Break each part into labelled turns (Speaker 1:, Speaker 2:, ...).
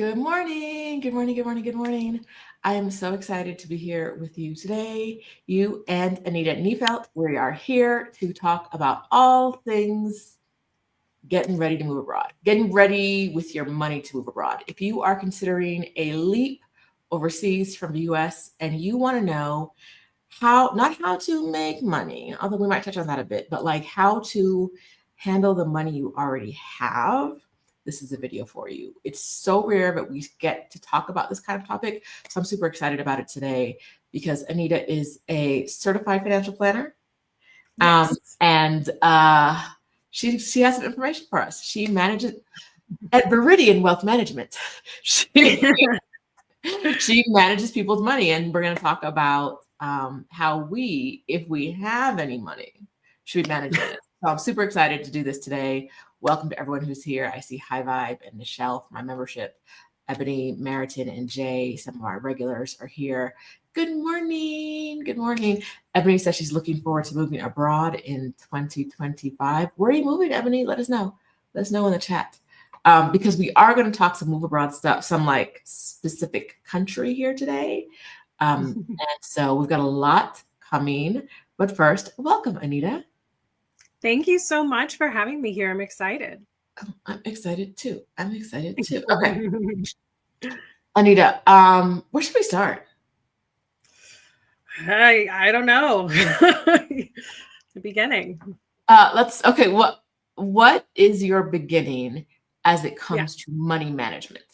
Speaker 1: Good morning. Good morning. Good morning. Good morning. I am so excited to be here with you today. You and Anita Neufeld. We are here to talk about all things getting ready to move abroad, getting ready with your money to move abroad. If you are considering a leap overseas from the US and you want to know not how to make money, although we might touch on that a bit, but like how to handle the money you already have, this is a video for you. It's so rare, but we get to talk about this kind of topic. So I'm super excited about it today because Anita is a certified financial planner.
Speaker 2: Yes.
Speaker 1: And she has some information for us. She manages at Viridian Wealth Management. She manages people's money, and we're going to talk about how we, if we have any money, should be managing it. So I'm super excited to do this today. Welcome to everyone who's here. I see High Vibe and Michelle from my membership. Ebony, Meriton, and Jay, some of our regulars are here. Good morning. Good morning. Ebony says she's looking forward to moving abroad in 2025. Where are you moving, Ebony? Let us know. Let us know in the chat. Because we are going to talk some move abroad stuff, some like specific country here today. And so we've got a lot coming. But first, welcome, Anita.
Speaker 2: Thank you so much for having me here. I'm excited.
Speaker 1: I'm excited too. Okay. Anita, where should we start?
Speaker 2: I don't know. The beginning.
Speaker 1: What is your beginning as it comes to money management?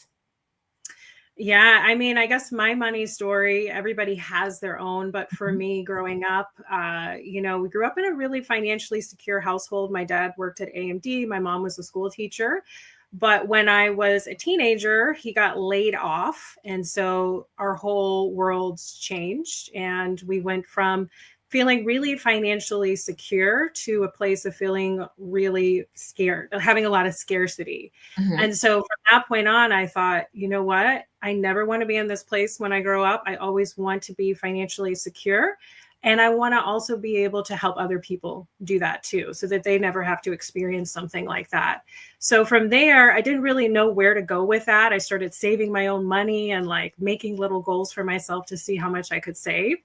Speaker 2: Yeah, I mean, I guess my money story, everybody has their own. But for me, growing up, we grew up in a really financially secure household. My dad worked at AMD. My mom was a school teacher. But when I was a teenager, he got laid off. And so our whole worlds changed. And we went from feeling really financially secure to a place of feeling really scared, having a lot of scarcity. Mm-hmm. And so from that point on, I thought, you know what? I never want to be in this place when I grow up. I always want to be financially secure. And I want to also be able to help other people do that too, so that they never have to experience something like that. So from there, I didn't really know where to go with that. I started saving my own money and like making little goals for myself to see how much I could save.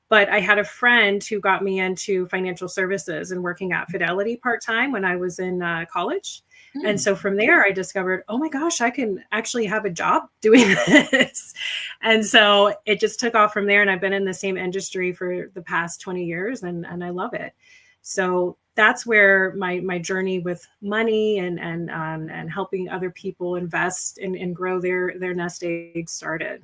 Speaker 2: But I had a friend who got me into financial services and working at Fidelity part-time when I was in college. Mm. And so from there, I discovered, oh my gosh, I can actually have a job doing this. And so it just took off from there. And I've been in the same industry for the past 20 years and I love it. So that's where my journey with money and helping other people invest and grow their nest egg started.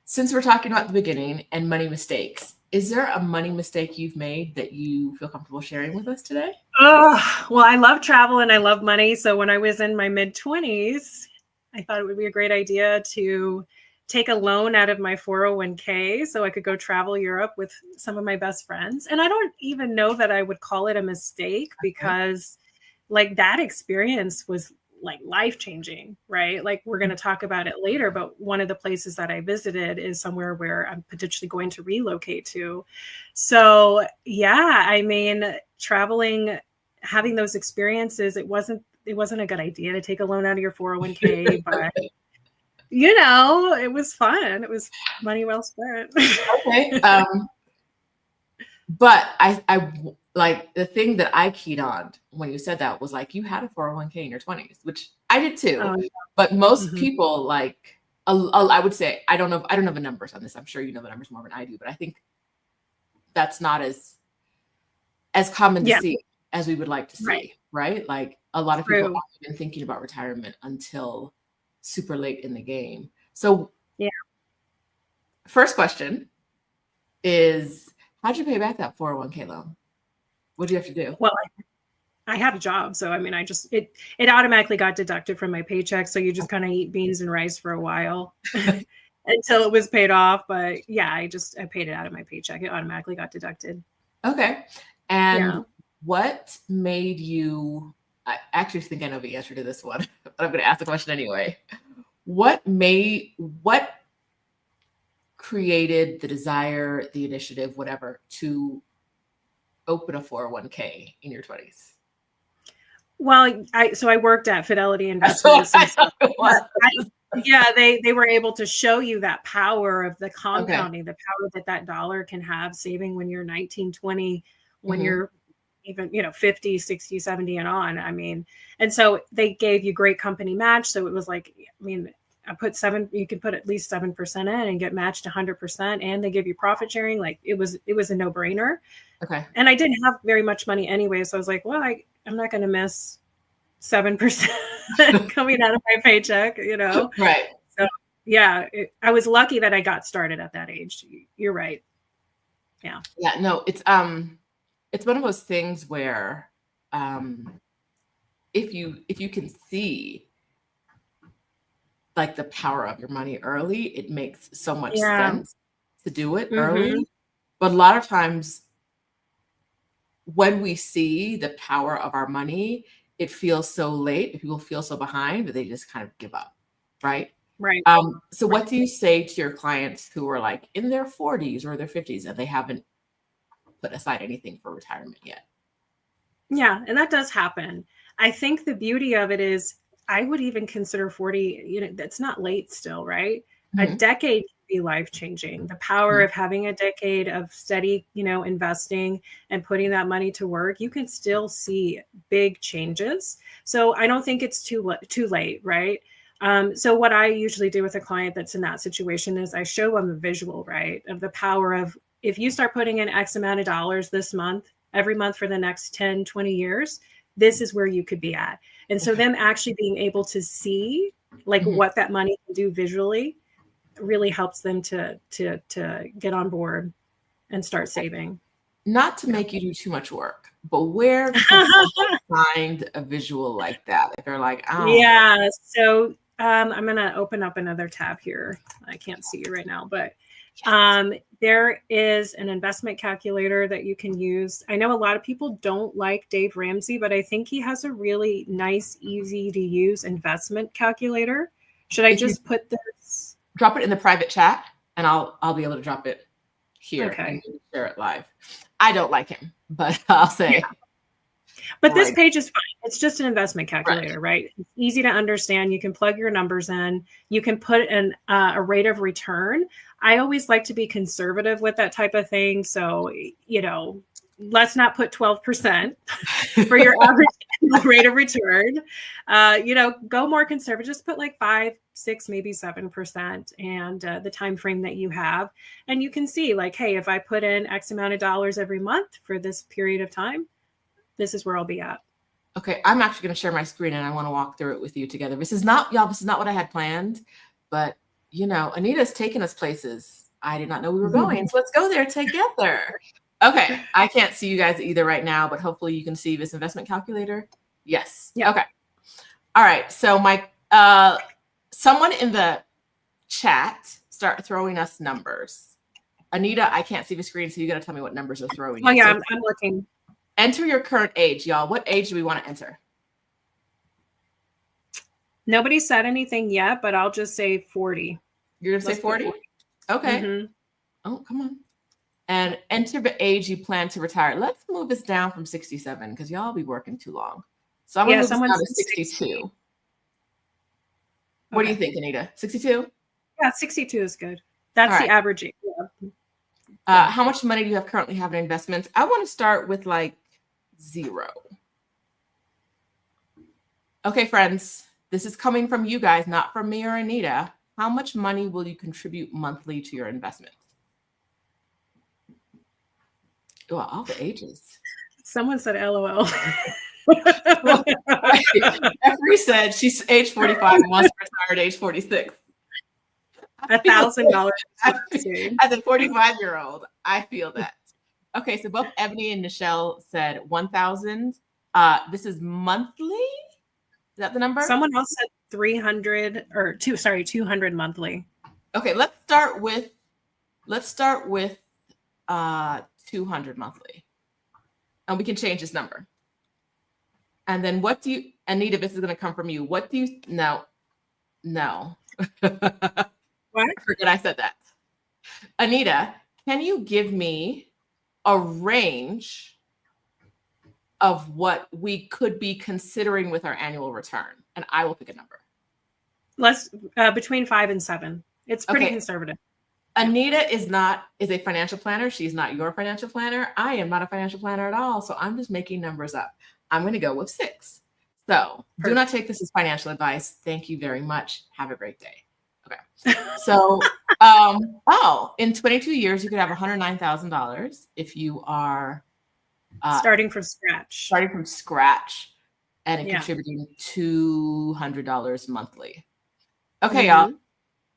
Speaker 1: Since we're talking about the beginning and money mistakes, is there a money mistake you've made that you feel comfortable sharing with us today?
Speaker 2: Oh, well, I love travel and I love money. So when I was in my mid-20s, I thought it would be a great idea to take a loan out of my 401k so I could go travel Europe with some of my best friends. And I don't even know that I would call it a mistake because like that experience was like life-changing, right? Like we're going to talk about it later, but one of the places that I visited is somewhere where I'm potentially going to relocate to. So yeah, I mean, traveling, having those experiences, it wasn't a good idea to take a loan out of your 401k, but it was fun. It was money well spent.
Speaker 1: Okay. But I like the thing that I keyed on when you said that was like you had a 401k in your 20s, which I did too. Oh, yeah. But most people like I would say I don't know the numbers on this. I'm sure you know the numbers more than I do, but I think that's not as common to see as we would like to see, right? Like a lot of people aren't even thinking about retirement until super late in the game. So first question is, how'd you pay back that 401k loan? What do you have to do?
Speaker 2: Well, I had a job. So, I mean, it automatically got deducted from my paycheck. So you just kind of eat beans and rice for a while until it was paid off. But yeah, I paid it out of my paycheck. It automatically got deducted.
Speaker 1: Okay. And what made you, I actually think I know the answer to this one, but I'm going to ask the question anyway. What created the desire, the initiative, whatever, to open a 401k in your 20s?
Speaker 2: Well, I worked at Fidelity Investments. Yeah, they were able to show you that power of the
Speaker 1: Okay.
Speaker 2: compounding, the power that that dollar can have saving when you're 19, 20, when
Speaker 1: Mhm.
Speaker 2: you're even, 50, 60, 70 and on. I mean, and so they gave you great company match. So it was like, I mean, you could put at least 7% in and get matched 100%. And they give you profit sharing. Like it was a no brainer.
Speaker 1: Okay.
Speaker 2: And I didn't have very much money anyway. So I was like, well, I'm not going to miss 7% coming out of my paycheck,
Speaker 1: Right.
Speaker 2: So yeah, I was lucky that I got started at that age. You're right. Yeah.
Speaker 1: Yeah, no, it's one of those things where if you can see like the power of your money early, it makes so much
Speaker 2: Yeah.
Speaker 1: sense to do it
Speaker 2: Mhm.
Speaker 1: early. But a lot of times when we see the power of our money, it feels so late. People feel so behind that they just kind of give up, right?
Speaker 2: Right.
Speaker 1: So what do you say to your clients who are like in their 40s or their 50s and they haven't put aside anything for retirement yet?
Speaker 2: Yeah, and that does happen. I think the beauty of it is I would even consider 40, that's not late still, right? A
Speaker 1: Mhm.
Speaker 2: decade can be life-changing. The power of having a decade of steady, investing and putting that money to work, you can still see big changes. So I don't think it's too late, right? So what I usually do with a client that's in that situation is I show them a visual, right, of the power of if you start putting in X amount of dollars this month, every month for the next 10, 20 years, this is where you could be at. And so
Speaker 1: Okay.
Speaker 2: them actually being able to see like
Speaker 1: Mhm.
Speaker 2: what that money can do visually really helps them to get on board and start saving.
Speaker 1: Not to
Speaker 2: Yeah.
Speaker 1: make you do too much work, but where could someone find a visual like that? If they're like, oh,
Speaker 2: Yeah. So I'm going to open up another tab here. I can't see you right now, but
Speaker 1: yes.
Speaker 2: there is an investment calculator that you can use. I know a lot of people don't like Dave Ramsey, but I think he has a really nice, easy to use investment calculator. Should I
Speaker 1: If you
Speaker 2: just put this?
Speaker 1: drop it in the private chat, and I'll be able to drop it here and
Speaker 2: Okay.
Speaker 1: maybe share it live. I don't like him, but I'll
Speaker 2: Yeah.
Speaker 1: say
Speaker 2: But this
Speaker 1: right,
Speaker 2: page is fine. It's just an investment
Speaker 1: right.
Speaker 2: calculator, right? It's easy to understand. You can plug your numbers in. You can put a rate of return. I always like to be conservative with that type of thing. So, let's not put 12% for your average rate of return. Go more conservative. Just put like 5, 6, maybe 7% and the time frame that you have. And you can see like, hey, if I put in X amount of dollars every month for this period of time, this is where I'll be at.
Speaker 1: Okay, I'm actually going to share my screen, and I want to walk through it with you together. This is not, y'all, this is not what I had planned, but Anita's taking us places I did not know we were going. So let's go there together. Okay, I can't see you guys either right now, but hopefully you can see this investment calculator. Yes.
Speaker 2: Yeah.
Speaker 1: Okay. All right. So someone in the chat start throwing us numbers. Anita, I can't see the screen, so you got to tell me what numbers are throwing.
Speaker 2: Oh yeah,
Speaker 1: So
Speaker 2: I'm looking.
Speaker 1: enter your current age, y'all. What age do we want to enter?
Speaker 2: Nobody said anything yet, but I'll just say 40.
Speaker 1: You're going to say
Speaker 2: Let's put
Speaker 1: 40? Okay.
Speaker 2: Mm-hmm.
Speaker 1: Oh, come on. And enter the age you plan to retire. Let's move this down from 67 because y'all be working too long. So I'm going to move this down to 62. What do you think, Anita? 62?
Speaker 2: Yeah, 62 is good. That's the average age.
Speaker 1: Yeah. How much money do you currently have in investments? I want to start with like 0. Okay, friends, this is coming from you guys, not from me or Anita. How much money will you contribute monthly to your investments? Oh, all the ages.
Speaker 2: Someone said LOL.
Speaker 1: Jeffrey said she's age 45 and wants to retire at age 46.
Speaker 2: $1,000.
Speaker 1: As a 45-year-old, I feel that. Okay, so both Ebony and Michelle said 1,000. This is monthly. Is that the number?
Speaker 2: Someone else said 300 or 200 monthly.
Speaker 1: Okay, let's start with 200 monthly. And we can change this number. And then what do you, Anita, this is going to come from you. What do you, no.
Speaker 2: What?
Speaker 1: I forget I said that. Anita, can you give me a range of what we could be considering with our annual return? And I will pick a number.
Speaker 2: Less between 5 and 7. It's pretty conservative.
Speaker 1: Anita is a financial planner. She's not your financial planner. I am not a financial planner at all. So I'm just making numbers up. I'm going to go with 6. So do not take this as financial advice. Thank you very much. Have a great day. Okay. So, in 22 years, you could have $109,000 if you are
Speaker 2: starting from scratch.
Speaker 1: And contributing $200 monthly. Okay, y'all,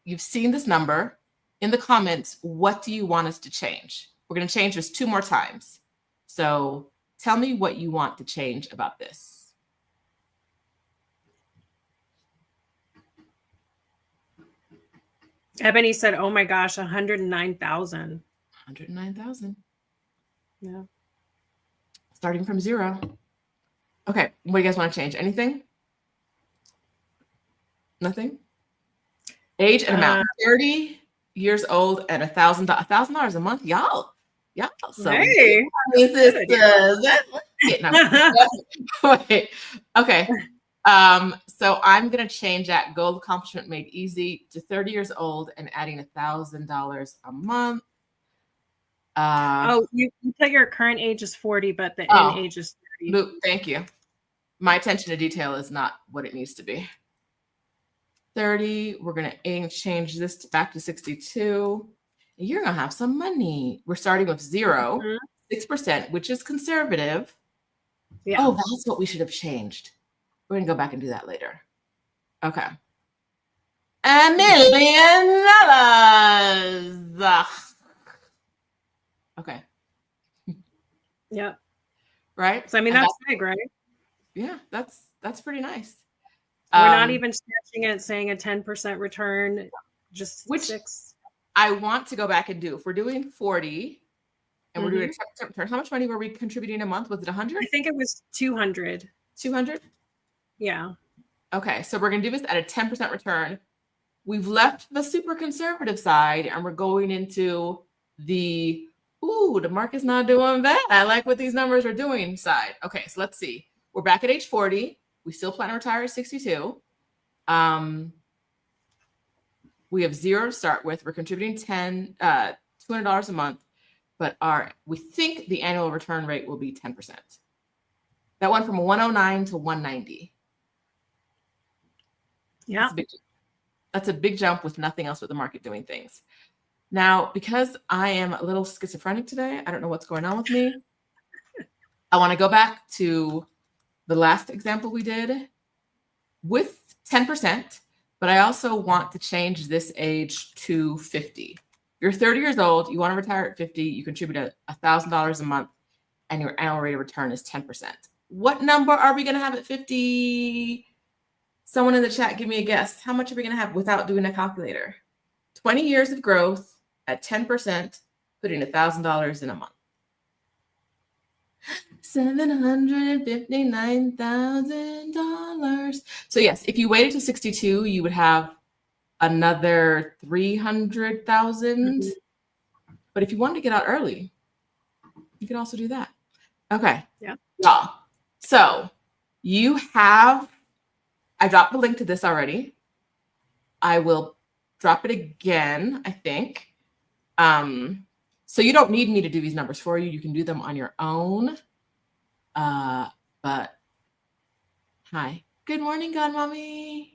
Speaker 1: you've seen this number. In the comments, what do you want us to change? We're going to change this 2 more times. So tell me what you want to change about this.
Speaker 2: Ebony said, oh my gosh, 109,000.
Speaker 1: 109,000.
Speaker 2: Yeah.
Speaker 1: Starting from 0. Okay, what do you guys want to change? Anything? Nothing? Age and amount. 30 years old and $1,000 a month. Y'all. So
Speaker 2: hey.
Speaker 1: Wait. Okay. So I'm gonna change that goal accomplishment made easy to 30 years old and adding $1,000 a month.
Speaker 2: You put your current age is 40, but the end age is 30.
Speaker 1: Luke, thank you. My attention to detail is not what it needs to be. 30. We're going to change this back to 62. You're going to have some money. We're starting with 0, 6%, which is conservative. Yeah. Oh, that's what we should have changed. We're going to go back and do that later. Okay. $1 million. Okay.
Speaker 2: Yeah.
Speaker 1: Right?
Speaker 2: So, I mean, that's big, right?
Speaker 1: Yeah, that's pretty nice.
Speaker 2: We're not even stretching it, saying a 10% return, just 6.
Speaker 1: I want to go back and do. If we're doing 40 and we're doing a 10% return, how much money were we contributing a month? Was it 100?
Speaker 2: I think it was 200.
Speaker 1: 200?
Speaker 2: Yeah.
Speaker 1: Okay, so we're going to do this at a 10% return. We've left the super conservative side and we're going into the market's not doing bad. I like what these numbers are doing side. Okay, so let's see. We're back at age 40. We still plan to retire at 62. We have 0 to start with. We're contributing $200 a month, but we think the annual return rate will be 10%. That went from 109 to 190.
Speaker 2: Yeah.
Speaker 1: That's a big jump with nothing else but the market doing things. Now, because I am a little schizophrenic today, I don't know what's going on with me. I want to go back to the last example we did with 10%, but I also want to change this age to 50. You're 30 years old, you want to retire at 50, you contribute $1,000 a month, and your annual rate of return is 10%. What number are we going to have at 50? Someone in the chat, give me a guess. How much are we going to have without doing a calculator? 20 years of growth at 10%, putting $1,000 in a month. $759,000. So yes, if you waited to 62, you would have another 300,000. But if you wanted to get out early, you could also do that. Okay.
Speaker 2: Yeah.
Speaker 1: Y'all. So I dropped the link to this already. I will drop it again, I think. So you don't need me to do these numbers for you. You can do them on your own. But hi. Good morning, Godmommy.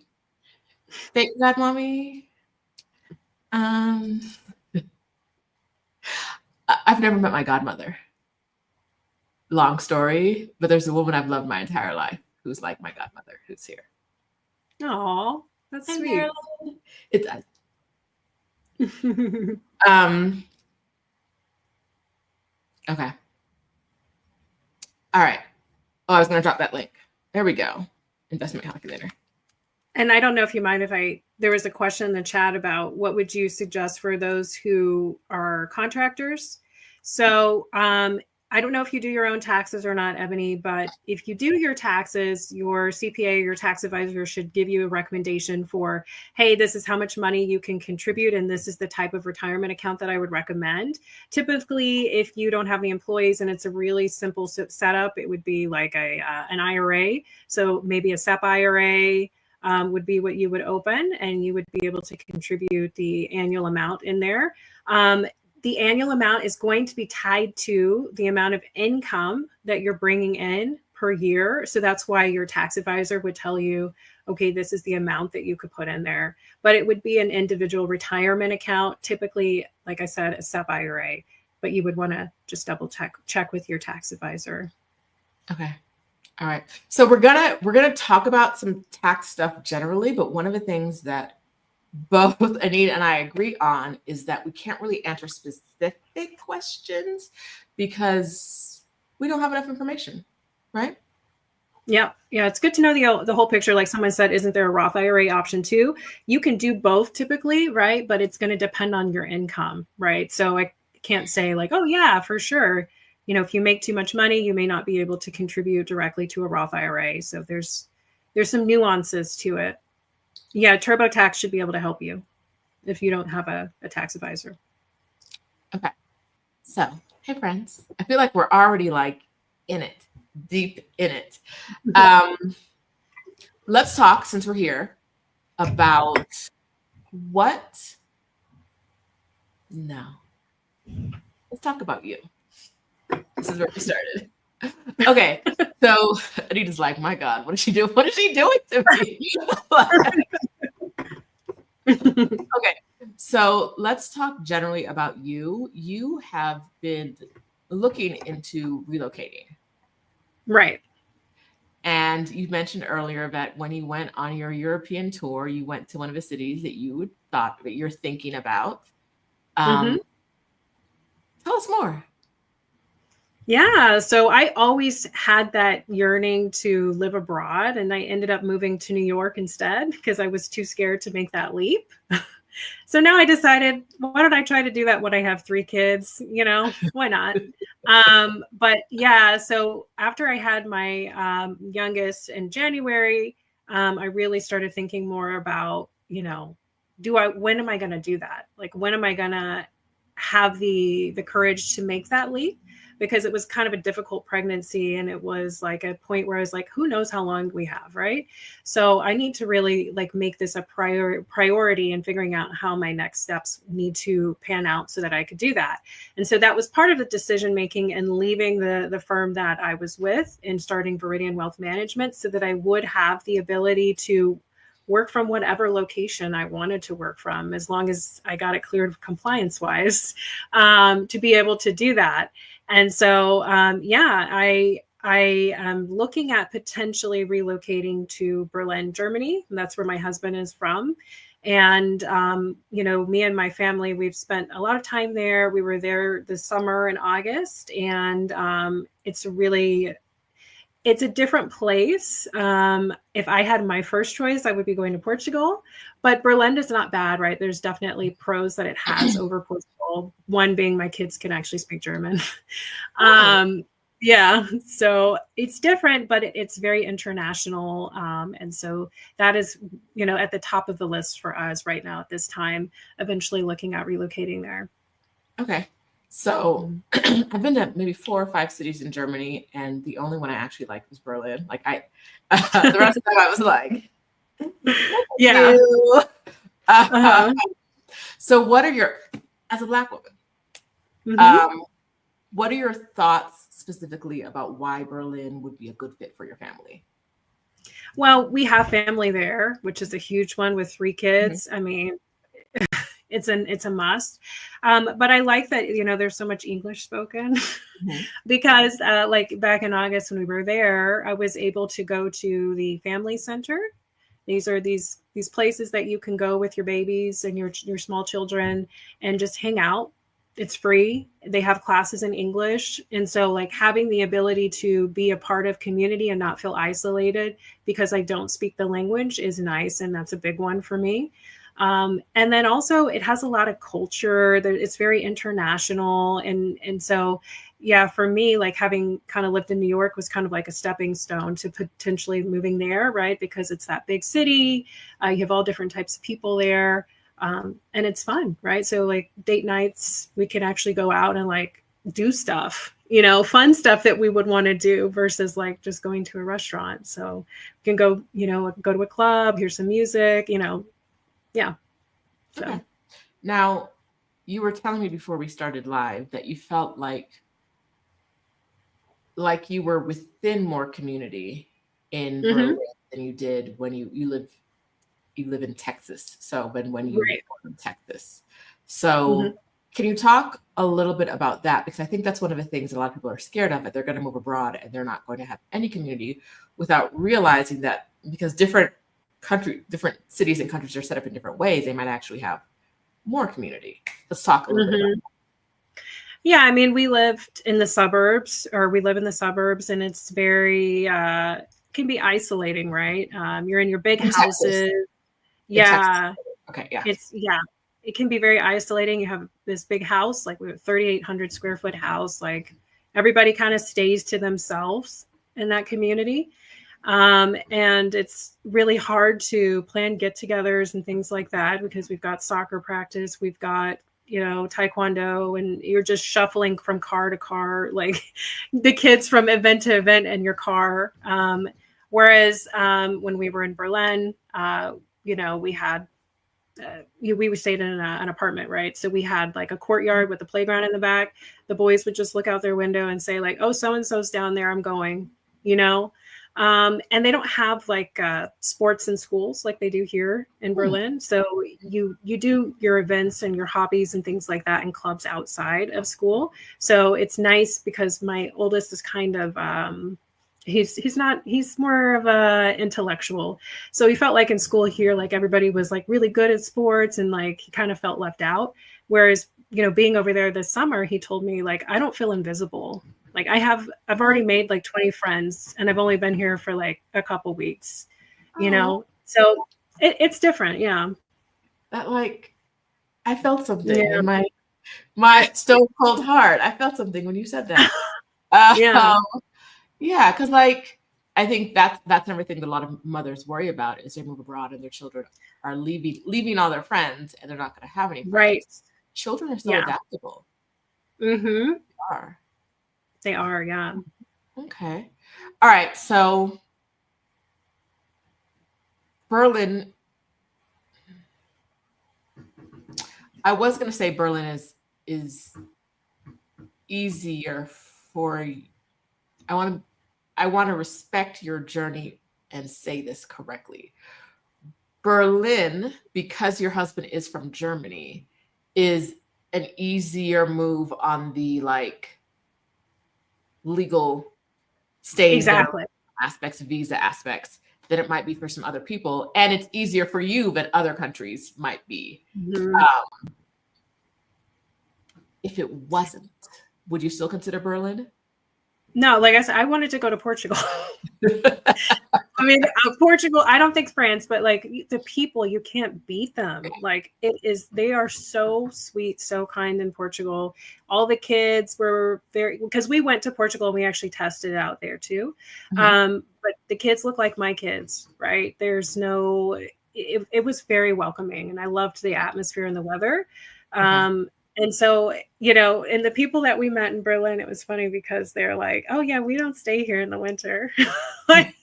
Speaker 1: Fake Godmommy. I've never met my godmother. Long story, but there's a woman I've loved my entire life who's like my godmother, who's here.
Speaker 2: Oh, that's sweet.
Speaker 1: It does. Okay. All right. Oh, I was going to drop that link. There we go. Investment calculator.
Speaker 2: And I don't know if you mind there was a question in the chat about what would you suggest for those who are contractors? So I don't know if you do your own taxes or not, Ebony, but if you do your taxes, your CPA, your tax advisor should give you a recommendation for, hey, this is how much money you can contribute, and this is the type of retirement account that I would recommend. Typically, if you don't have any employees and it's a really simple setup, it would be like an IRA. So maybe a SEP IRA, would be what you would open, and you would be able to contribute the annual amount in there. The annual amount is going to be tied to the amount of income that you're bringing in per year. So that's why your tax advisor would tell you, okay, this is the amount that you could put in there. But it would be an individual retirement account, typically, like I said, a SEP IRA. But you would want to just double check with your tax advisor.
Speaker 1: Okay. All right. So we're gonna talk about some tax stuff generally, but one of the things that both Anita and I agree on is that we can't really answer specific questions because we don't have enough information, right?
Speaker 2: Yeah. It's good to know the whole picture. Like someone said, isn't there a Roth IRA option too? You can do both typically, right? But it's going to depend on your income, right? So I can't say like, oh yeah, for sure. If you make too much money, you may not be able to contribute directly to a Roth IRA. So there's some nuances to it. Yeah, TurboTax should be able to help you if you don't have a tax advisor.
Speaker 1: Okay. So, hey friends, I feel like we're already like in it, deep in it. Let's talk, since we're here, about let's talk about you. This is where we started. Okay, so Anita's like, my God, what is she doing? What is she doing to me? Okay, so let's talk generally about you. You have been looking into relocating.
Speaker 2: Right.
Speaker 1: And you mentioned earlier that when you went on your European tour, you went to one of the cities that you thought that you're thinking about. Tell us more.
Speaker 2: Yeah. So I always had that yearning to live abroad, and I ended up moving to New York instead because I was too scared to make that leap. So now I decided, why don't I try to do that when I have 3 kids? Why not? But yeah, so after I had my youngest in January, I really started thinking more about, when am I going to do that? Like, when am I going to have the courage to make that leap? Because it was kind of a difficult pregnancy, and it was like a point where I was like, who knows how long we have, right? So I need to really like make this a priority in figuring out how my next steps need to pan out so that I could do that. And so that was part of the decision making and leaving the firm that I was with and starting Viridian Wealth Management so that I would have the ability to work from whatever location I wanted to work from, as long as I got it cleared compliance wise, to be able to do that. And so, I am looking at potentially relocating to Berlin, Germany. And that's where my husband is from. And, me and my family, we've spent a lot of time there. We were there this summer in August, and it's a different place. If I had my first choice, I would be going to Portugal, but Berlin is not bad, right? There's definitely pros that it has over Portugal. One being my kids can actually speak German. Yeah, so it's different, but it's very international. And so that is, at the top of the list for us right now at this time, eventually looking at relocating there.
Speaker 1: Okay. So I've been to maybe 4 or 5 cities in Germany, and the only one I actually liked was Berlin. Like the rest of the time I was like,
Speaker 2: yeah.
Speaker 1: So what are as a Black woman, what are your thoughts specifically about why Berlin would be a good fit for your family?
Speaker 2: Well, we have family there, which is a huge one with 3 kids. I mean, it's a must. But I like that, there's so much English spoken because like back in August when we were there, I was able to go to the family center. These are these places that you can go with your babies and your small children and just hang out. It's free. They have classes in English. And so like having the ability to be a part of community and not feel isolated because I don't speak the language is nice. And that's a big one for me. And then also it has a lot of culture that it's very international. And so, yeah, for me, like having kind of lived in New York was kind of like a stepping stone to potentially moving there, right? Because it's that big city. You have all different types of people there. And it's fun, right? So like date nights, we can actually go out and like do stuff, fun stuff that we would want to do versus like just going to a restaurant. So we can go, go to a club, hear some music, yeah. So.
Speaker 1: Okay. Now, you were telling me before we started live that you felt like you were within more community in Berlin than you did when you live in Texas. So when you
Speaker 2: Right.
Speaker 1: were in Texas. So can you talk a little bit about that? Because I think that's one of the things a lot of people are scared of, it. They're going to move abroad and they're not going to have any community, without realizing that because different cities and countries are set up in different ways, they might actually have more community. Let's talk a little bit about that.
Speaker 2: Yeah, I mean, we live in the suburbs, and it's very can be isolating, right? You're in your big houses. Yeah.
Speaker 1: Okay, yeah.
Speaker 2: It can be very isolating. You have this big house, like we have a 3,800 square foot house. Like everybody kind of stays to themselves in that community. And it's really hard to plan get-togethers and things like that because we've got soccer practice, we've got, taekwondo, and you're just shuffling from car to car, like the kids from event to event in your car. Whereas when we were in Berlin, we had we stayed in an apartment, right? So we had like a courtyard with a playground in the back. The boys would just look out their window and say like, oh, so-and-so's down there, I'm going, and they don't have like sports in schools like they do here in Berlin. So you do your events and your hobbies and things like that in clubs outside of school. So it's nice because my oldest is kind of he's more of a intellectual. So he felt like in school here, like everybody was like really good at sports and like he kind of felt left out. Whereas, being over there this summer, he told me like, I don't feel invisible. Like I've already made like 20 friends and I've only been here for like a couple weeks, so it's different. Yeah.
Speaker 1: That I felt something in my stone cold heart. I felt something when you said that. Yeah, because I think that's everything that a lot of mothers worry about is they move abroad and their children are leaving all their friends and they're not going to have any friends.
Speaker 2: Right.
Speaker 1: Children are so adaptable.
Speaker 2: They are, yeah.
Speaker 1: Okay. All right. So Berlin, I was going to say Berlin is easier for you. I want to respect your journey and say this correctly. Berlin, because your husband is from Germany, is an easier move on the legal stay aspects, visa aspects, than it might be for some other people. And it's easier for you than other countries might be. If it wasn't, would you still consider Berlin?
Speaker 2: No, like I said, I wanted to go to Portugal. I mean, Portugal, I don't think France, but like the people, you can't beat them. Like they are so sweet, so kind in Portugal. All the kids were because we went to Portugal and we actually tested it out there too. But the kids look like my kids, right? There's it was very welcoming and I loved the atmosphere and the weather. And so, and the people that we met in Berlin, it was funny because they're like, oh yeah, we don't stay here in the winter. Like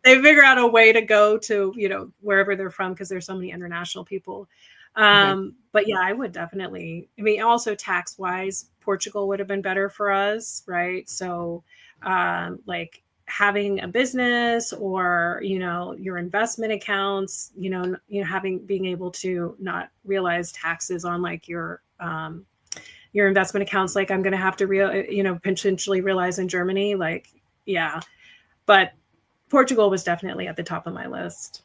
Speaker 2: they figure out a way to go to, wherever they're from because there's so many international people. But yeah, I would definitely, also tax wise, Portugal would have been better for us. Right. So like having a business or, your investment accounts, being able to not realize taxes on like your investment accounts, like I'm going to have to potentially realize in Germany, but Portugal was definitely at the top of my list.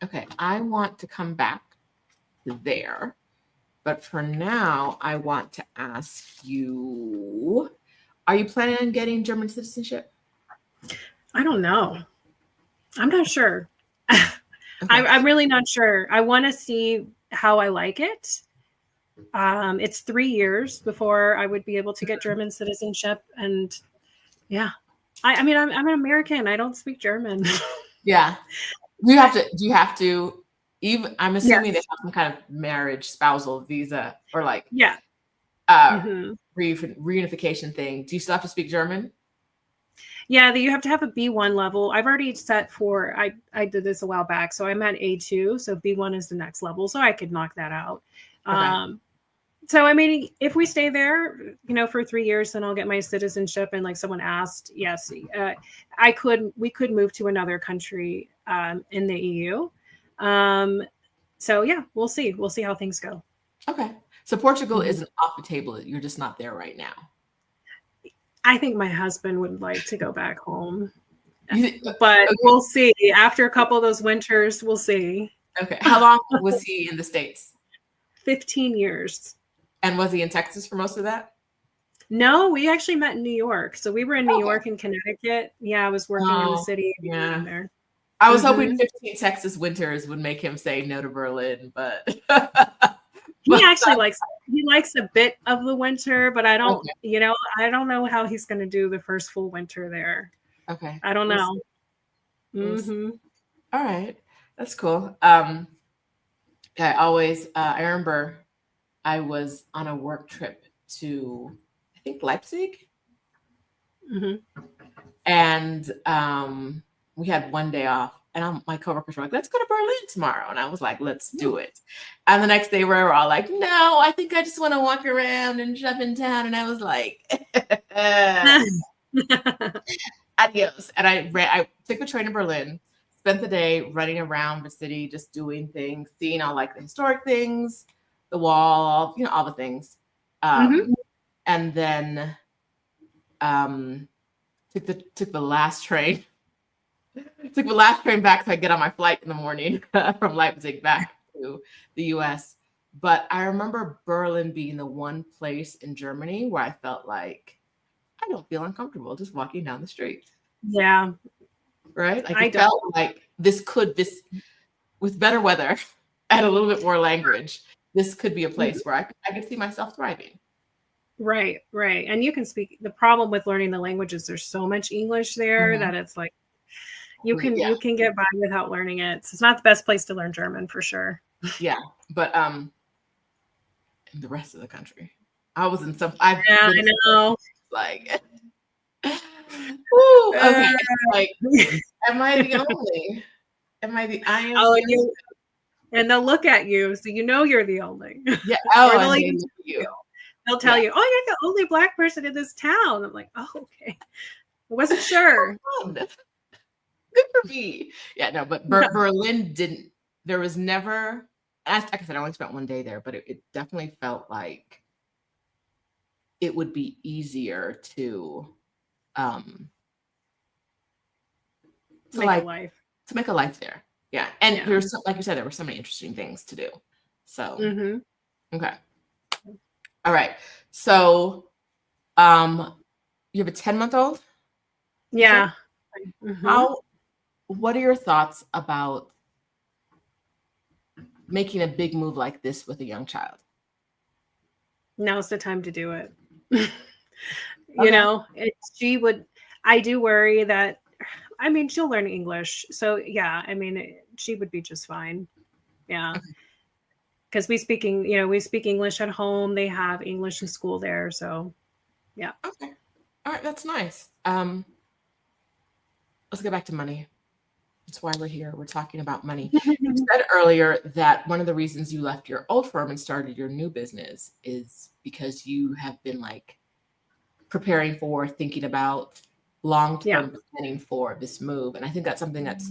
Speaker 1: Okay. I want to come back there, but for now I want to ask you, are you planning on getting German citizenship?
Speaker 2: I don't know. I'm not sure. Okay. I'm really not sure. I want to see how I like it. It's 3 years before I would be able to get German citizenship. And yeah, I'm an American. I don't speak German.
Speaker 1: Yeah. Do you have to even, I'm assuming they have some kind of marriage spousal visa or reunification thing. Do you still have to speak German?
Speaker 2: Yeah, you have to have a B1 level. I've already set for, I did this a while back, so I'm at A2, so B1 is the next level, so I could knock that out.
Speaker 1: Okay.
Speaker 2: So, I mean, if we stay there, for 3 years, then I'll get my citizenship. And like someone asked, yes, we could move to another country in the EU. So yeah, we'll see. We'll see how things go.
Speaker 1: Okay. So Portugal isn't off the table. You're just not there right now.
Speaker 2: I think my husband would like to go back home, but
Speaker 1: okay.
Speaker 2: We'll see. After a couple of those winters, we'll see.
Speaker 1: Okay. How long was he in the States?
Speaker 2: 15 years.
Speaker 1: And was he in Texas for most of that?
Speaker 2: No, we actually met in New York. So we were in New York and Connecticut. Yeah, I was working in the city.
Speaker 1: Yeah.
Speaker 2: There.
Speaker 1: I was hoping 15 Texas winters would make him say no to Berlin, but
Speaker 2: he actually likes a bit of the winter, but I don't, I don't know how he's going to do the first full winter there.
Speaker 1: Okay.
Speaker 2: I don't know.
Speaker 1: All right. That's cool. I remember I was on a work trip to, I think, Leipzig. And we had one day off. And my coworkers were like, let's go to Berlin tomorrow. And I was like, let's do it. And the next day we were all like, no, I think I just want to walk around and shop in town. And I was like, adios. And I took the train to Berlin, spent the day running around the city, just doing things, seeing all like the historic things, the wall, all the things. And then took the last train. Took the last train back so I get on my flight in the morning from Leipzig back to the US. But I remember Berlin being the one place in Germany where I felt like I don't feel uncomfortable just walking down the street.
Speaker 2: Yeah.
Speaker 1: Right? Like I felt like this with better weather and a little bit more language, this could be a place where I could see myself thriving.
Speaker 2: Right. And you can speak. The problem with learning the language is there's so much English there that it's like, you can get by without learning it. So it's not the best place to learn German for sure.
Speaker 1: Yeah, but in the rest of the country, I was in some.
Speaker 2: I know.
Speaker 1: Like, ooh, okay. Like, am I the only? I am.
Speaker 2: And they'll look at you, so you're the only.
Speaker 1: Yeah.
Speaker 2: They'll tell you, oh, you're the only Black person in this town. I'm like, oh, okay. I wasn't sure.
Speaker 1: Good for me. Yeah, no, but Berlin didn't. There was never. Like I said, I only spent one day there, but it definitely felt like it would be easier to make a life there. Yeah, and there's like you said, there were so many interesting things to do. So okay, all right. So you have a 10-month-old.
Speaker 2: Yeah.
Speaker 1: What are your thoughts about making a big move like this with a young child?
Speaker 2: Now's the time to do it. I do worry that, she'll learn English. So yeah, she would be just fine. Yeah. Because we speak English at home. They have English in school there. So yeah.
Speaker 1: Okay. All right. That's nice. Let's get back to money. That's why we're here. We're talking about money. You said earlier that one of the reasons you left your old firm and started your new business is because you have been like preparing for, thinking about long-term planning for this move. And I think that's something that's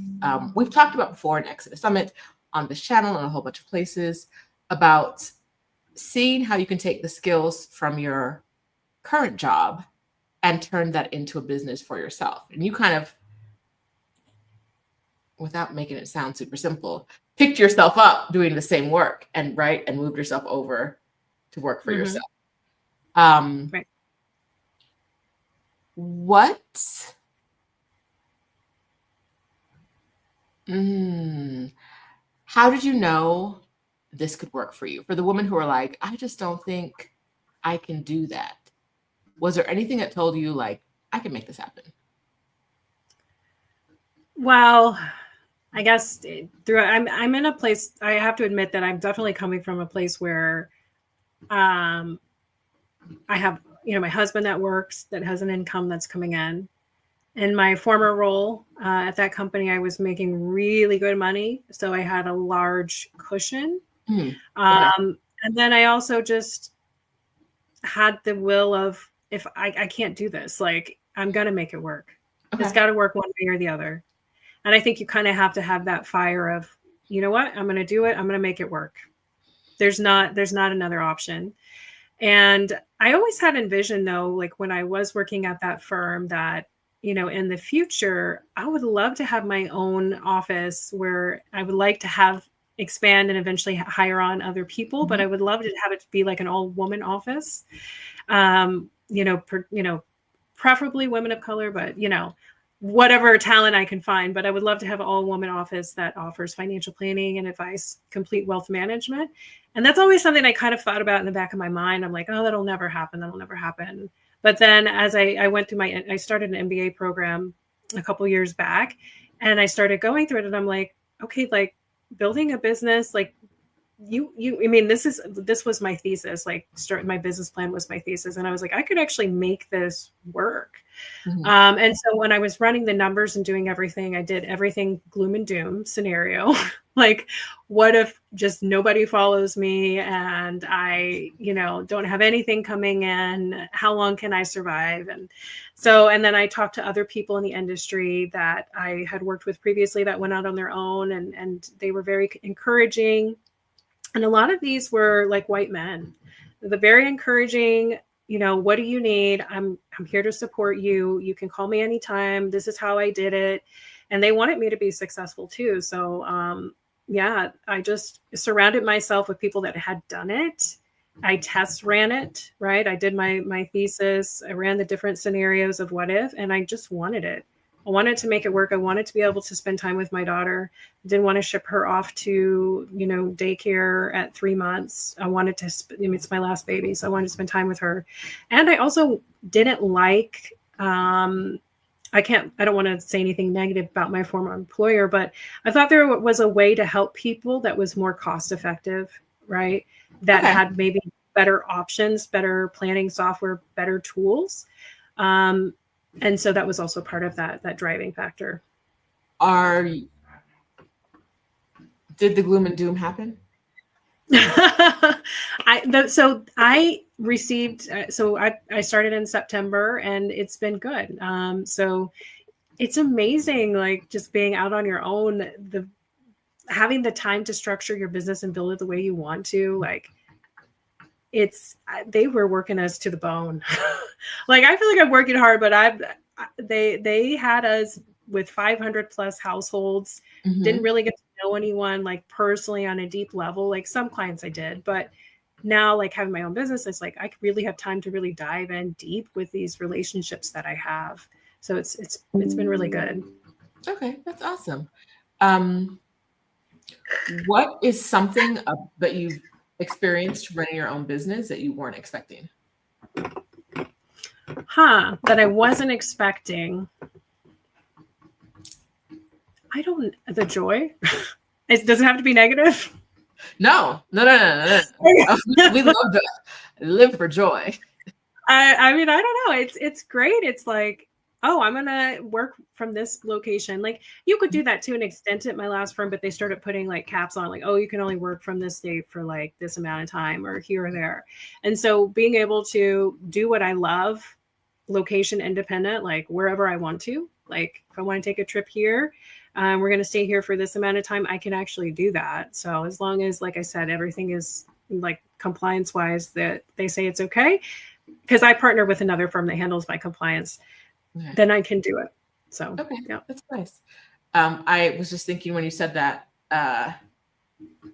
Speaker 1: we've talked about before in Exodus Summit, on this channel, and a whole bunch of places, about seeing how you can take the skills from your current job and turn that into a business for yourself. And you kind of, without making it sound super simple, picked yourself up doing the same work and moved yourself over to work for yourself. Right. How did you know this could work for you? For the women who are like, I just don't think I can do that. Was there anything that told you like, I can make this happen?
Speaker 2: Well, I guess I'm in a place, I have to admit that I'm definitely coming from a place where I have, my husband that works, that has an income that's coming in. In my former role at that company, I was making really good money. So I had a large cushion.
Speaker 1: Okay.
Speaker 2: And then I also just had the will of, if I can't do this, like, I'm going to make it work.
Speaker 1: Okay.
Speaker 2: It's got to work one way or the other. And I think you kind of have to have that fire of, you know what, I'm going to do it. I'm going to make it work. There's not another option. And I always had envisioned, though, like when I was working at that firm, that, in the future, I would love to have my own office where I would like to have expand and eventually hire on other people, but I would love to have it be like an all-woman office. Preferably women of color, but whatever talent I can find. But I would love to have an all-woman office that offers financial planning and advice, complete wealth management. And that's always something I kind of thought about in the back of my mind. I'm like, oh, that'll never happen. That'll never happen. But then as I went through I started an MBA program a couple years back, and I started going through it, and I'm like, okay, like building a business, like this was my thesis, like my business plan was my thesis. And I was like, I could actually make this work. And so when I was running the numbers and doing everything, I did everything gloom and doom scenario. Like, what if just nobody follows me and I, don't have anything coming in? How long can I survive? And then I talked to other people in the industry that I had worked with previously that went out on their own, and they were very encouraging. And a lot of these were like white men. The very encouraging, what do you need? I'm here to support you. You can call me anytime. This is how I did it. And they wanted me to be successful too. So I just surrounded myself with people that had done it. I test ran it, right? I did my thesis. I ran the different scenarios of what if, and I just wanted it. I wanted to make it work. I wanted to be able to spend time with my daughter. I didn't want to ship her off to, daycare at 3 months. I wanted to, it's my last baby, so I wanted to spend time with her. And I also didn't like, I don't want to say anything negative about my former employer, but I thought there was a way to help people that was more cost effective, right? That had maybe better options, better planning software, better tools. And so that was also part of that driving factor.
Speaker 1: Did the gloom and doom happen?
Speaker 2: I started in September, and it's been good. So it's amazing, like just being out on your own, having the time to structure your business and build it the way you want to, like, they were working us to the bone. Like, I feel like I'm working hard, but they had us with 500 plus households. Didn't really get to know anyone like personally on a deep level. Like some clients I did, but now, like having my own business, it's like I really have time to really dive in deep with these relationships that I have. So it's been really good.
Speaker 1: Okay, that's awesome. What is something that you've experienced running your own business that you weren't expecting?
Speaker 2: That I wasn't expecting. The joy. Does it have to be negative?
Speaker 1: No. We love to live for joy.
Speaker 2: I mean, I don't know. It's great. It's like, oh, I'm going to work from this location. Like, you could do that to an extent at my last firm, but they started putting like caps on, like, oh, you can only work from this state for like this amount of time or here or there. And so being able to do what I love, location independent, like wherever I want to, like if I want to take a trip here, we're going to stay here for this amount of time, I can actually do that. So as long as, like I said, everything is like compliance wise, that they say it's okay, because I partner with another firm that handles my compliance, then I can do it. So,
Speaker 1: okay, yeah, that's nice. I was just thinking when you said that,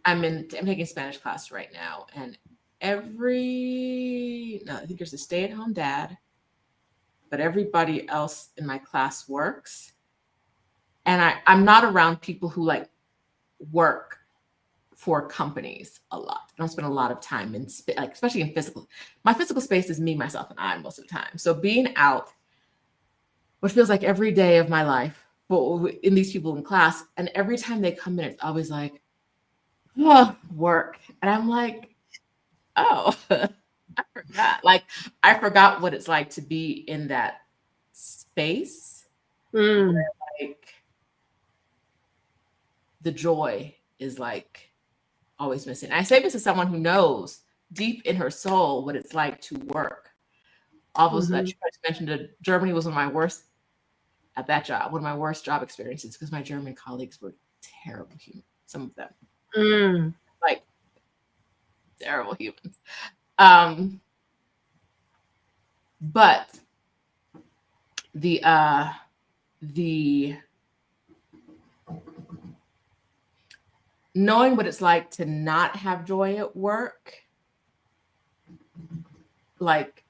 Speaker 1: I'm taking Spanish class right now, and I think there's a stay-at-home dad, but everybody else in my class works. And I'm not around people who like work for companies a lot. I don't spend a lot of time in especially in physical. My physical space is me, myself, and I most of the time. So being out, what feels like every day of my life, but in these people in class, and every time they come in, it's always like, oh, work. And I'm like, oh, I forgot. Like, I forgot what it's like to be in that space where, like, the joy is like always missing. I say this to someone who knows deep in her soul what it's like to work. Almost that you mentioned that Germany was one of my worst at that job, one of my worst job experiences because my German colleagues were terrible humans. Some of them, like terrible humans. But the knowing what it's like to not have joy at work, like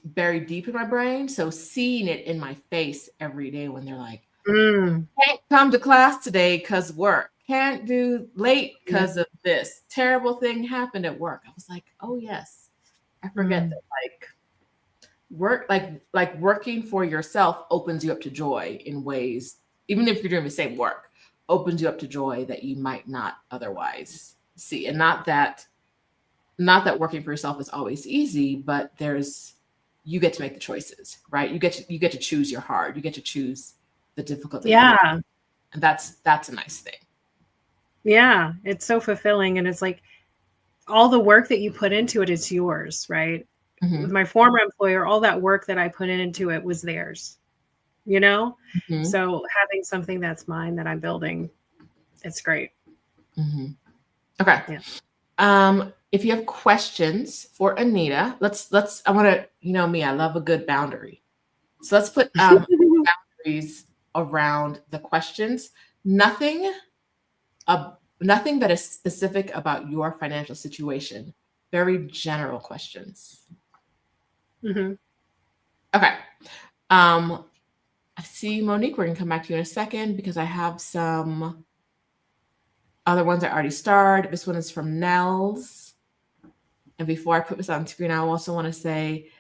Speaker 1: buried deep in my brain. So seeing it in my face every day when they're like, can't come to class today because work, can't do late because of this terrible thing happened at work. I was like, oh yes, I forget that work, like working for yourself opens you up to joy in ways, even if you're doing the same work, opens you up to joy that you might not otherwise see. And not that working for yourself is always easy, but you get to make the choices, right? You get to choose your hard. You get to choose the difficult. And that's a nice thing.
Speaker 2: Yeah, it's so fulfilling, and it's like all the work that you put into it is yours, right? With my former employer, all that work that I put into it was theirs, you know? So having something that's mine that I'm building, it's great.
Speaker 1: Okay. Yeah. If you have questions for Anita, I want to, me, I love a good boundary. So let's put boundaries around the questions. Nothing that is specific about your financial situation. Very general questions. Okay. I see Monique. We're going to come back to you in a second because I have some other ones I already starred. This one is from Nels. And before I put this on screen, I also want to say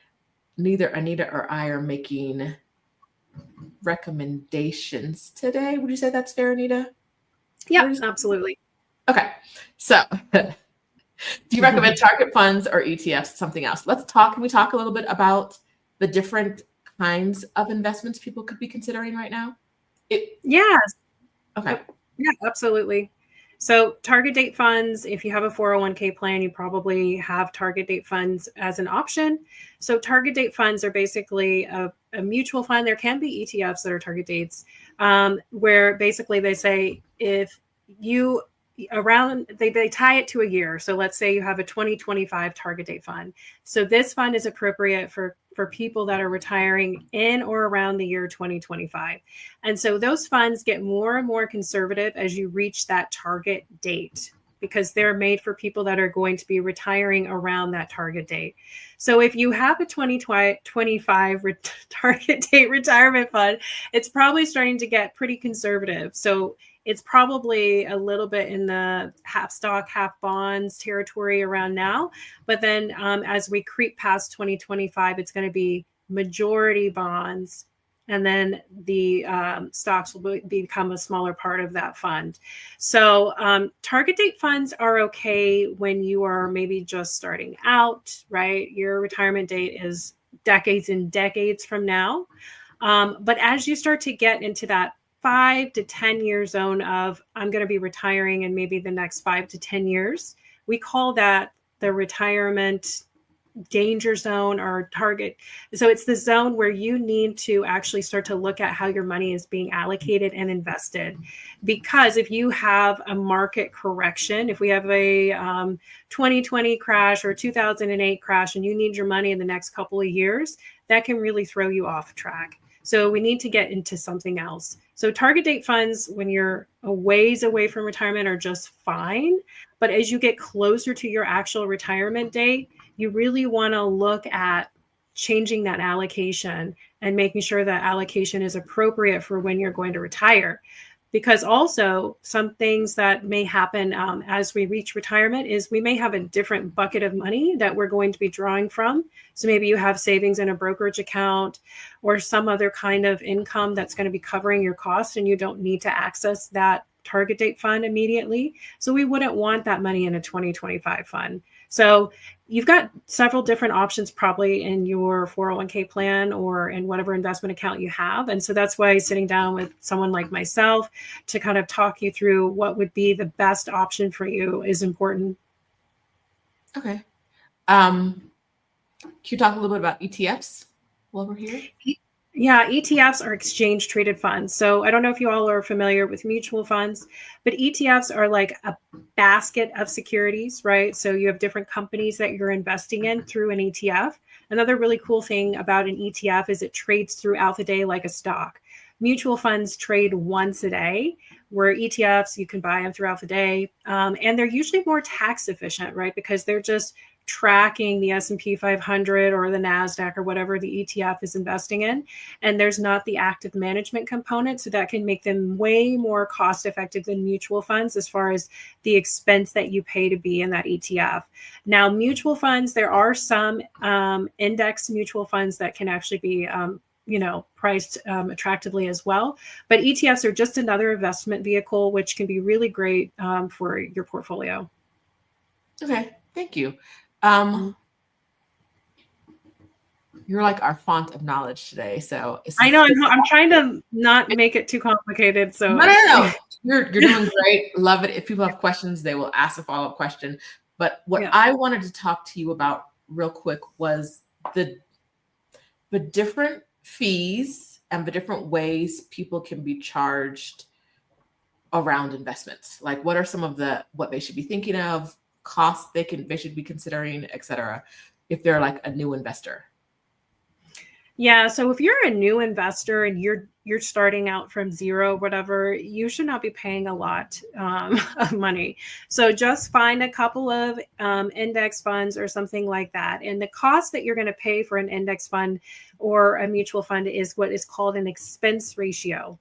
Speaker 1: neither Anita or I are making recommendations today. Would you say that's fair, Anita?
Speaker 2: Yeah, absolutely.
Speaker 1: Okay. So do you recommend target funds or ETFs, something else? Can we talk a little bit about the different kinds of investments people could be considering right now?
Speaker 2: Yes.
Speaker 1: Okay.
Speaker 2: Yeah, absolutely. So target date funds, if you have a 401k plan, you probably have target date funds as an option. So target date funds are basically a mutual fund. There can be ETFs that are target dates, where basically they say if you they tie it to a year. So let's say you have a 2025 target date fund. So this fund is appropriate for people that are retiring in or around the year 2025. And so those funds get more and more conservative as you reach that target date because they're made for people that are going to be retiring around that target date. So if you have a 2025 target date retirement fund, it's probably starting to get pretty conservative. So it's probably a little bit in the half stock, half bonds territory around now. But then as we creep past 2025, it's going to be majority bonds. And then the stocks will become a smaller part of that fund. So target date funds are okay when you are maybe just starting out, right? Your retirement date is decades and decades from now. But as you start to get into that 5 to 10 year zone of I'm going to be retiring in maybe the next 5 to 10 years, we call that the retirement danger zone or target. So it's the zone where you need to actually start to look at how your money is being allocated and invested. Because if you have a market correction, if we have a 2020 crash or 2008 crash and you need your money in the next couple of years, that can really throw you off track. So we need to get into something else. So target date funds, when you're a ways away from retirement, are just fine. But as you get closer to your actual retirement date, you really want to look at changing that allocation and making sure that allocation is appropriate for when you're going to retire. Because also some things that may happen as we reach retirement is we may have a different bucket of money that we're going to be drawing from. So maybe you have savings in a brokerage account or some other kind of income that's going to be covering your costs and you don't need to access that target date fund immediately. So we wouldn't want that money in a 2025 fund. So you've got several different options probably in your 401k plan or in whatever investment account you have. And so that's why sitting down with someone like myself to kind of talk you through what would be the best option for you is important.
Speaker 1: Okay. Can you talk a little bit about ETFs while we're here?
Speaker 2: Yeah, ETFs are exchange traded funds. So I don't know if you all are familiar with mutual funds, but ETFs are like a basket of securities, right? So you have different companies that you're investing in through an ETF. Another really cool thing about an ETF is it trades throughout the day like a stock. Mutual funds trade once a day, where ETFs, you can buy them throughout the day. And they're usually more tax efficient, right? Because they're just tracking the S&P 500 or the NASDAQ or whatever the ETF is investing in. And there's not the active management component. So that can make them way more cost effective than mutual funds as far as the expense that you pay to be in that ETF. Now, mutual funds, there are some index mutual funds that can actually be priced attractively as well. But ETFs are just another investment vehicle, which can be really great for your portfolio.
Speaker 1: Okay, thank you. You're like our font of knowledge today. So
Speaker 2: I know I'm trying to not make it too complicated. So
Speaker 1: no. You're doing great. Love it. If people have questions, they will ask a follow-up question. But what I wanted to talk to you about real quick was the different fees and the different ways people can be charged around investments. Like, what are some of what they should be thinking of, costs they should be considering, et cetera, if they're like a new investor?
Speaker 2: Yeah. So if you're a new investor and you're starting out from zero, whatever, you should not be paying a lot of money. So just find a couple of index funds or something like that. And the cost that you're going to pay for an index fund or a mutual fund is what is called an expense ratio.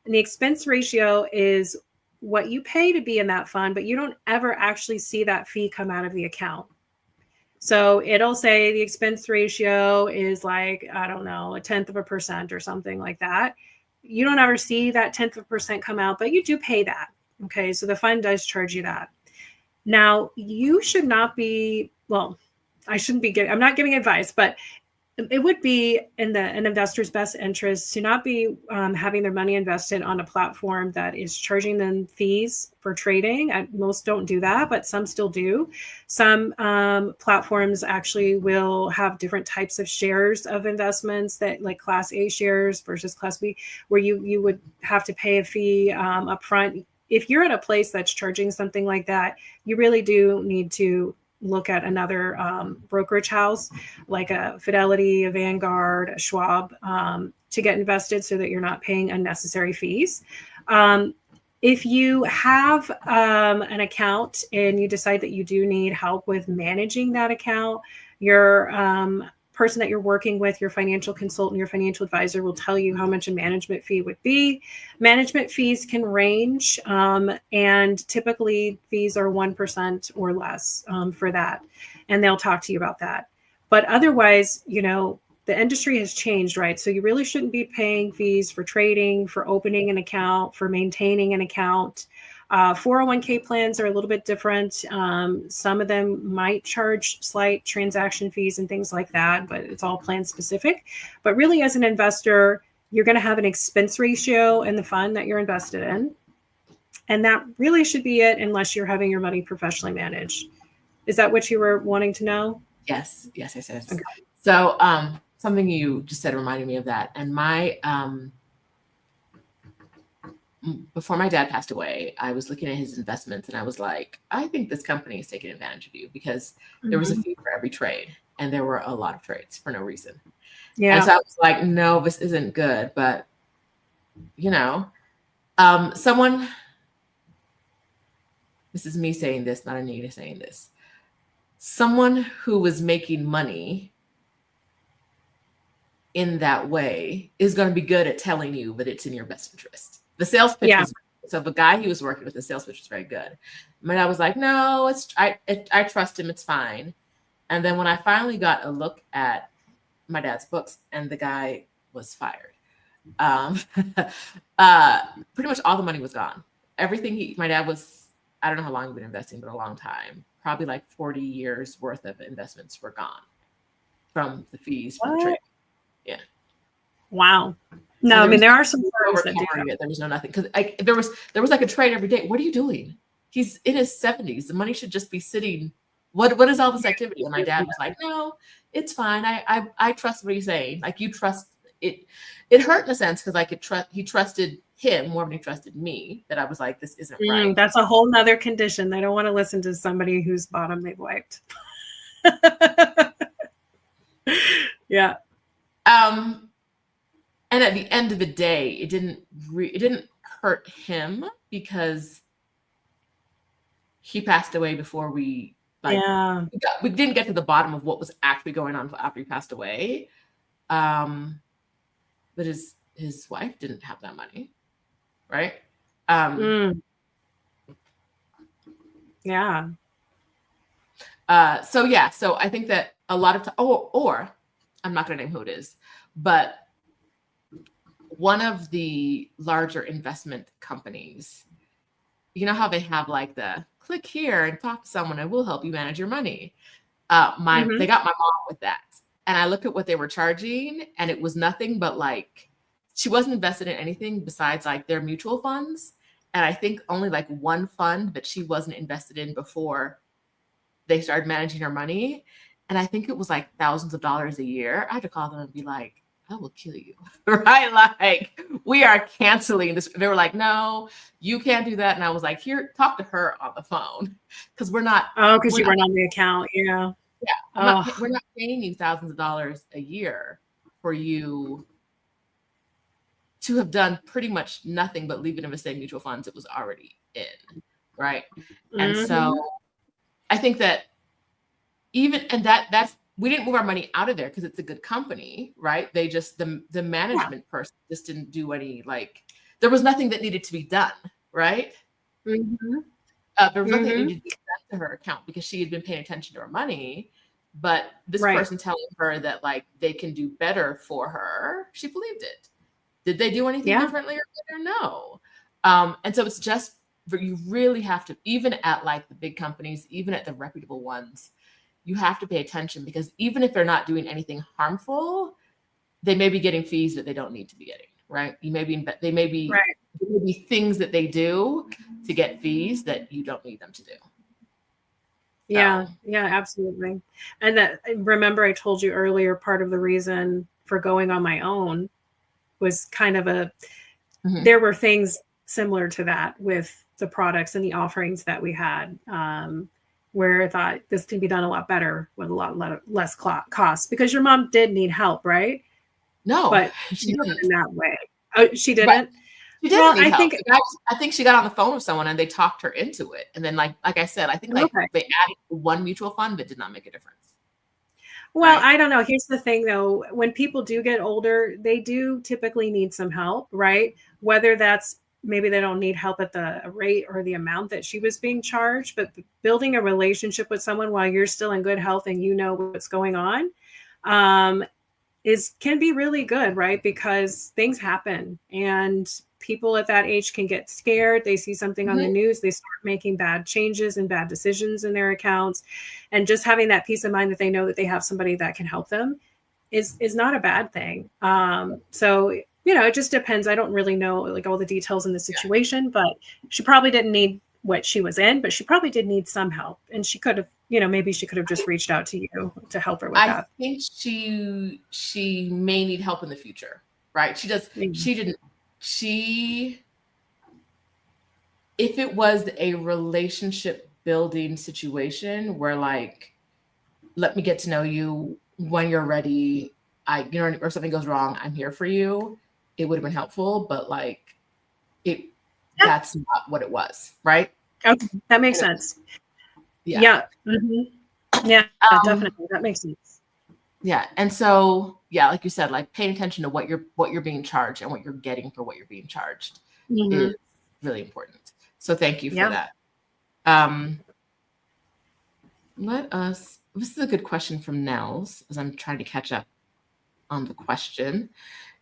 Speaker 2: And the expense ratio is what you pay to be in that fund, but you don't ever actually see that fee come out of the account. So it'll say the expense ratio is like, I don't know, 0.1% or something like that. You don't ever see that 0.1% come out, but you do pay that. Okay. So the fund does charge you that. Now you should not be, well, I'm not giving advice, but it would be in an investor's best interest to not be having their money invested on a platform that is charging them fees for trading. Most don't do that, but some still do. Some platforms actually will have different types of shares of investments, that like Class A shares versus Class B, where you would have to pay a fee up front. If you're at a place that's charging something like that, you really do need to look at another brokerage house like a Fidelity, a Vanguard, a Schwab to get invested so that you're not paying unnecessary fees. If you have an account and you decide that you do need help with managing that account, your person that you're working with, your financial consultant, your financial advisor will tell you how much a management fee would be. Management fees can range, and typically fees are 1% or less for that. And they'll talk to you about that. But otherwise, the industry has changed, right? So you really shouldn't be paying fees for trading, for opening an account, for maintaining an account. 401k plans are a little bit different. Some of them might charge slight transaction fees and things like that, but it's all plan specific. But really, as an investor, you're going to have an expense ratio in the fund that you're invested in. And that really should be it, unless you're having your money professionally managed. Is that what you were wanting to know?
Speaker 1: Yes. Okay. So something you just said reminded me of that. And before my dad passed away, I was looking at his investments and I was like, I think this company is taking advantage of you, because there was a fee for every trade and there were a lot of trades for no reason. Yeah. And so I was like, no, this isn't good. But, this is me saying this, not Anita saying this. Someone who was making money in that way is going to be good at telling you that it's in your best interest. The sales pitch was, so the guy he was working with, the sales pitch was very good. But I was like, no, I trust him. It's fine. And then when I finally got a look at my dad's books, and the guy was fired, pretty much all the money was gone. everything my dad was, I don't know how long he'd been investing, but a long time, probably like 40 years worth of investments were gone from the fees for the
Speaker 2: What?
Speaker 1: trade. Yeah.
Speaker 2: Wow. No, I mean, there are some firms that do
Speaker 1: overpowering it. There was no nothing. Because there was like a trade every day. What are you doing? He's in his 70s. The money should just be sitting. What is all this activity? And my dad was like, no, it's fine. I trust what he's saying. Like, you trust it. It hurt in a sense because he trusted him more than he trusted me, that I was like, this isn't right.
Speaker 2: That's a whole nother condition. They don't want to listen to somebody whose bottom they've wiped. Yeah.
Speaker 1: And at the end of the day, it didn't hurt him because he passed away before we we didn't get to the bottom of what was actually going on after he passed away. But his wife didn't have that money, right?
Speaker 2: Yeah.
Speaker 1: So I think that a lot of or I'm not going to name who it is, but one of the larger investment companies, you know how they have like the click here and talk to someone and we'll help you manage your money. They got my mom with that. And I looked at what they were charging and it was nothing but like, she wasn't invested in anything besides like their mutual funds. And I think only like one fund that she wasn't invested in before they started managing her money. And I think it was like thousands of dollars a year. I had to call them and be like, I will kill you, right? Like, we are canceling this. They were like, no, you can't do that. And I was like, here, talk to her on the phone. Because we're not.
Speaker 2: Oh, because you weren't on the account. Yeah.
Speaker 1: Yeah. We're not paying you thousands of dollars a year for you to have done pretty much nothing but leave it in the same mutual funds it was already in. Right. And so I think that that's, we didn't move our money out of there because it's a good company, right? They just, the management person just didn't do any, like, there was nothing that needed to be done, right? There was nothing that needed to be done to her account because she had been paying attention to her money. But this person telling her that like they can do better for her, she believed it. Did they do anything differently or better? No. And so it's just, you really have to, even at like the big companies, even at the reputable ones, you have to pay attention because even if they're not doing anything harmful, they may be getting fees that they don't need to be getting, right? They may be things that they do to get fees that you don't need them to do.
Speaker 2: Yeah, absolutely. And that, remember I told you earlier, part of the reason for going on my own was kind of there were things similar to that with the products and the offerings that we had, where I thought this can be done a lot better with a lot less cost, because your mom did need help, right?
Speaker 1: No,
Speaker 2: but
Speaker 1: she didn't
Speaker 2: in that way. Oh, she didn't?
Speaker 1: Right. She didn't need help.
Speaker 2: think
Speaker 1: I think she got on the phone with someone and they talked her into it. And then like I said, I think they added one mutual fund that did not make a difference.
Speaker 2: Well, right? I don't know. Here's the thing though. When people do get older, they do typically need some help, right? Whether that's, maybe they don't need help at the rate or the amount that she was being charged, but building a relationship with someone while you're still in good health and you know what's going on, can be really good, right? Because things happen and people at that age can get scared. They see something on the news, they start making bad changes and bad decisions in their accounts. And just having that peace of mind that they know that they have somebody that can help them is not a bad thing. So, it just depends. I don't really know like all the details in the situation, but she probably didn't need what she was in, but she probably did need some help. And she could have, maybe she could have just reached out to you to help her with that.
Speaker 1: I think she may need help in the future, right? She does. If it was a relationship building situation where like, let me get to know you, when you're ready, or something goes wrong, I'm here for you, it would have been helpful, but like that's not what it was, right?
Speaker 2: Okay, that makes sense. Yeah. Yeah, definitely. That makes sense.
Speaker 1: Yeah. And so, like you said, like paying attention to what you're being charged and what you're getting for what you're being charged is really important. So thank you for that. This is a good question from Nels, as I'm trying to catch up on the question.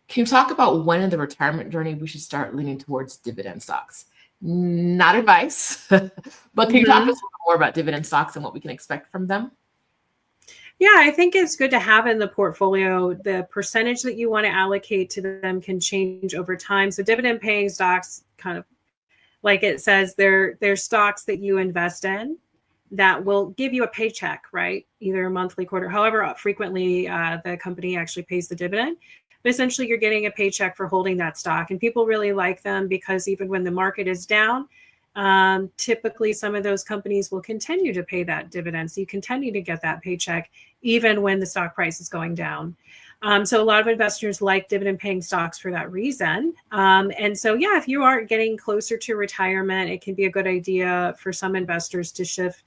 Speaker 1: Can you talk about when in the retirement journey we should start leaning towards dividend stocks? Not advice. But can you talk to us a little more about dividend stocks and what we can expect from them?
Speaker 2: Yeah, I think it's good to have in the portfolio. The percentage that you want to allocate to them can change over time. So dividend paying stocks, kind of like it says, they're stocks that you invest in that will give you a paycheck, right? Either monthly, quarter, however frequently the company actually pays the dividend. But essentially, you're getting a paycheck for holding that stock. And people really like them because even when the market is down, typically some of those companies will continue to pay that dividend. So you continue to get that paycheck even when the stock price is going down. So a lot of investors like dividend paying stocks for that reason. And so, yeah, if you are getting closer to retirement, it can be a good idea for some investors to shift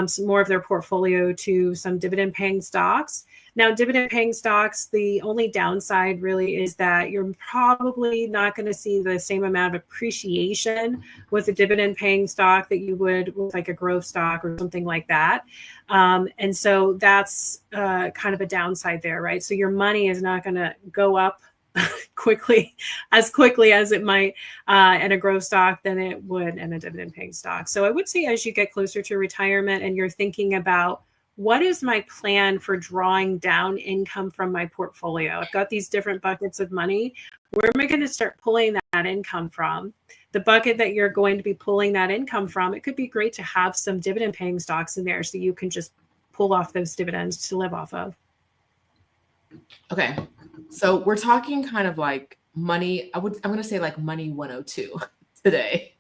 Speaker 2: some more of their portfolio to some dividend paying stocks. Now, dividend paying stocks, the only downside really is that you're probably not going to see the same amount of appreciation with a dividend paying stock that you would with like a growth stock or something like that. And so that's kind of a downside there, right? So your money is not going to go up quickly as it might in a growth stock than it would in a dividend paying stock. So I would say as you get closer to retirement and you're thinking about what is my plan for drawing down income from my portfolio? I've got these different buckets of money. Where am I going to start pulling that income from? The bucket that you're going to be pulling that income from, it could be great to have some dividend paying stocks in there so you can just pull off those dividends to live off of.
Speaker 1: Okay. So we're talking kind of like money. I'm going to say like money 102 today.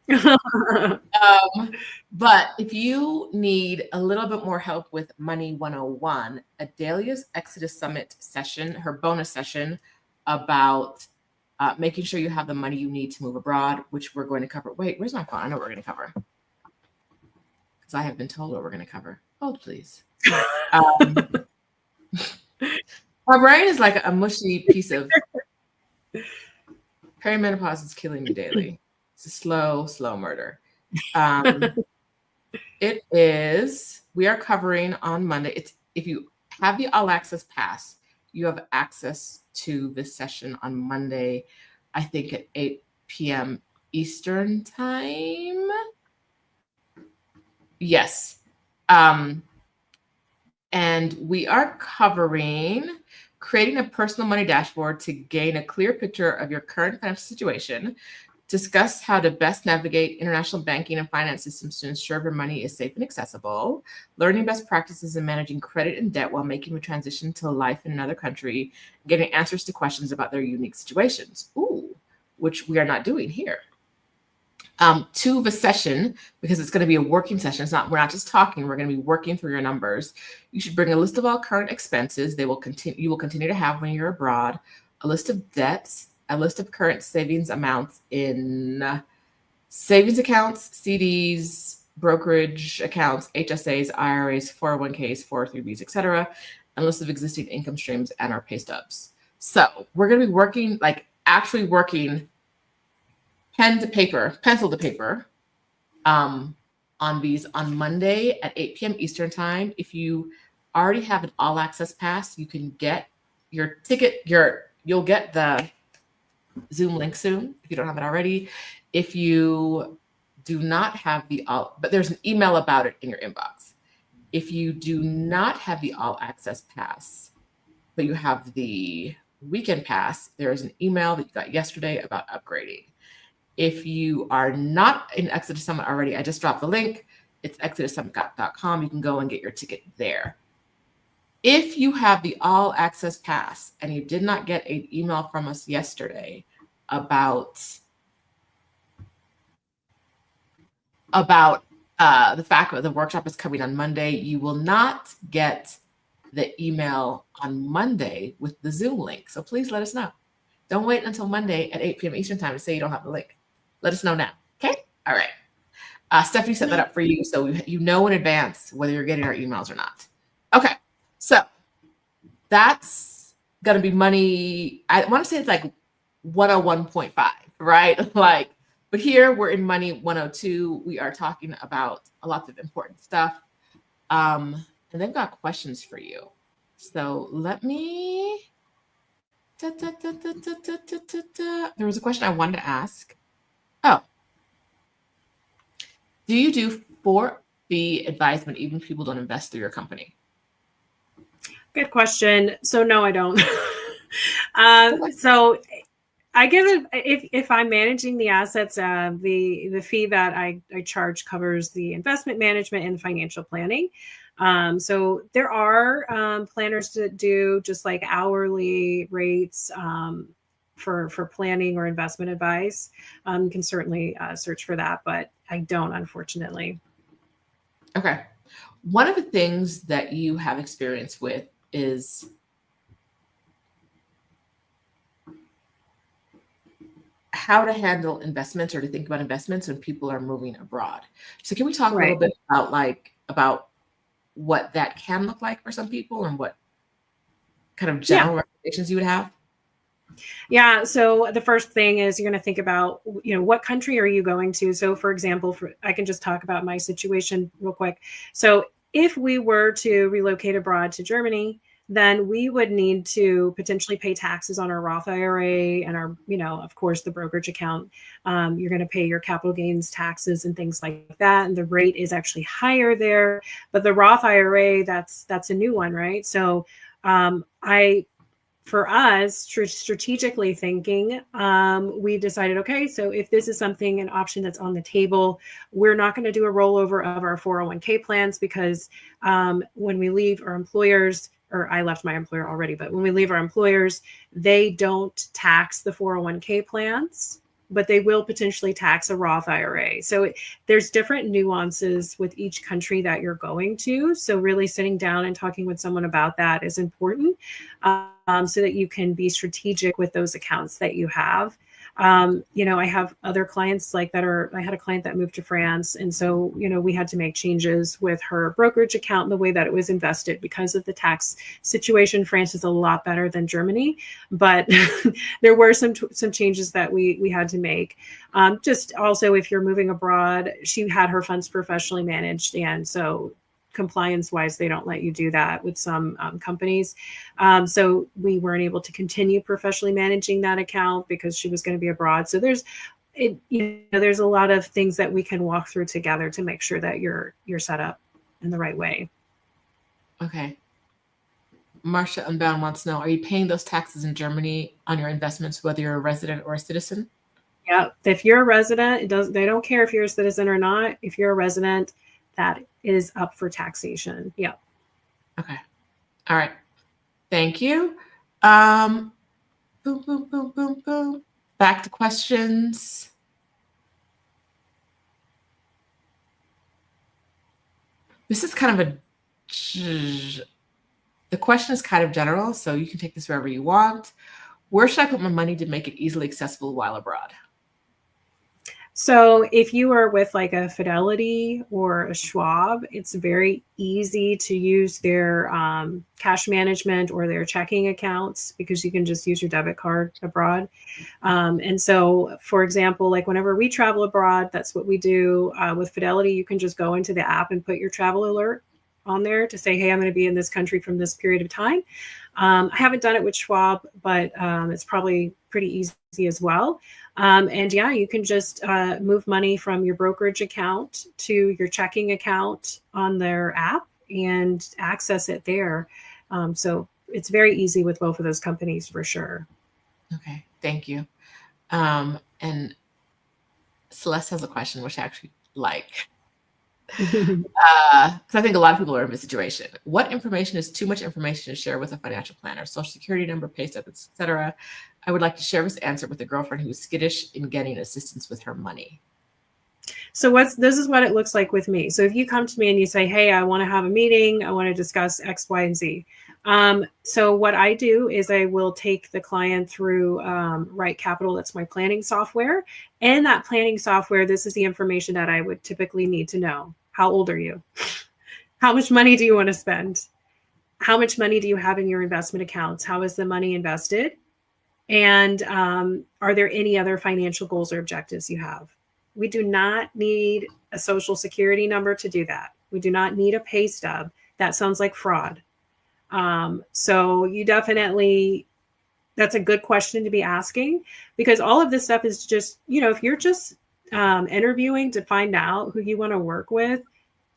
Speaker 1: But if you need a little bit more help with Money 101, Adelia's Exodus Summit session, her bonus session about making sure you have the money you need to move abroad, which we're going to cover. Wait, where's my phone? I know what we're going to cover. Because I have been told what we're going to cover. Hold, please. My brain is like a mushy piece of perimenopause is killing me daily. It's a slow murder. It is, we are covering on Monday. It's if you have the all access pass, you have access to this session on Monday, I think at 8 p.m. Eastern time. Yes. And we are covering creating a personal money dashboard to gain a clear picture of your current financial situation, discuss how to best navigate international banking and finance systems to ensure your money is safe and accessible, learning best practices in managing credit and debt while making the transition to life in another country, getting answers to questions about their unique situations. Ooh, which we are not doing here. To the session, because it's going to be a working session. We're not just talking, we're going to be working through your numbers. You should bring a list of all current expenses you will continue to have when you're abroad, a list of debts, a list of current savings amounts in savings accounts, CDs, brokerage accounts, HSAs, IRAs, 401ks, 403bs, etc., and a list of existing income streams and our pay stubs. So we're going to be working, actually working pencil to paper on these on Monday at 8 p.m. Eastern time. If you already have an all access pass, you can get your ticket, you'll get the Zoom link soon if you don't have it already. If you do not have but there's an email about it in your inbox. If you do not have the all access pass, but you have the weekend pass, there is an email that you got yesterday about upgrading. If you are not in Exodus Summit already, I just dropped the link. It's exodussummit.com. You can go and get your ticket there. If you have the all access pass and you did not get an email from us yesterday about the fact that the workshop is coming on Monday, you will not get the email on Monday with the Zoom link. So please let us know. Don't wait until Monday at 8 p.m. Eastern time to say you don't have the link. Let us know now. Okay? All right. Stephanie set that up for you so you know in advance whether you're getting our emails or not. Okay. So that's going to be money. I want to say it's like 101.5, right? But here we're in money 102. We are talking about a lot of important stuff. And they've got questions for you. So let me. There was a question I wanted to ask. Oh, Do you do for fee advisement even if people don't invest through your company?
Speaker 2: Good question. So no, I don't. So I give it, if I'm managing the assets, the fee that I charge covers the investment management and financial planning. So there are planners that do just like hourly rates for planning or investment advice. You can certainly search for that, but I don't, unfortunately.
Speaker 1: Okay. One of the things that you have experience with is how to handle investments or to think about investments when people are moving abroad. So can we talk a little
Speaker 2: Right.
Speaker 1: bit about what that can look like for some people and what kind of
Speaker 2: Yeah.
Speaker 1: general recommendations you would have?
Speaker 2: Yeah. So the first thing is you're going to think about, what country are you going to? So for example, I can just talk about my situation real quick. So if we were to relocate abroad to Germany, then we would need to potentially pay taxes on our Roth IRA and our, of course, the brokerage account. You're going to pay your capital gains taxes and things like that. And the rate is actually higher there. But the Roth IRA, that's a new one, right? So for us, strategically thinking, we decided, okay, so if this is something, an option that's on the table, we're not going to do a rollover of our 401k plans because when we leave our employers, or I left my employer already, but when we leave our employers, they don't tax the 401k plans, but they will potentially tax a Roth IRA. So there's different nuances with each country that you're going to. So really sitting down and talking with someone about that is important, so that you can be strategic with those accounts that you have. I have other clients I had a client that moved to France. And so, we had to make changes with her brokerage account and the way that it was invested because of the tax situation. France is a lot better than Germany, but there were some changes that we had to make. Just also, if you're moving abroad, she had her funds professionally managed. And so compliance wise, they don't let you do that with some companies. So we weren't able to continue professionally managing that account because she was going to be abroad. So there's a lot of things that we can walk through together to make sure that you're set up in the right way.
Speaker 1: Okay. Marcia Unbound wants to know, are you paying those taxes in Germany on your investments, whether you're a resident or a citizen?
Speaker 2: Yeah. If you're a resident, they don't care if you're a citizen or not. If you're a resident, that is up for taxation. Yeah.
Speaker 1: Okay. All right. Thank you. Boom, boom, boom, boom, boom. Back to questions. This is kind of the question is kind of general, so you can take this wherever you want. Where should I put my money to make it easily accessible while abroad?
Speaker 2: So if you are with like a Fidelity or a Schwab, it's very easy to use their cash management or their checking accounts because you can just use your debit card abroad. And so, for example, like whenever we travel abroad, that's what we do. With Fidelity, you can just go into the app and put your travel alert on there to say, hey, I'm going to be in this country from this period of time. I haven't done it with Schwab, but it's probably pretty easy as well. And yeah, you can just move money from your brokerage account to your checking account on their app and access it there. So it's very easy with both of those companies for sure.
Speaker 1: Okay, thank you. And Celeste has a question, which I actually like. Because I think a lot of people are in this situation. What information is too much information to share with a financial planner? Social security number, pay stubs, etc. I would like to share this answer with a girlfriend who is skittish in getting assistance with her money.
Speaker 2: So this is what it looks like with me. So if you come to me and you say, hey, I want to have a meeting, I want to discuss X, Y, and Z. So what I do is I will take the client through Right Capital. That's my planning software. And that planning software, this is the information that I would typically need to know. How old are you? How much money do you want to spend? How much money do you have in your investment accounts? How is the money invested? And are there any other financial goals or objectives you have? We do not need a social security number to do that. We do not need a pay stub. That sounds like fraud. So you definitely, that's a good question to be asking because all of this stuff is just, if you're just interviewing to find out who you want to work with,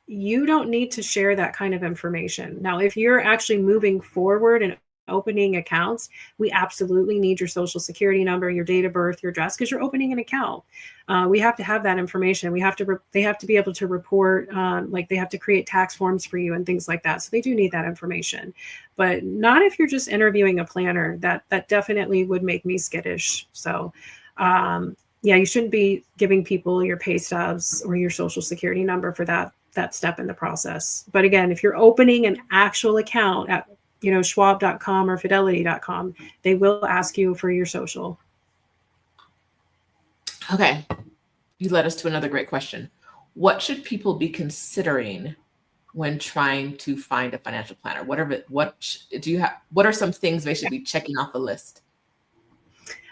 Speaker 2: you don't need to share that kind of information. Now, if you're actually moving forward and opening accounts, we absolutely need your social security number, your date of birth, your address, because you're opening an account. We have to have that information. They have to be able to report, like they have to create tax forms for you and things like that. So they do need that information, but not if you're just interviewing a planner. That definitely would make me skittish. So, yeah, you shouldn't be giving people your pay stubs or your social security number for that step in the process. But again, if you're opening an actual account at schwab.com or fidelity.com, they will ask you for your social.
Speaker 1: Okay. You led us to another great question. What should people be considering when trying to find a financial planner? What are some things they should be checking off the list?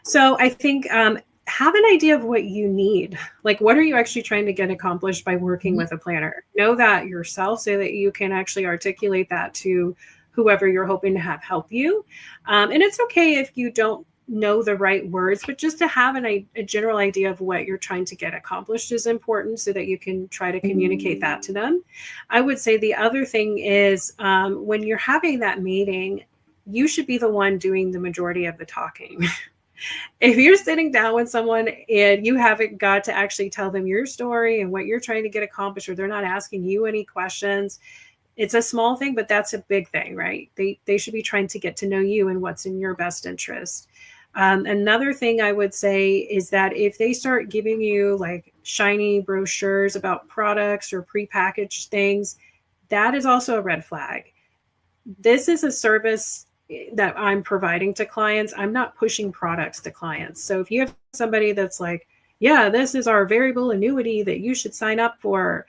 Speaker 2: So I think have an idea of what you need. Like, what are you actually trying to get accomplished by working with a planner? Know that yourself so that you can actually articulate that to whoever you're hoping to have help you. And it's okay if you don't know the right words, but just to have a general idea of what you're trying to get accomplished is important so that you can try to communicate that to them. I would say the other thing is when you're having that meeting, you should be the one doing the majority of the talking. If you're sitting down with someone and you haven't got to actually tell them your story and what you're trying to get accomplished, or they're not asking you any questions, it's a small thing, but that's a big thing, right? They should be trying to get to know you and what's in your best interest. Another thing I would say is that if they start giving you like shiny brochures about products or prepackaged things, that is also a red flag. This is a service that I'm providing to clients. I'm not pushing products to clients. So if you have somebody that's like, yeah, this is our variable annuity that you should sign up for,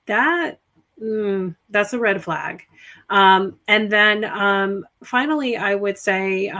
Speaker 2: that's a red flag. And then finally, I would say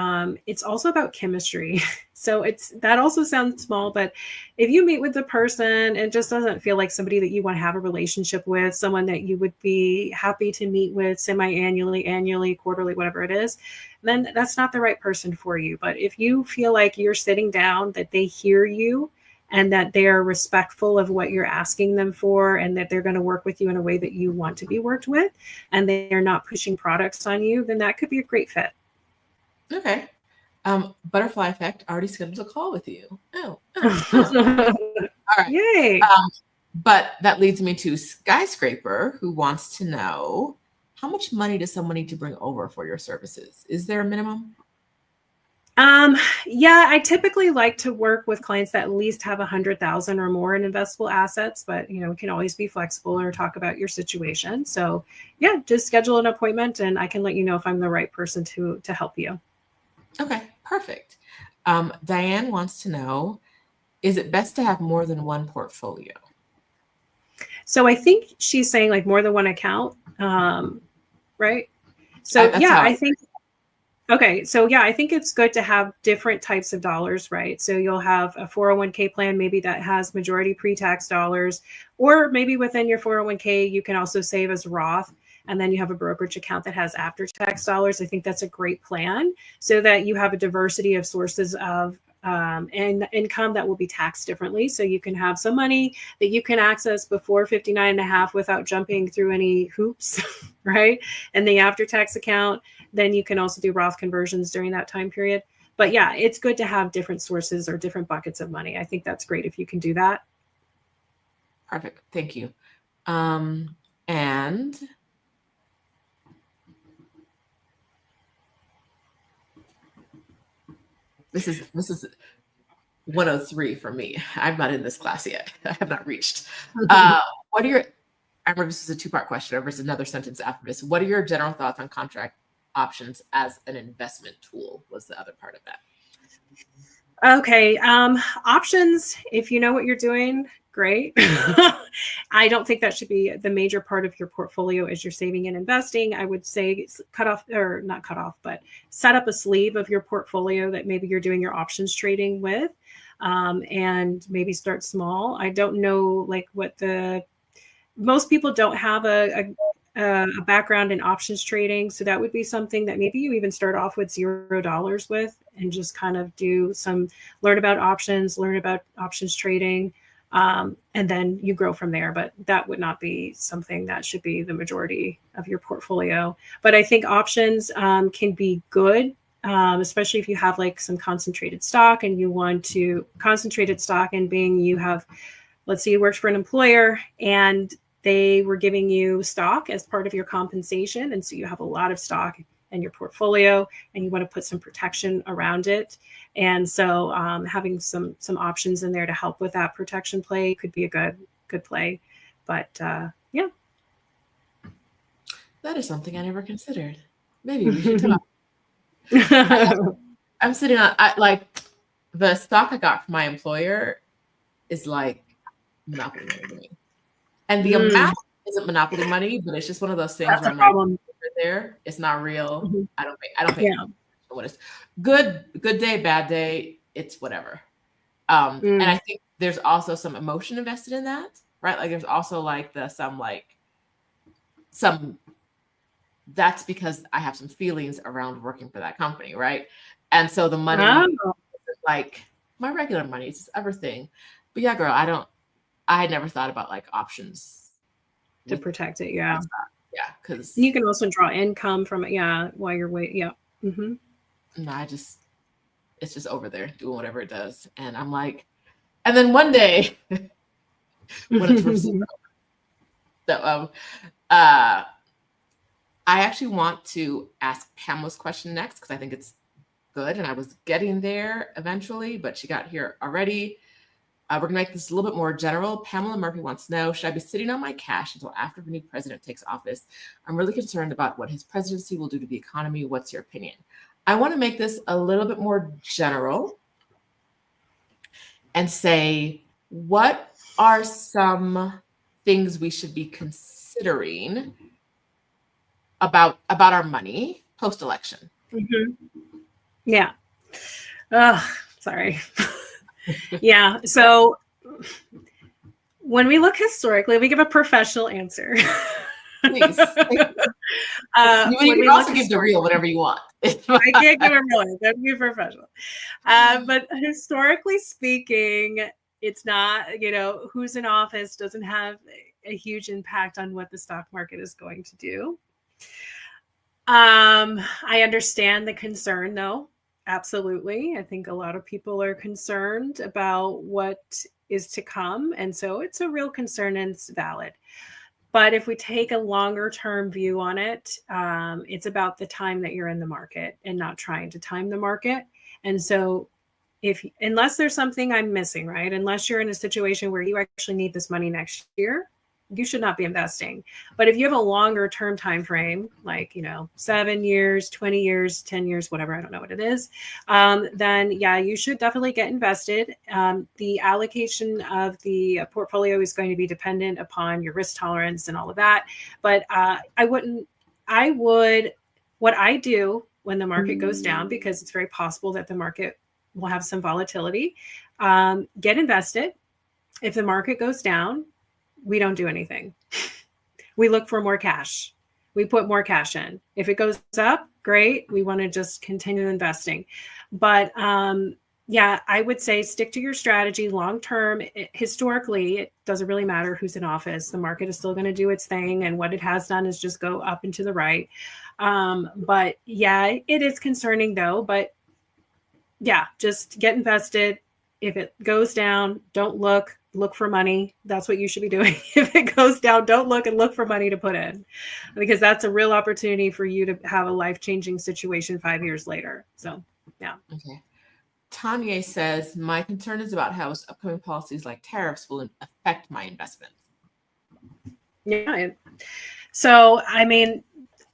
Speaker 2: it's also about chemistry. So that also sounds small, but if you meet with the person, it just doesn't feel like somebody that you want to have a relationship with, someone that you would be happy to meet with semi-annually, annually, quarterly, whatever it is, then that's not the right person for you. But if you feel like you're sitting down, that they hear you, and that they are respectful of what you're asking them for, and that they're going to work with you in a way that you want to be worked with, and they're not pushing products on you, then that could be a great fit.
Speaker 1: Okay. Butterfly effect, already scheduled a call with you. All right.
Speaker 2: Yay.
Speaker 1: But that leads me to Skyscraper, who wants to know, how much money does someone need to bring over for your services? Is there a minimum?
Speaker 2: Yeah, I typically like to work with clients that at least have 100,000 or more in investable assets, but we can always be flexible or talk about your situation. So yeah, just schedule an appointment and I can let you know if I'm the right person to help you.
Speaker 1: Okay, perfect. Diane wants to know, is it best to have more than one portfolio?
Speaker 2: So I think she's saying like more than one account, right? So I think. Okay. So yeah, I think it's good to have different types of dollars, right? So you'll have a 401k plan, maybe that has majority pre-tax dollars, or maybe within your 401k, you can also save as Roth. And then you have a brokerage account that has after-tax dollars. I think that's a great plan so that you have a diversity of sources of and income that will be taxed differently. So you can have some money that you can access before 59 and a half without jumping through any hoops, right? And the after-tax account, then you can also do Roth conversions during that time period. But yeah, it's good to have different sources or different buckets of money. I think that's great if you can do that.
Speaker 1: Perfect. Thank you. And this is 103 for me. I'm not in this class yet. I have not reached. I remember this is a two-part question. There's another sentence after this. What are your general thoughts on contract options as an investment tool? Was the other part of that.
Speaker 2: Okay. Options, if you know what you're doing, great. I don't think that should be the major part of your portfolio as you're saving and investing. I would say set up a sleeve of your portfolio that maybe you're doing your options trading with, and maybe start small. I don't know most people don't have a background in options trading. So that would be something that maybe you even start off with $0 with and just kind of learn about options trading. And then you grow from there. But that would not be something that should be the majority of your portfolio. But I think options can be good, especially if you have like some concentrated stock and you want to concentrated stock and being you have, let's say you worked for an employer and they were giving you stock as part of your compensation. And so you have a lot of stock in your portfolio and you want to put some protection around it. And so having some options in there to help with that protection play could be a good play. But yeah.
Speaker 1: That is something I never considered. Maybe we should talk. I'm sitting on, like, the stock I got from my employer is like monopoly money to me. And the amount isn't monopoly money, but it's just one of those things where I'm like, there, it's not real. I don't think what is good day, bad day, it's whatever. And I think there's also some emotion invested in that, right? Like there's also like some that's because I have some feelings around working for that company, right? And so the money is like my regular money, it's just everything. But yeah, girl, I had never thought about like options
Speaker 2: to protect it. Yeah.
Speaker 1: Yeah, because
Speaker 2: you can also draw income from it. Yeah, while you're waiting. Yeah.
Speaker 1: No, it's just over there doing whatever it does, and I'm like, and then one day when it's worth zero. So I actually want to ask Pamela's question next because I think it's good, and I was getting there eventually, but she got here already. We're going to make this a little bit more general. Pamela Murphy wants to know, should I be sitting on my cash until after the new president takes office? I'm really concerned about what his presidency will do to the economy. What's your opinion? I want to make this a little bit more general and say, what are some things we should be considering about our money post-election?
Speaker 2: Yeah. Sorry. Yeah. So when we look historically, we give a professional answer.
Speaker 1: Please. You can also give the real whatever you want.
Speaker 2: I can't give a real answer. That'd be professional. But historically speaking, it's not, who's in office doesn't have a huge impact on what the stock market is going to do. I understand the concern, though. Absolutely. I think a lot of people are concerned about what is to come. And so it's a real concern and it's valid. But if we take a longer term view on it, it's about the time that you're in the market and not trying to time the market. And so unless there's something I'm missing, right? Unless you're in a situation where you actually need this money next year, you should not be investing. But if you have a longer term time frame, like 7 years, 20 years, 10 years, whatever, I don't know what it is, then yeah, you should definitely get invested. The allocation of the portfolio is going to be dependent upon your risk tolerance and all of that. But what I do when the market goes down, because it's very possible that the market will have some volatility, get invested. If the market goes down, we don't do anything. We look for more cash. We put more cash in. If it goes up, great. We want to just continue investing. But yeah, I would say stick to your strategy long term. Historically, it doesn't really matter who's in office. The market is still going to do its thing. And what it has done is just go up and to the right. But yeah, it is concerning though. But yeah, just get invested. If it goes down, don't look for money. That's what you should be doing. If it goes down, don't look and look for money to put in, because that's a real opportunity for you to have a life-changing situation 5 years later. So, yeah.
Speaker 1: Okay. Tanya says, my concern is about how upcoming policies like tariffs will affect my investments.
Speaker 2: Yeah. So, I mean,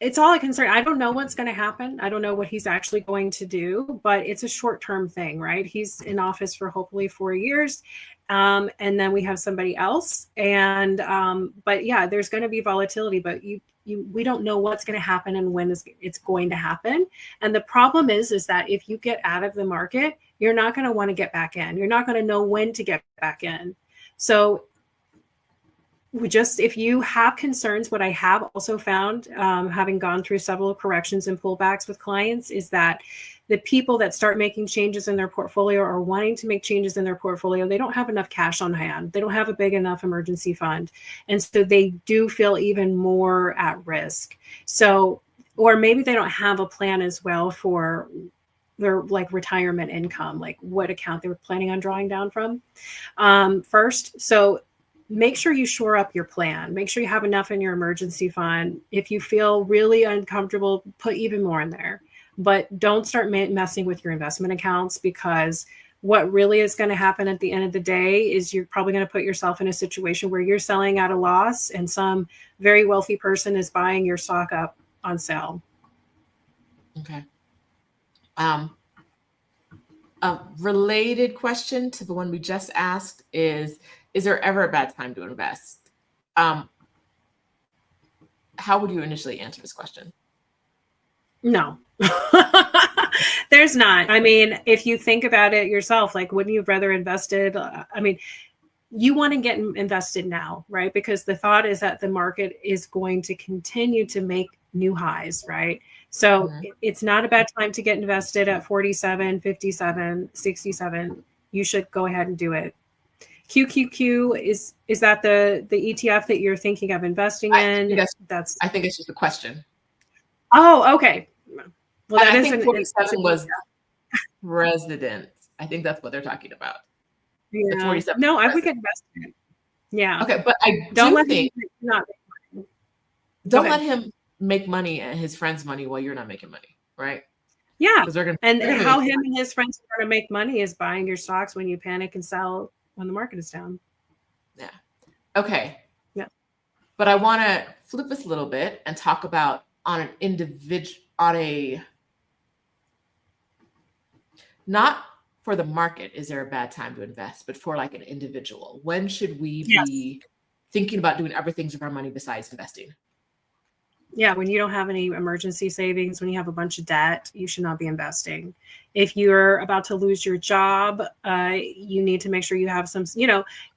Speaker 2: it's all a concern. I don't know what's going to happen. I don't know what he's actually going to do, but it's a short-term thing, right? He's in office for hopefully 4 years. And then we have somebody else. And, but yeah, there's going to be volatility, but we don't know what's going to happen and when it's going to happen. And the problem is that if you get out of the market, you're not going to want to get back in. You're not going to know when to get back in. So if you have concerns, what I have also found, having gone through several corrections and pullbacks with clients, is that the people that start making changes in their portfolio or wanting to make changes in their portfolio, they don't have enough cash on hand. They don't have a big enough emergency fund. And so they do feel even more at risk. So, or maybe they don't have a plan as well for their like retirement income, like what account they were planning on drawing down from first. So make sure you shore up your plan. Make sure you have enough in your emergency fund. If you feel really uncomfortable, put even more in there. But don't start messing with your investment accounts, because what really is going to happen at the end of the day is you're probably going to put yourself in a situation where you're selling at a loss and some very wealthy person is buying your stock up on sale.
Speaker 1: Okay. A related question to the one we just asked is there ever a bad time to invest? How would you initially answer this question?
Speaker 2: No, there's not. I mean, if you think about it yourself, like, wouldn't you have rather invested? I mean, you want to get invested now, right? Because the thought is that the market is going to continue to make new highs, right? So it's not a bad time to get invested at 47, 57, 67. You should go ahead and do it. QQQ, is that the ETF that you're thinking of investing in?
Speaker 1: I think it's just a question.
Speaker 2: Oh, okay. Well, that
Speaker 1: I think 47 was president. I think that's what they're talking about.
Speaker 2: Yeah. 47. No, I would get invested. Yeah.
Speaker 1: Okay, but I don't let him make money and his friends' money while you're not making money, right?
Speaker 2: Yeah. And how him and his friends are going to make money is buying your stocks when you panic and sell when the market is down.
Speaker 1: Yeah. Okay.
Speaker 2: Yeah.
Speaker 1: But I want to flip this a little bit and talk about on an individual, not for the market, is there a bad time to invest, but for like an individual. When should we be thinking about doing other things with our money besides investing?
Speaker 2: Yeah, when you don't have any emergency savings, when you have a bunch of debt, you should not be investing. If you're about to lose your job, you need to make sure you have some,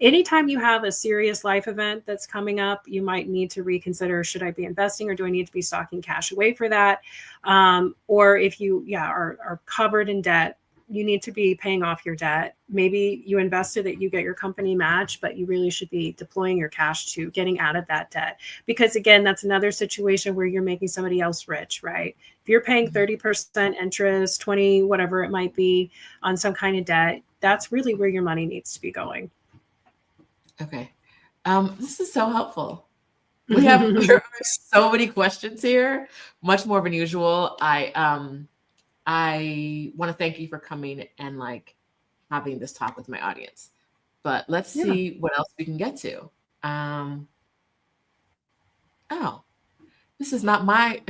Speaker 2: anytime you have a serious life event that's coming up, you might need to reconsider, should I be investing or do I need to be stocking cash away for that? Or if you are covered in debt, you need to be paying off your debt. Maybe you invested that you get your company match, but you really should be deploying your cash to getting out of that debt. Because again, that's another situation where you're making somebody else rich, right? If you're paying 30% interest, 20, whatever it might be on some kind of debt, that's really where your money needs to be going.
Speaker 1: Okay. This is so helpful. We have so many questions here, much more than usual. I want to thank you for coming and like having this talk with my audience, but let's see what else we can get to. Oh, this is not I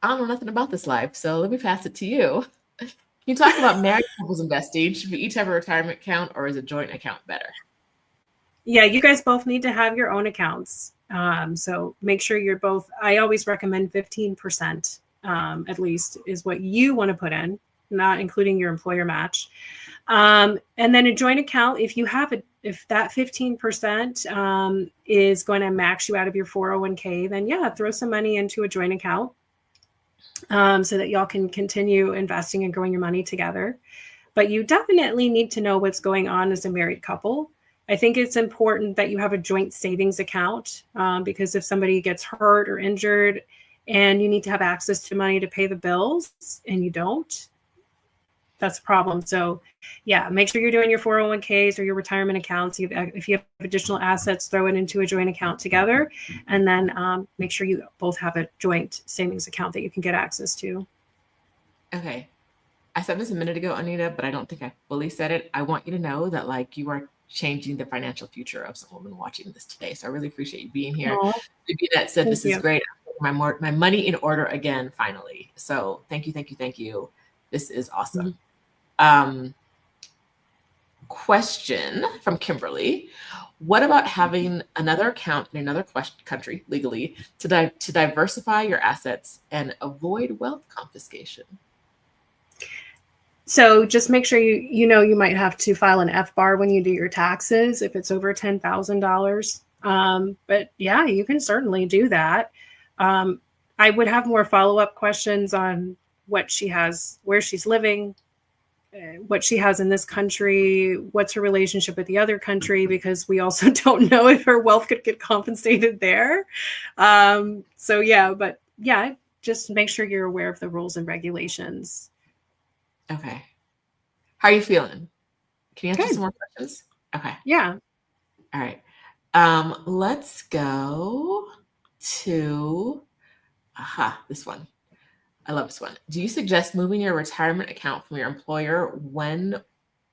Speaker 1: don't know nothing about this life. So let me pass it to you. Can you talk about married couples investing? Should we each have a retirement account or is a joint account better?
Speaker 2: Yeah, you guys both need to have your own accounts. So make sure you're both, I always recommend 15%. At least is what you want to put in, not including your employer match. And then a joint account, if that 15% is going to max you out of your 401k, then throw some money into a joint account so that y'all can continue investing and growing your money together. But you definitely need to know what's going on as a married couple. I think it's important that you have a joint savings account because if somebody gets hurt or injured, and you need to have access to money to pay the bills and you don't, that's a problem. So make sure you're doing your 401ks or your retirement accounts. If you have additional assets, throw it into a joint account together. And then make sure you both have a joint savings account that you can get access to.
Speaker 1: Okay. I said this a minute ago, Anita, but I don't think I fully said it. I want you to know that like you are changing the financial future of some woman watching this today. So I really appreciate you being here. Maybe that said, this is great. My money in order again, finally. So thank you. This is awesome. Question from Kimberly. What about having another account in another country legally to diversify your assets and avoid wealth confiscation?
Speaker 2: So just make sure you might have to file an FBAR when you do your taxes if it's over $10,000. But yeah, you can certainly do that. I would have more follow-up questions on what she has, where she's living, what she has in this country, what's her relationship with the other country, because we also don't know if her wealth could get compensated there. So yeah, but yeah, just make sure you're aware of the rules and regulations.
Speaker 1: Okay. How are you feeling? Can you answer
Speaker 2: Good.
Speaker 1: some more questions? Okay.
Speaker 2: Yeah.
Speaker 1: All right. Let's go to this one. I love this one. Do you suggest moving your retirement account from your employer when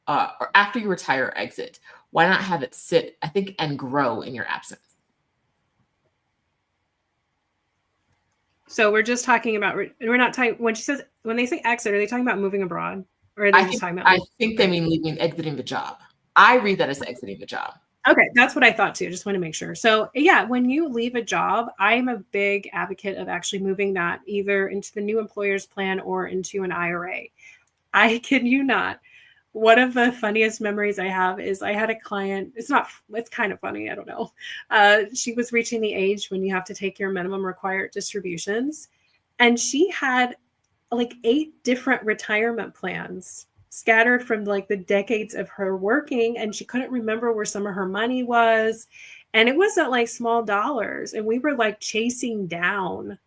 Speaker 1: or after you retire or exit? Why not have it sit, I think, and grow in your absence?
Speaker 2: So we're just talking about, we're not talking, when they say exit, are they talking about moving abroad? Or are they just talking about
Speaker 1: I think they mean exiting the job. I read that as exiting the job.
Speaker 2: Okay, that's what I thought too. Just want to make sure. So yeah, when you leave a job, I'm a big advocate of actually moving that either into the new employer's plan or into an IRA. I kid you not. One of the funniest memories I have is I had a client. It's kind of funny. I don't know. She was reaching the age when you have to take your minimum required distributions. And she had like 8 different retirement plans scattered from like the decades of her working, and she couldn't remember where some of her money was, and it wasn't like small dollars, and we were like chasing down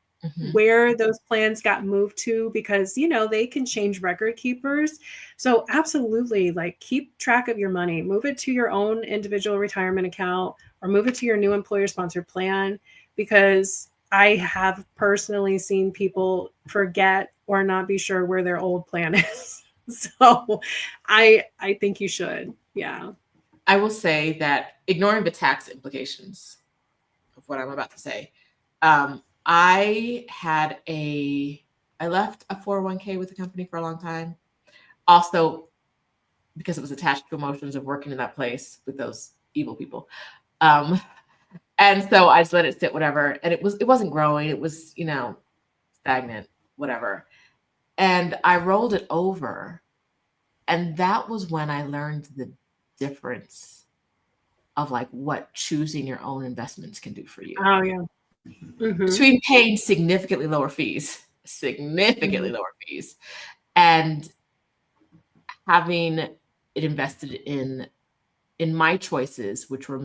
Speaker 2: where those plans got moved to, because they can change record keepers. So absolutely, like, keep track of your money, move it to your own individual retirement account or move it to your new employer sponsored plan, because I have personally seen people forget or not be sure where their old plan is. So I think you should. Yeah.
Speaker 1: I will say that, ignoring the tax implications of what I'm about to say, I left a 401k with the company for a long time. Also, because it was attached to emotions of working in that place with those evil people. And so I just let it sit, whatever. And it wasn't growing. It was, stagnant, whatever. And I rolled it over. And that was when I learned the difference of like what choosing your own investments can do for you.
Speaker 2: Oh yeah.
Speaker 1: Between paying significantly lower fees, and having it invested in my choices, which were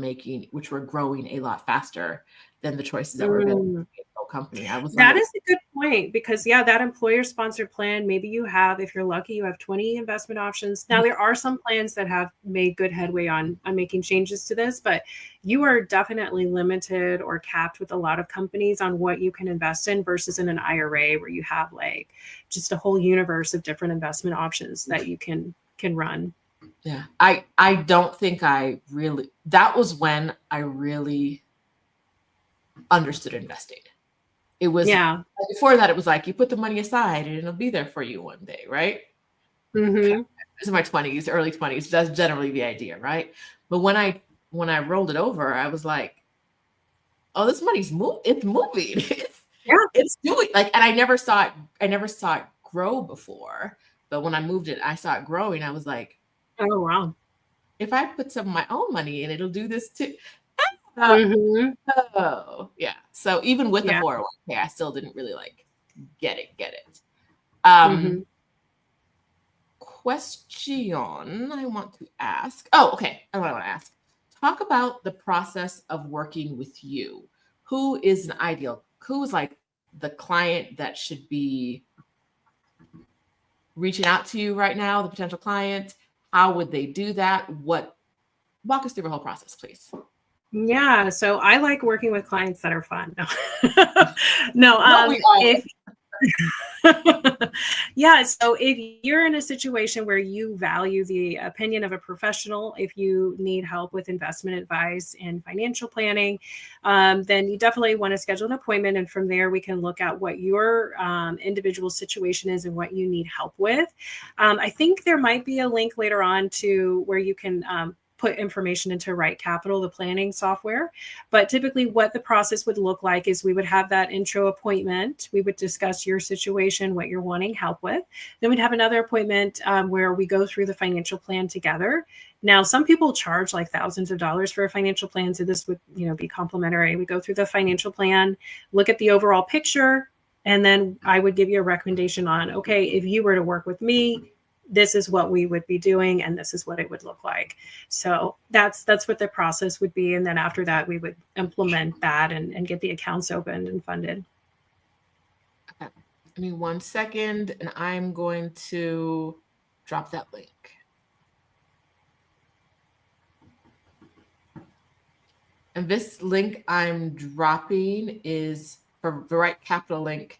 Speaker 1: growing a lot faster than the choices that were available in the company.
Speaker 2: That is a good point, because that employer sponsored plan, maybe you have, if you're lucky, you have 20 investment options. Now there are some plans that have made good headway on making changes to this, but you are definitely limited or capped with a lot of companies on what you can invest in versus in an IRA, where you have like just a whole universe of different investment options that you can run.
Speaker 1: Yeah. I don't think that was when I really understood investing. It was before that, it was like you put the money aside and it'll be there for you one day, right? This is my 20s, early 20s. That's generally the idea, right? But when I rolled it over, I was like, oh, this money's it's moving. It's doing like, and I never saw it grow before. But when I moved it, I saw it growing. I was like,
Speaker 2: oh wow.
Speaker 1: If I put some of my own money in, it'll do this too. Oh, yeah. So even with the 401k, I still didn't really like get it. Question I want to ask. Oh, okay. I want to ask. Talk about the process of working with you. Who is like the client that should be reaching out to you right now, the potential client? How would they do that? Walk us through the whole process, please.
Speaker 2: Yeah. So I like working with clients that are fun. No, so if you're in a situation where you value the opinion of a professional, if you need help with investment advice and financial planning, then you definitely want to schedule an appointment. And from there, we can look at what your individual situation is and what you need help with. I think there might be a link later on to where you can put information into Right Capital, the planning software. But typically what the process would look like is we would have that intro appointment. We would discuss your situation, what you're wanting help with. Then we'd have another appointment where we go through the financial plan together. Now, some people charge like thousands of dollars for a financial plan. So this would, be complimentary. We go through the financial plan, look at the overall picture, and then I would give you a recommendation on, okay, if you were to work with me, this is what we would be doing, and this is what it would look like. So that's what the process would be. And then after that, we would implement that and get the accounts opened and funded.
Speaker 1: Okay. Give me 1 second, and I'm going to drop that link. And this link I'm dropping is for the Right Capital link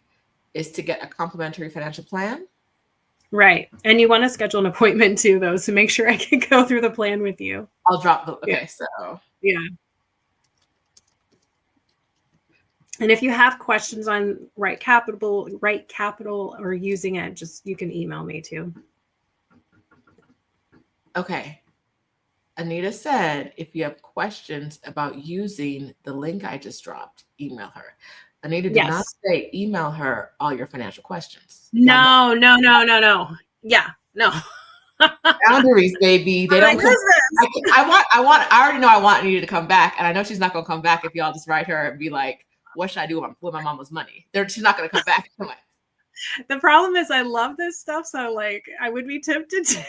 Speaker 1: is to get a complimentary financial plan.
Speaker 2: Right. And you want to schedule an appointment too, though, so make sure I can go through the plan with you.
Speaker 1: I'll drop the, okay, so.
Speaker 2: Yeah. And if you have questions on Right Capital or using it, you can email me too.
Speaker 1: Okay. Anita said, if you have questions about using the link I just dropped, email her. Anita did not say email her all your financial questions.
Speaker 2: No. Yeah, no.
Speaker 1: Boundaries, baby. They don't. I already know I want Anita to come back, and I know she's not gonna come back if y'all just write her and be like, "What should I do with my mama's money?" She's not gonna come back. Come on.
Speaker 2: The problem is, I love this stuff, so I would be tempted to.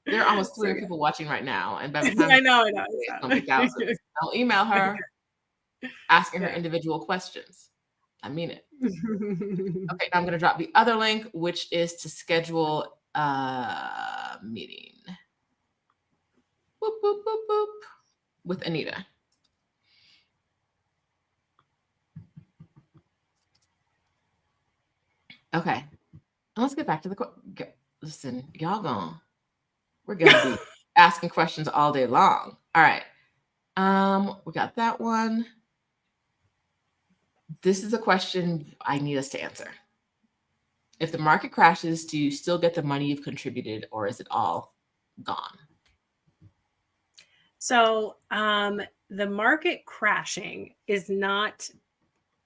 Speaker 1: There are almost 200 people watching right now, and by the time
Speaker 2: I know.
Speaker 1: It's gonna be thousands. I'll email her, asking her individual questions. I mean it. Okay, now I'm gonna drop the other link, which is to schedule a meeting. Boop, boop, boop, boop, with Anita. Okay, let's get back to the listen, y'all we're gonna be asking questions all day long. All right, we got that one. This is a question I need us to answer. If the market crashes, do you still get the money you've contributed, or is it all gone?
Speaker 2: So the market crashing is not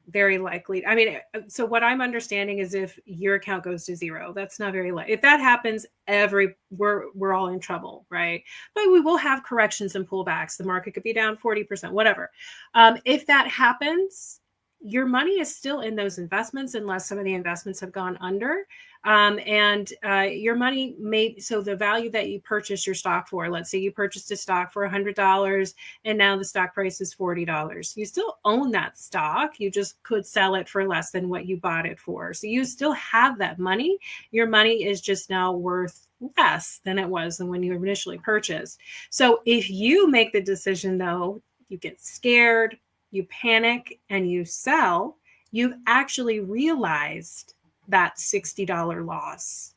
Speaker 2: very likely. I mean, so what I'm understanding is if your account goes to zero, that's not very likely. If that happens, we're all in trouble, right? But we will have corrections and pullbacks. The market could be down 40%, whatever. If that happens, your money is still in those investments unless some of the investments have gone under. Your money so the value that you purchased your stock for, let's say you purchased a stock for $100 and now the stock price is $40. You still own that stock. You just could sell it for less than what you bought it for. So you still have that money. Your money is just now worth less than it was when you initially purchased. So if you make the decision, though, you get scared, you panic, and you sell, you've actually realized that $60 loss.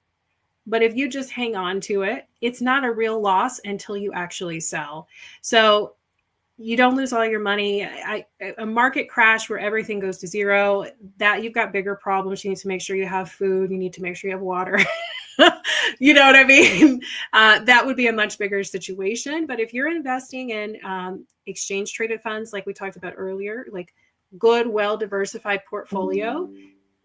Speaker 2: But if you just hang on to it, it's not a real loss until you actually sell. So you don't lose all your money. A market crash where everything goes to zero, that you've got bigger problems. You need to make sure you have food. You need to make sure you have water. You know what I mean? That would be a much bigger situation. But if you're investing in exchange traded funds, like we talked about earlier, like good, well-diversified portfolio,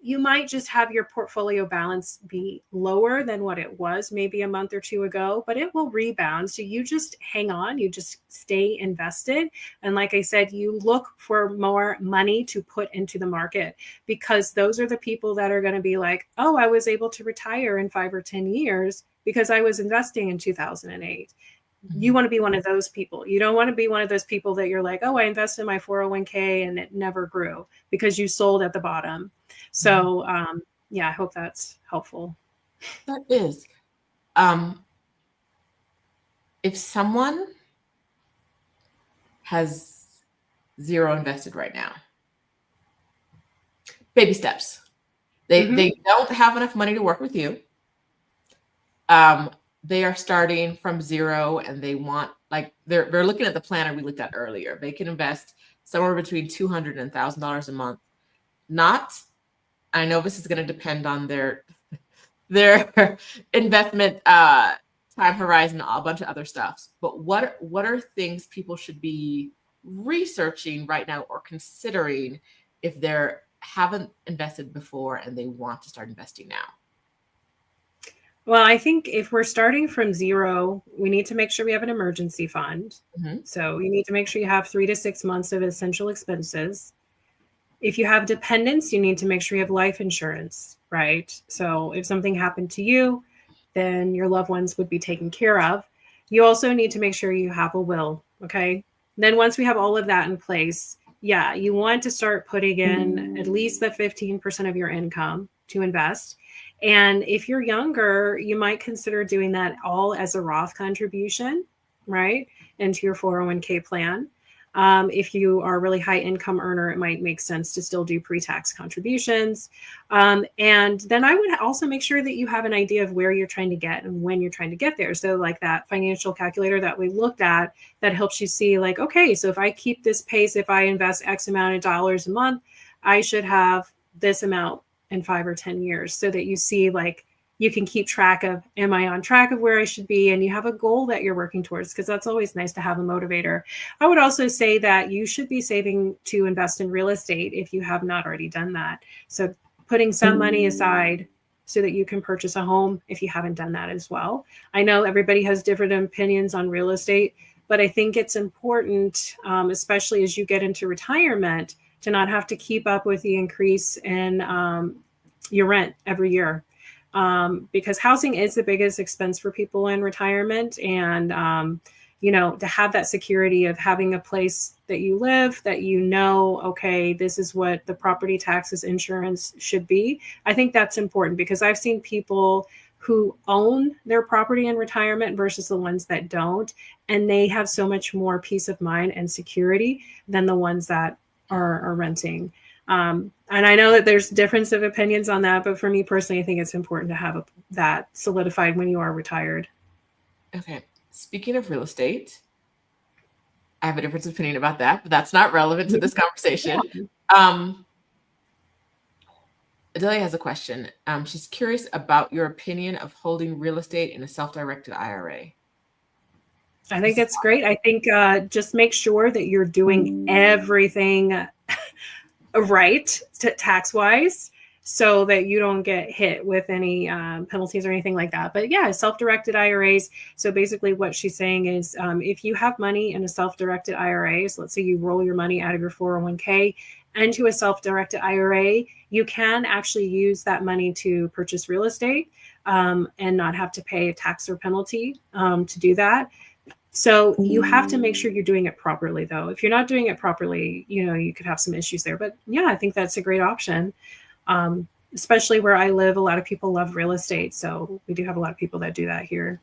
Speaker 2: you might just have your portfolio balance be lower than what it was maybe a month or two ago, but it will rebound. So you just hang on, you just stay invested. And like I said, you look for more money to put into the market, because those are the people that are going to be like, oh, I was able to retire in 5 or 10 years because I was investing in 2008. You want to be one of those people. You don't want to be one of those people that you're like, oh, I invested in my 401k and it never grew because you sold at the bottom. So, I hope that's helpful.
Speaker 1: That is. If someone has zero invested right now, baby steps. They don't have enough money to work with you. They are starting from zero, and they want, like, they're looking at the planner we looked at earlier. They can invest somewhere between $200 and $1,000 a month. I know this is going to depend on their investment time horizon, a bunch of other stuff. But what are things people should be researching right now or considering if they haven't invested before and they want to start investing now?
Speaker 2: Well, I think if we're starting from zero, we need to make sure we have an emergency fund.
Speaker 1: Mm-hmm.
Speaker 2: So you need to make sure you have 3 to 6 months of essential expenses. If you have dependents, you need to make sure you have life insurance, right? So if something happened to you, then your loved ones would be taken care of. You also need to make sure you have a will, okay? Then once we have all of that in place, yeah, you want to start putting in at least the 15% of your income to invest. And if you're younger, you might consider doing that all as a Roth contribution, right, into your 401k plan. If you are a really high income earner, it might make sense to still do pre-tax contributions. And then I would also make sure that you have an idea of where you're trying to get and when you're trying to get there. So like that financial calculator that we looked at, that helps you see like, okay, so if I keep this pace, if I invest X amount of dollars a month, I should have this amount in 5 or 10 years, so that you see like you can keep track of, am I on track of where I should be? And you have a goal that you're working towards, because that's always nice to have a motivator. I would also say that you should be saving to invest in real estate if you have not already done that. So putting some money aside so that you can purchase a home if you haven't done that as well. I know everybody has different opinions on real estate, but I think it's important, especially as you get into retirement, to not have to keep up with the increase in your rent every year. Because housing is the biggest expense for people in retirement. And, to have that security of having a place that you live, that okay, this is what the property taxes, insurance should be. I think that's important, because I've seen people who own their property in retirement versus the ones that don't. And they have so much more peace of mind and security than the ones that are renting. And I know that there's difference of opinions on that, but for me personally, I think it's important to have that solidified when you are retired.
Speaker 1: Okay. Speaking of real estate, I have a difference of opinion about that, but that's not relevant to this conversation. Yeah. Adelia has a question. She's curious about your opinion of holding real estate in a self-directed IRA.
Speaker 2: I think it's great. I think just make sure that you're doing everything right tax-wise, so that you don't get hit with any penalties or anything like that. But yeah, self-directed IRAs. So basically what she's saying is if you have money in a self-directed IRA, so let's say you roll your money out of your 401k into a self-directed IRA, you can actually use that money to purchase real estate and not have to pay a tax or penalty to do that. So you have to make sure you're doing it properly, though. If you're not doing it properly, you could have some issues there. But yeah, I think that's a great option. Especially where I live, a lot of people love real estate. So we do have a lot of people that do that here.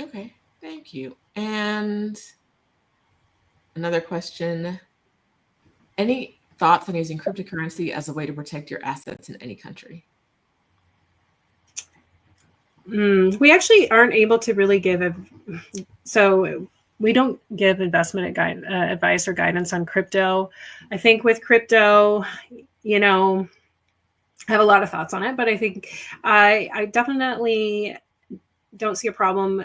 Speaker 1: Okay, thank you. And another question. Any thoughts on using cryptocurrency as a way to protect your assets in any country?
Speaker 2: We actually aren't able to really so we don't give investment advice or guidance on crypto. I think with crypto, I have a lot of thoughts on it, but I think I definitely don't see a problem.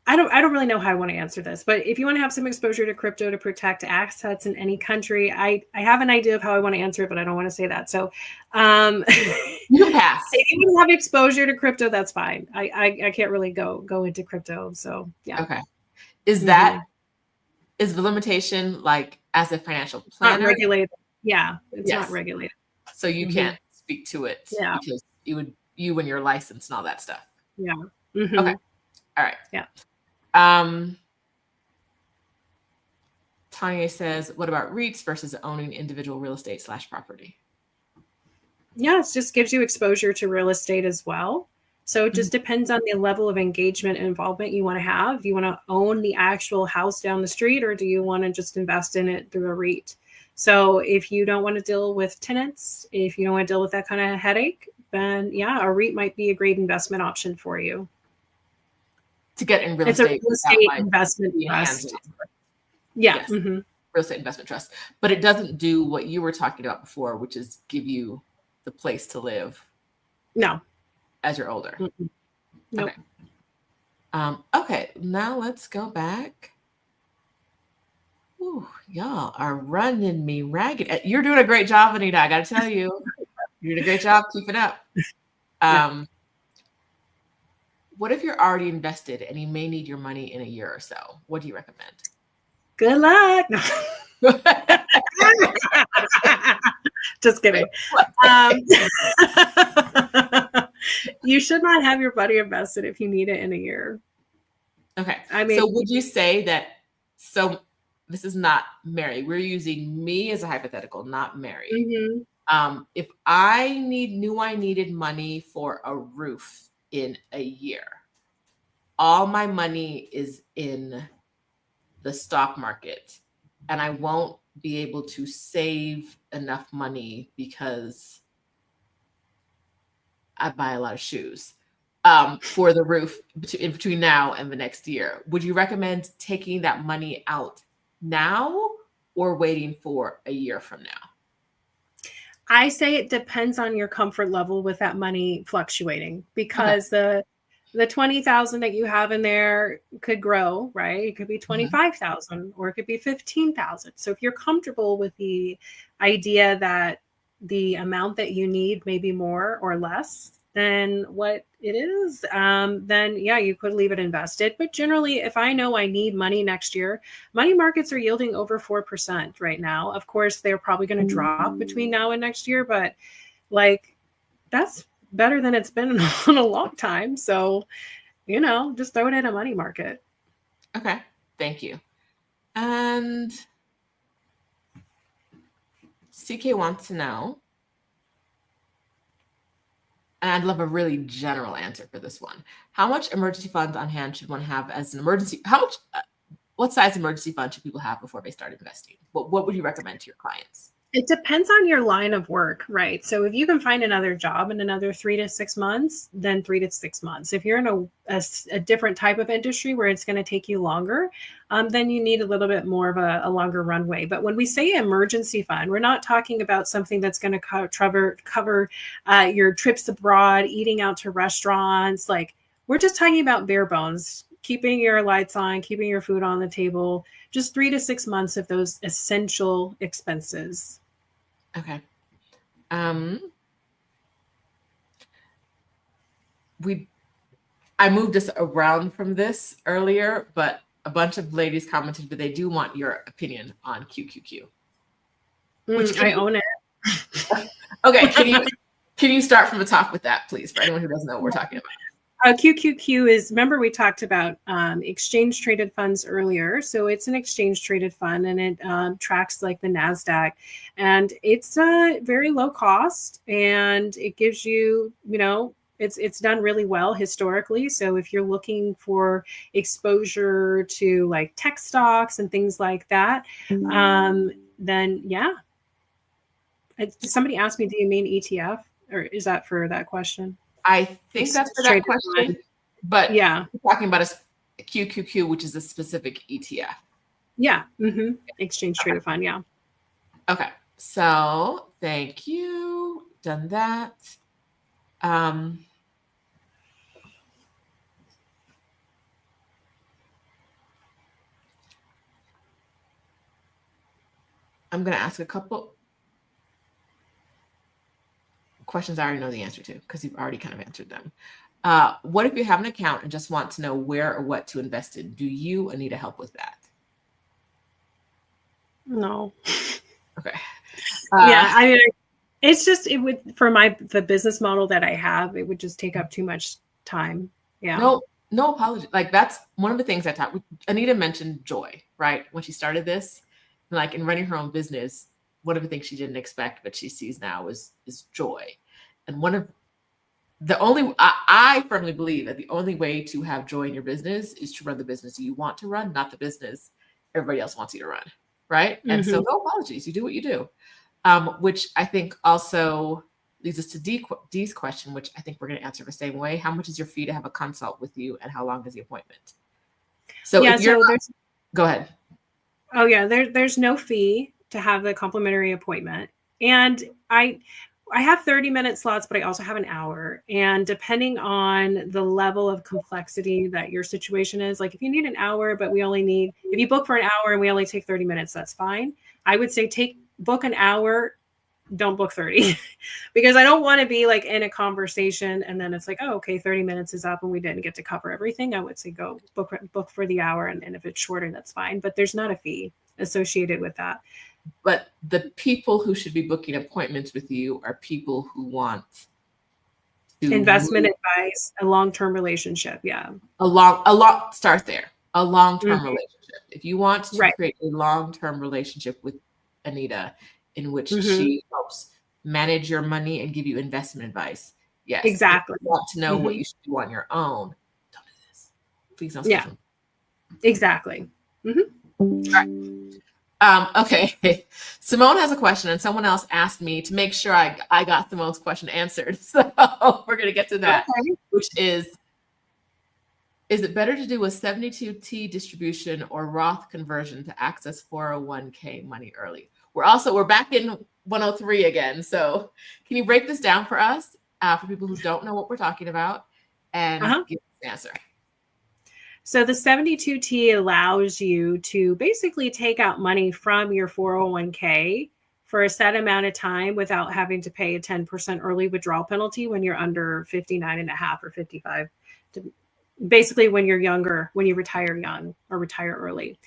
Speaker 2: I don't really know how I want to answer this, but if you want to have some exposure to crypto to protect assets in any country, I have an idea of how I want to answer it, but I don't want to say that. So
Speaker 1: you pass.
Speaker 2: If you want to have exposure to crypto, that's fine. I can't really go into crypto. So yeah.
Speaker 1: Okay. Is the limitation like as a financial planner?
Speaker 2: Not regulated. Yeah, it's not regulated.
Speaker 1: So you can't speak to it because you and your license and all that stuff.
Speaker 2: Yeah.
Speaker 1: Okay. All right.
Speaker 2: Yeah.
Speaker 1: Tanya says, what about REITs versus owning individual real estate / property?
Speaker 2: Yeah, it just gives you exposure to real estate as well. So it just depends on the level of engagement and involvement you want to have. Do you want to own the actual house down the street, or do you want to just invest in it through a REIT? So if you don't want to deal with tenants, if you don't want to deal with that kind of headache, then yeah, a REIT might be a great investment option for you.
Speaker 1: To get in real
Speaker 2: estate. It's a real estate investment trust. Yeah.
Speaker 1: Yes. Real estate investment trust. But it doesn't do what you were talking about before, which is give you the place to live.
Speaker 2: No.
Speaker 1: as you're older.
Speaker 2: Mm-mm. Nope.
Speaker 1: Okay. Okay, now let's go back. Ooh, y'all are running me ragged. You're doing a great job, Anita. I got to tell you, you're doing a great job. Keep it up.
Speaker 2: Yeah.
Speaker 1: What if you're already invested and you may need your money in a year or so? What do you recommend?
Speaker 2: Good luck. No. Just kidding. You should not have your money invested if you need it in a year.
Speaker 1: Okay.
Speaker 2: I mean,
Speaker 1: so would you say that, so this is not Mary. We're using me as a hypothetical, not Mary.
Speaker 2: mm-hmm.
Speaker 1: If I needed money for a roof in a year, all my money is in the stock market, and I won't be able to save enough money because I buy a lot of shoes for the roof in between now and the next year. Would you recommend taking that money out now or waiting for a year from now?
Speaker 2: I say it depends on your comfort level with that money fluctuating, because the 20,000 that you have in there could grow, right? It could be 25,000 or it could be 15,000. So if you're comfortable with the idea that the amount that you need may be more or less than what it is, then yeah, you could leave it invested. But generally, if I know I need money next year, money markets are yielding over 4% right now. Of course, they're probably going to drop between now and next year, but like that's better than it's been in a long time. So, just throw it in a money market.
Speaker 1: Okay, thank you. And CK wants to know, and I'd love a really general answer for this one. How much emergency funds on hand should one have as an emergency? What size emergency fund should people have before they start investing? What would you recommend to your clients?
Speaker 2: It depends on your line of work, right? So if you can find another job in another 3 to 6 months, then 3 to 6 months. If you're in a different type of industry where it's going to take you longer, then you need a little bit more of a longer runway. But when we say emergency fund, we're not talking about something that's going to cover your trips abroad, eating out to restaurants. Like, we're just talking about bare bones, keeping your lights on, keeping your food on the table, just 3 to 6 months of those essential expenses.
Speaker 1: Okay. I moved us around from this earlier, but a bunch of ladies commented that they do want your opinion on QQQ.
Speaker 2: I own it.
Speaker 1: Okay, can you start from the top with that, please, for anyone who doesn't know what we're talking about?
Speaker 2: QQQ is, remember we talked about exchange traded funds earlier. So it's an exchange traded fund, and it tracks like the NASDAQ, and it's very low cost, and it gives you, it's done really well historically. So if you're looking for exposure to like tech stocks and things like that, then yeah. Somebody asked me, do you mean ETF, or is that for that question?
Speaker 1: I think that's for that question, but
Speaker 2: yeah,
Speaker 1: we're talking about a QQQ, which is a specific ETF.
Speaker 2: Yeah. Exchange traded fund. Yeah.
Speaker 1: Okay. So thank you. Done that. I'm going to ask a couple questions I already know the answer to, because you've already kind of answered them. What if you have an account and just want to know where or what to invest in? Do you, Anita, help with that?
Speaker 2: No.
Speaker 1: Okay.
Speaker 2: Yeah, I mean, it's just, it would, for the business model that I have, it would just take up too much time. Yeah.
Speaker 1: No apology. Like, that's one of the things I taught. Anita mentioned joy, right? When she started this, like in running her own business, one of the things she didn't expect, but she sees now is joy. And one of the only, I firmly believe that the only way to have joy in your business is to run the business you want to run, not the business everybody else wants you to run. Right. And so no apologies. You do what you do, which I think also leads us to D's question, which I think we're going to answer the same way. How much is your fee to have a consult with you, and how long is the appointment? So
Speaker 2: yeah,
Speaker 1: if you're go ahead.
Speaker 2: Oh yeah, there's no fee to have the complimentary appointment. And I have 30-minute slots, but I also have an hour. And depending on the level of complexity that your situation is, like if you need an hour, but if you book for an hour and we only take 30 minutes, that's fine. I would say book an hour, don't book 30 because I don't want to be like in a conversation and then it's like, oh, okay, 30 minutes is up and we didn't get to cover everything. I would say go book for the hour. And if it's shorter, that's fine. But there's not a fee associated with that.
Speaker 1: But the people who should be booking appointments with you are people who want to
Speaker 2: investment advice, a long-term relationship. Yeah.
Speaker 1: Start there. A long-term
Speaker 2: Mhm.
Speaker 1: relationship. If you want to
Speaker 2: Right.
Speaker 1: create a long-term relationship with Anita in which
Speaker 2: Mhm.
Speaker 1: she helps manage your money and give you investment advice. Yes.
Speaker 2: Exactly.
Speaker 1: If you want to know what
Speaker 2: Mhm.
Speaker 1: you should do on your own, don't do this. Please don't
Speaker 2: Yeah.
Speaker 1: schedule.
Speaker 2: Exactly. Mhm.
Speaker 1: Okay. Simone has a question, and someone else asked me to make sure I got Simone's question answered. So we're going to get to that,
Speaker 2: Okay.
Speaker 1: which is it better to do a 72T distribution or Roth conversion to access 401k money early? We're back in 103 again. So can you break this down for us, for people who don't know what we're talking about, and give us the answer?
Speaker 2: So the 72T allows you to basically take out money from your 401k for a set amount of time without having to pay a 10% early withdrawal penalty when you're under 59 and a half or 55. Basically when you're younger, when you retire young or retire early.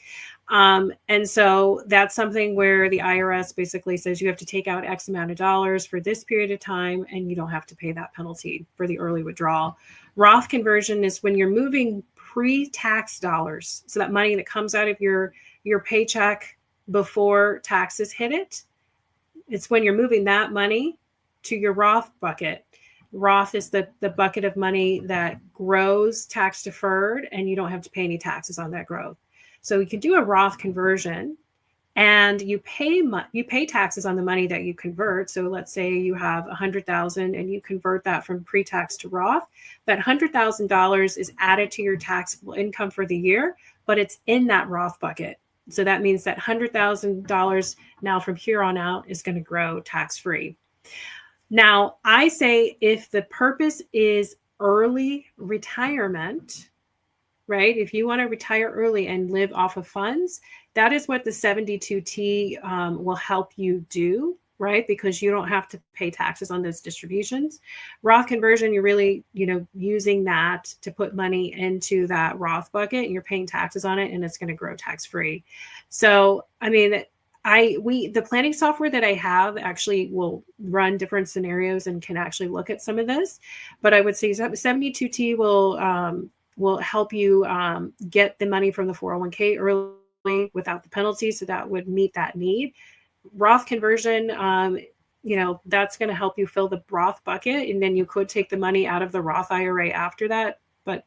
Speaker 2: And so that's something where the IRS basically says you have to take out X amount of dollars for this period of time, and you don't have to pay that penalty for the early withdrawal. Roth conversion is when you're moving pre-tax dollars. So that money that comes out of your paycheck before taxes hit it. It's when you're moving that money to your Roth bucket. Roth is the bucket of money that grows tax deferred, and you don't have to pay any taxes on that growth. So you can do a Roth conversion, and you pay taxes on the money that you convert. So let's say you have $100,000 and you convert that from pre-tax to Roth. That $100,000 is added to your taxable income for the year, but it's in that Roth bucket. So that means that $100,000 now from here on out is going to grow tax-free. Now, I say if the purpose is early retirement, right? If you want to retire early and live off of funds, that is what the 72T will help you do, right? Because you don't have to pay taxes on those distributions. Roth conversion, you're really, using that to put money into that Roth bucket, and you're paying taxes on it, and it's going to grow tax-free. So, I mean, the planning software that I have actually will run different scenarios and can actually look at some of this. But I would say 72T will help you get the money from the 401k early without the penalty. So that would meet that need. Roth conversion, that's going to help you fill the Roth bucket. And then you could take the money out of the Roth IRA after that. But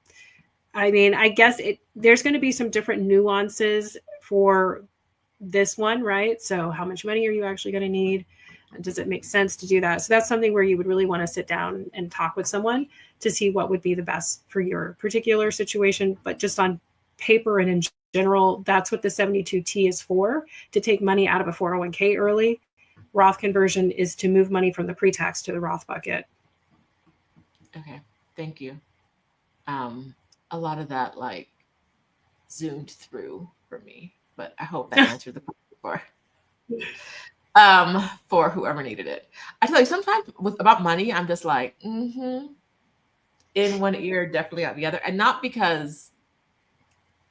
Speaker 2: I mean, I guess there's going to be some different nuances for this one, right? So how much money are you actually going to need? Does it make sense to do that? So that's something where you would really want to sit down and talk with someone to see what would be the best for your particular situation. But just on paper and in general, that's what the 72T is for, to take money out of a 401k early. Roth conversion is to move money from the pre-tax to the Roth bucket.
Speaker 1: Okay, thank you. A lot of that zoomed through for me, but I hope that answered the question for whoever needed it. I tell you, sometimes about money, I'm just like, in one ear, definitely out the other. And not because,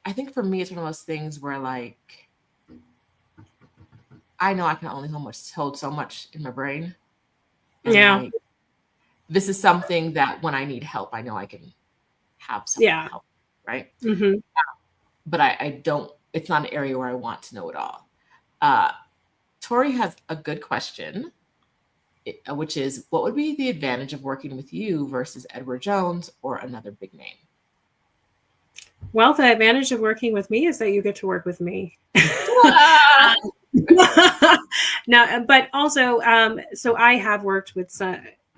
Speaker 1: I think for me, it's one of those things where I know I can only hold so much in my brain. And this is something that when I need help, I know I can have someone help, right?
Speaker 2: Mm-hmm.
Speaker 1: But I don't, it's not an area where I want to know it all. Tori has a good question, which is, what would be the advantage of working with you versus Edward Jones or another big name?
Speaker 2: Well, the advantage of working with me is that you get to work with me. Now, but also, so I have worked with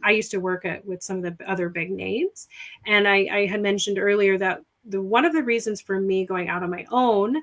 Speaker 2: I used to work with some of the other big names. And I had mentioned earlier that one of the reasons for me going out on my own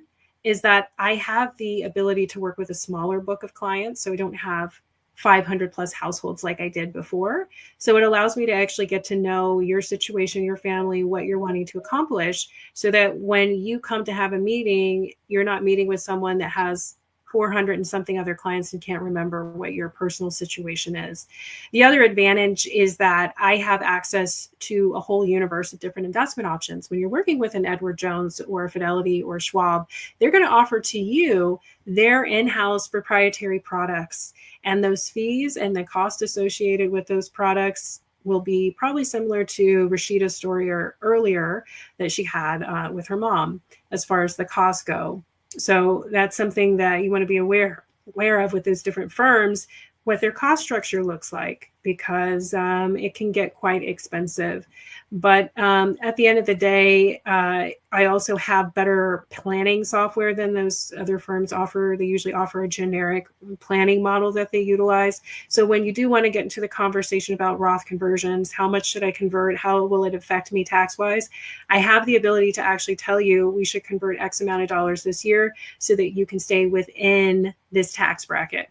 Speaker 2: is that I have the ability to work with a smaller book of clients. So I don't have 500 plus households like I did before. So it allows me to actually get to know your situation, your family, what you're wanting to accomplish, so that when you come to have a meeting, you're not meeting with someone that has 400 and something other clients and can't remember what your personal situation is. The other advantage is that I have access to a whole universe of different investment options. When you're working with an Edward Jones or a Fidelity or Schwab, they're going to offer to you their in-house proprietary products, and those fees and the cost associated with those products will be probably similar to Rashida's story earlier that she had with her mom as far as the costs go. So that's something that you want to be aware of with those different firms, what their cost structure looks like, because it can get quite expensive. But at the end of the day, I also have better planning software than those other firms offer. They usually offer a generic planning model that they utilize. So when you do want to get into the conversation about Roth conversions, how much should I convert? How will it affect me tax-wise? I have the ability to actually tell you we should convert X amount of dollars this year so that you can stay within this tax bracket.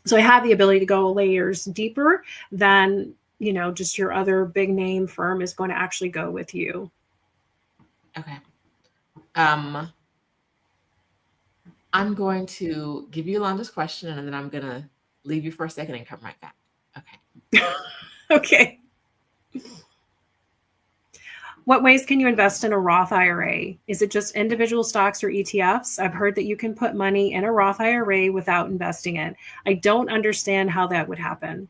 Speaker 2: So I have the ability to go layers deeper than, just your other big name firm is going to actually go with you.
Speaker 1: Okay. I'm going to give you Yolanda's question, and then I'm going to leave you for a second and come right back. Okay.
Speaker 2: Okay. What ways can you invest in a Roth IRA? Is it just individual stocks or ETFs? I've heard that you can put money in a Roth IRA without investing it. I don't understand how that would happen.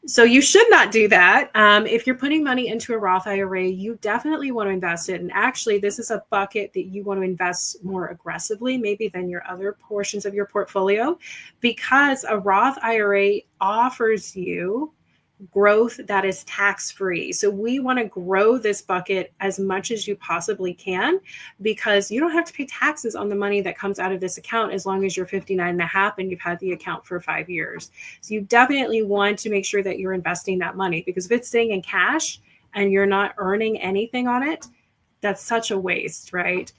Speaker 2: So you should not do that. If you're putting money into a Roth IRA, you definitely want to invest it. And actually, this is a bucket that you want to invest more aggressively, maybe than your other portions of your portfolio, because a Roth IRA offers you growth that is tax-free. So we want to grow this bucket as much as you possibly can, because you don't have to pay taxes on the money that comes out of this account as long as you're 59 and a half and you've had the account for 5 years. So you definitely want to make sure that you're investing that money, because if it's staying in cash and you're not earning anything on it, that's such a waste, right?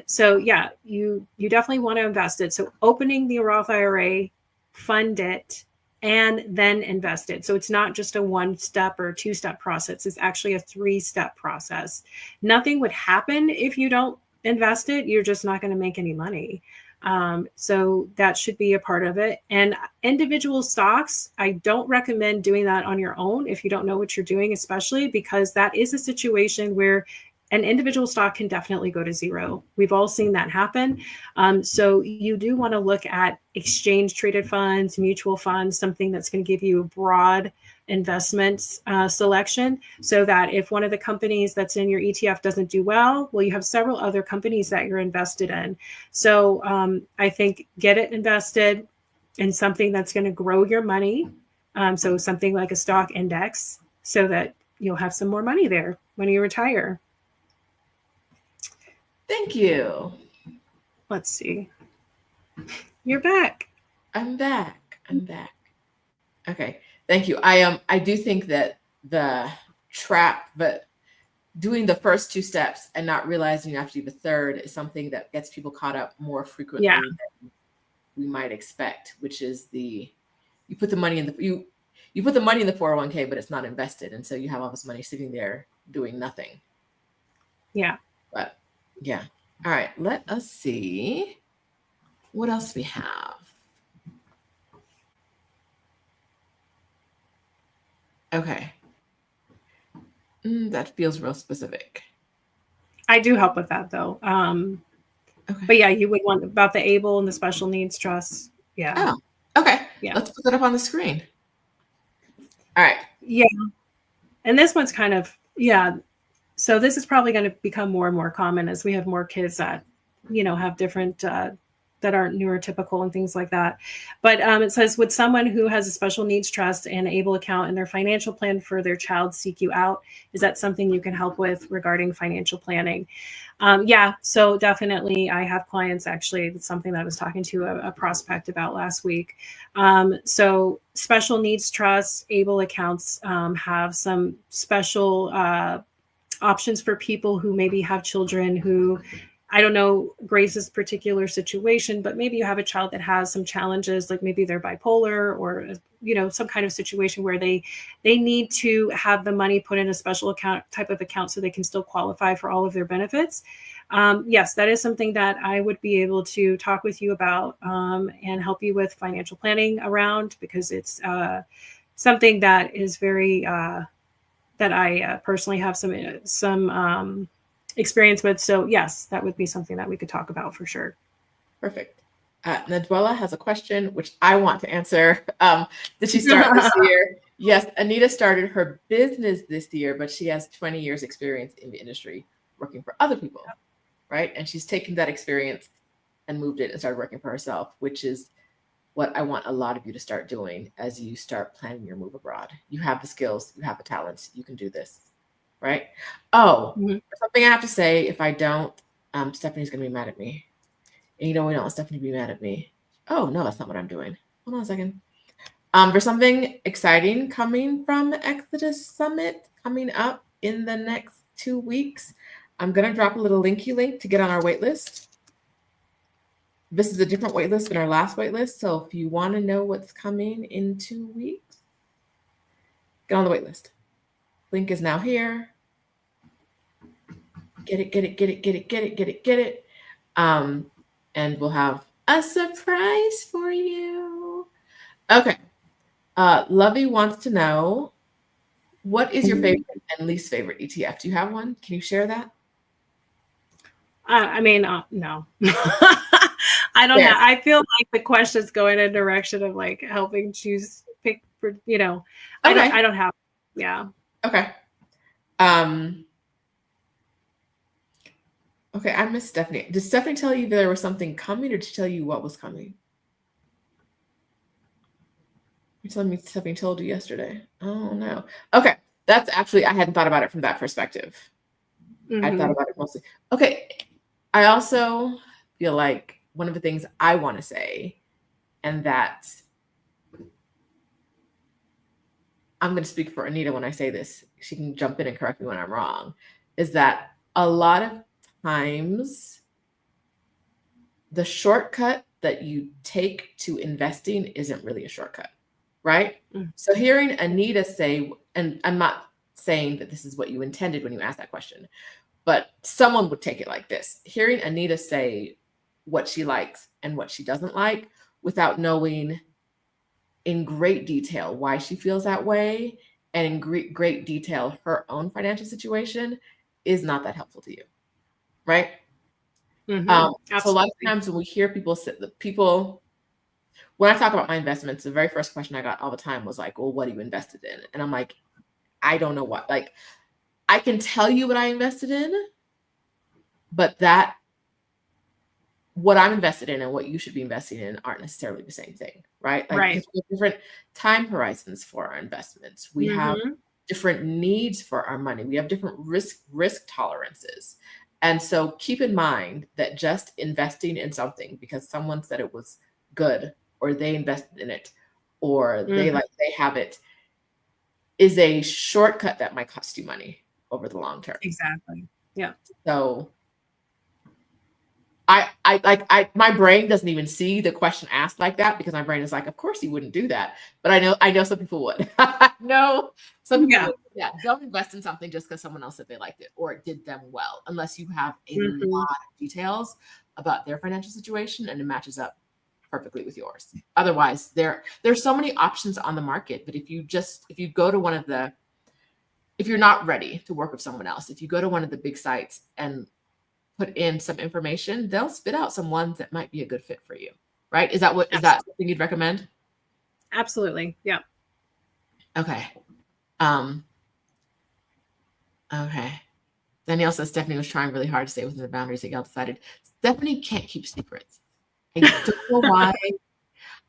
Speaker 2: So yeah, you definitely want to invest it. So opening the Roth IRA, fund it, and then invest it. So it's not just a 1-step or 2-step process. It's actually a 3-step process. Nothing would happen if you don't invest it. You're just not going to make any money. So that should be a part of it. And individual stocks, I don't recommend doing that on your own if you don't know what you're doing, especially because that is a situation where an individual stock can definitely go to zero. We've all seen that happen. So you do want to look at exchange traded funds, mutual funds, something that's going to give you a broad investment selection, so that if one of the companies that's in your ETF doesn't do well, you have several other companies that you're invested in. So I think get it invested in something that's going to grow your money. So something like a stock index, so that you'll have some more money there when you retire.
Speaker 1: Thank you.
Speaker 2: Let's see. You're back.
Speaker 1: I'm back. Okay. Thank you. I do think that the trap, but doing the first 2 steps and not realizing you have to do the third is something that gets people caught up more frequently than we might expect, which is you put the money in the you put the money in the 401k, but it's not invested, and so you have all this money sitting there doing nothing.
Speaker 2: Yeah.
Speaker 1: But yeah. All right. Let us see what else we have. Okay. That feels real specific.
Speaker 2: I do help with that though.
Speaker 1: Okay.
Speaker 2: But yeah, you would want about the ABLE and the special needs trust. Yeah.
Speaker 1: Oh, okay.
Speaker 2: Yeah.
Speaker 1: Let's put that up on the screen. All right.
Speaker 2: Yeah. And this one's kind of, so this is probably going to become more and more common as we have more kids that, have different, that aren't neurotypical and things like that. But it says, would someone who has a special needs trust and ABLE account in their financial plan for their child seek you out? Is that something you can help with regarding financial planning? Yeah, so definitely I have clients, actually, it's something that I was talking to a prospect about last week. So special needs trusts, ABLE accounts have some special options for people who maybe have children who I don't know Grace's particular situation, but maybe you have a child that has some challenges, like maybe they're bipolar or, some kind of situation where they need to have the money put in a special account type of account so they can still qualify for all of their benefits. Yes, that is something that I would be able to talk with you about and help you with financial planning around, because it's something that is very that I personally have some experience with. So yes, that would be something that we could talk about for sure.
Speaker 1: Perfect. Nadwella has a question, which I want to answer. Did she start this year? Yes, Anita started her business this year, but she has 20 years experience in the industry working for other people, right? And she's taken that experience and moved it and started working for herself, which is what I want a lot of you to start doing as you start planning your move abroad. You have the skills, you have the talents, you can do this, right? Oh, something I have to say, if I don't, Stephanie's going to be mad at me. And we don't want Stephanie to be mad at me. Oh, no, that's not what I'm doing. Hold on a second. There's something exciting coming from Exodus Summit coming up in the next 2 weeks. I'm going to drop a little link to get on our wait list. This is a different wait list than our last wait list. So if you want to know what's coming in 2 weeks, get on the wait list. Link is now here. Get it. And we'll have a surprise for you. Okay. Lovey wants to know, what is your favorite and least favorite ETF? Do you have one? Can you share that?
Speaker 2: No. I don't have. I feel like the question's going in a direction of like helping pick. Okay. I don't have. Yeah.
Speaker 1: Okay. Okay, I missed Stephanie. Did Stephanie tell you there was something coming, or did she tell you what was coming? You're telling me Stephanie told you yesterday. Oh, no. Okay, that's actually, I hadn't thought about it from that perspective. I thought about it mostly. Okay, I also feel like one of the things I want to say, and that I'm going to speak for Anita when I say this, she can jump in and correct me when I'm wrong, is that a lot of times the shortcut that you take to investing isn't really a shortcut, right? So hearing Anita say, and I'm not saying that this is what you intended when you asked that question, but someone would take it like this. Hearing Anita say what she likes and what she doesn't like without knowing in great detail why she feels that way and in great detail her own financial situation is not that helpful to you, right? So a lot of times when we hear people, when I talk about my investments, the very first question I got all the time was like, well, what are you invested in? And I'm like, I don't know what. Like, I can tell you what I invested in, but what I'm invested in and what you should be investing in aren't necessarily the same thing, right? Like, because we have different time horizons for our investments. We have different needs for our money. We have different risk tolerances. And so keep in mind that just investing in something because someone said it was good or they invested in it or they have it is a shortcut that might cost you money over the long term.
Speaker 2: Exactly. Yeah.
Speaker 1: So my brain doesn't even see the question asked like that because my brain is like, of course you wouldn't do that. But I know some people would. No, some people would. Yeah, don't invest in something just because someone else said they liked it or it did them well, unless you have a lot of details about their financial situation and it matches up perfectly with yours. Otherwise, there's so many options on the market. But if you go to if you're not ready to work with someone else, if you go to one of the big sites and put in some information, they'll spit out some ones that might be a good fit for you, right? Is that something you'd recommend?
Speaker 2: Absolutely. Yeah.
Speaker 1: Okay. Okay. Danielle says Stephanie was trying really hard to stay within the boundaries that y'all decided. Stephanie can't keep secrets. I don't know why.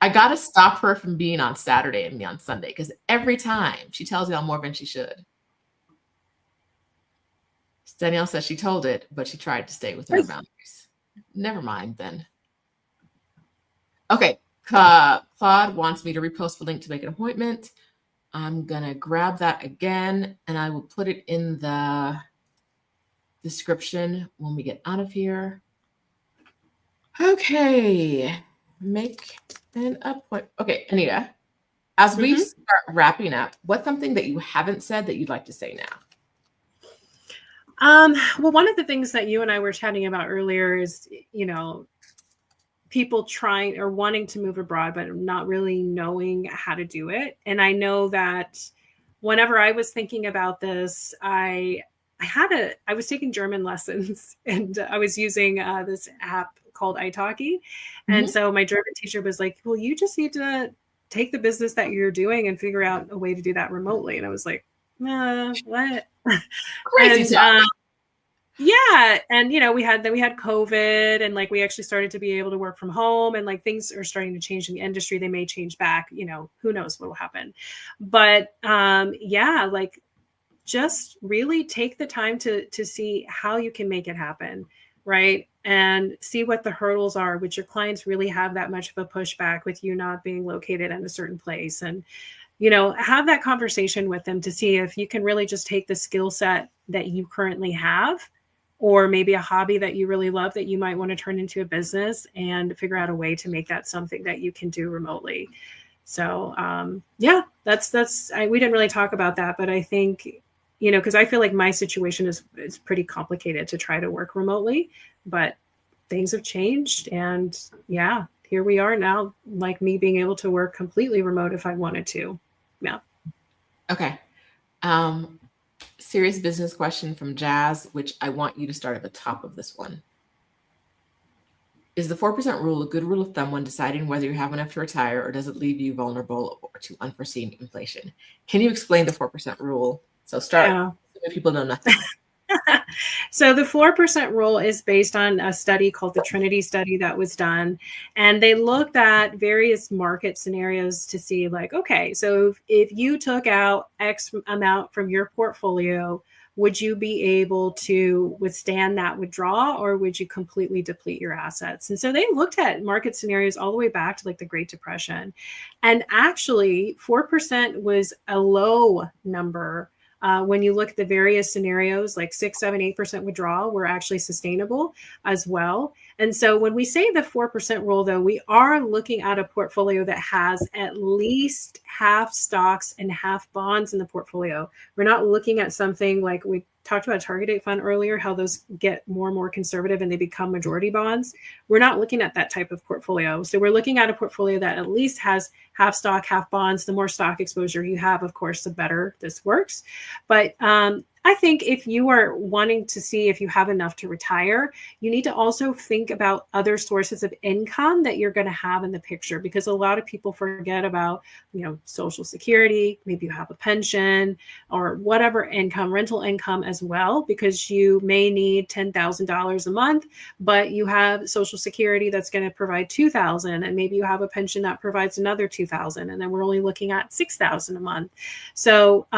Speaker 1: I got to stop her from being on Saturday and me on Sunday because every time she tells y'all more than she should. Danielle says she told it, but she tried to stay within her boundaries. Never mind then. Okay. Claude wants me to repost the link to make an appointment. I'm going to grab that again, and I will put it in the description when we get out of here. Okay. Make an appointment. Okay, Anita, as we start wrapping up, what's something that you haven't said that you'd like to say now?
Speaker 2: Well, one of the things that you and I were chatting about earlier is, people trying or wanting to move abroad, but not really knowing how to do it. And I know that whenever I was thinking about this, I was taking German lessons and I was using this app called italki. And so my German teacher was like, well, you just need to take the business that you're doing and figure out a way to do that remotely. And I was like, what?
Speaker 1: Crazy talk.
Speaker 2: Yeah. And, we had COVID and like, we actually started to be able to work from home and like things are starting to change in the industry. They may change back, who knows what will happen. But yeah, like just really take the time to see how you can make it happen. Right. And see what the hurdles are. Would your clients really have that much of a pushback with you not being located in a certain place? And, have that conversation with them to see if you can really just take the skill set that you currently have, or maybe a hobby that you really love that you might want to turn into a business and figure out a way to make that something that you can do remotely. So yeah, we didn't really talk about that, but I think, because I feel like my situation is pretty complicated to try to work remotely, but things have changed. And yeah, here we are now, like me being able to work completely remote if I wanted to. Yeah.
Speaker 1: Okay. Serious business question from Jazz, which I want you to start at the top of this one. Is the 4% rule a good rule of thumb when deciding whether you have enough to retire, or does it leave you vulnerable to unforeseen inflation? Can you explain the 4% rule? So start if people know nothing.
Speaker 2: So the 4% rule is based on a study called the Trinity study that was done. And they looked at various market scenarios to see like, okay, so if you took out X amount from your portfolio, would you be able to withstand that withdrawal, or would you completely deplete your assets? And so they looked at market scenarios all the way back to like the Great Depression. And actually 4% was a low number. When you look at the various scenarios, like 6, 7, 8% withdrawal were actually sustainable as well. And so when we say the 4% rule, though, we are looking at a portfolio that has at least half stocks and half bonds in the portfolio. We're not looking at something like we talked about a target date fund earlier, how those get more and more conservative and they become majority bonds. We're not looking at that type of portfolio. So we're looking at a portfolio that at least has half stock, half bonds. The more stock exposure you have, of course, the better this works. But I think if you are wanting to see if you have enough to retire, you need to also think about other sources of income that you're going to have in the picture, because a lot of people forget about, Social Security, maybe you have a pension or whatever income, rental income as well, because you may need $10,000 a month, but you have Social Security that's going to provide $2,000, and maybe you have a pension that provides another $2,000, and then we're only looking at $6,000 a month. So,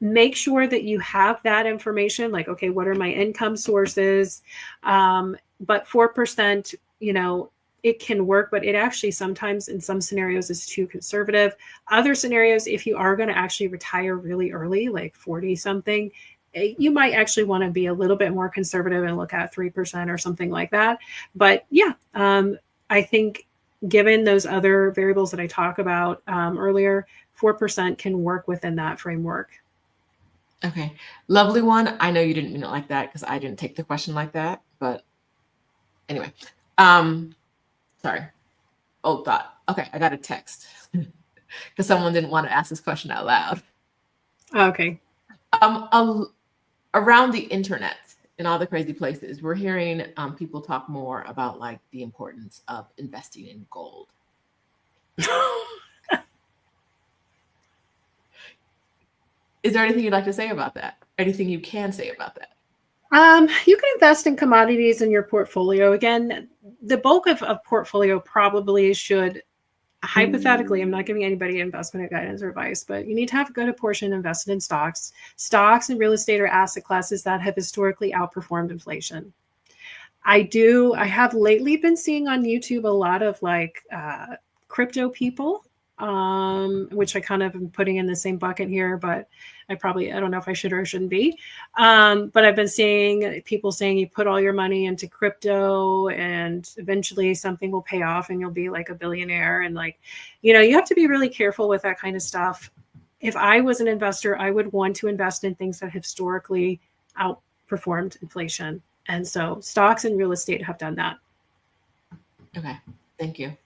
Speaker 2: make sure that you have that information, like, okay, what are my income sources? But 4%, it can work, but it actually sometimes in some scenarios is too conservative. Other scenarios, if you are going to actually retire really early, like 40 something, you might actually want to be a little bit more conservative and look at 3% or something like that. But yeah, I think given those other variables that I talked about earlier, 4% can work within that framework.
Speaker 1: Okay. Lovely one. I know you didn't mean it like that because I didn't take the question like that. But anyway, sorry. Old thought. Okay. I got a text because someone didn't want to ask this question out loud.
Speaker 2: Okay.
Speaker 1: Around the internet and all the crazy places, we're hearing people talk more about like the importance of investing in gold. Is there anything you'd like to say about that? Anything you can say about that?
Speaker 2: You can invest in commodities in your portfolio. Again, the bulk of a portfolio probably should, hypothetically, I'm not giving anybody investment guidance or advice, but you need to have a good portion invested in stocks. Stocks and real estate are asset classes that have historically outperformed inflation. I have lately been seeing on YouTube a lot of like crypto people which I kind of am putting in the same bucket here, but I don't know if I should or shouldn't be. But I've been seeing people saying you put all your money into crypto and eventually something will pay off and you'll be like a billionaire. And like, you have to be really careful with that kind of stuff. If I was an investor, I would want to invest in things that historically outperformed inflation. And so stocks and real estate have done that.
Speaker 1: Okay, thank you.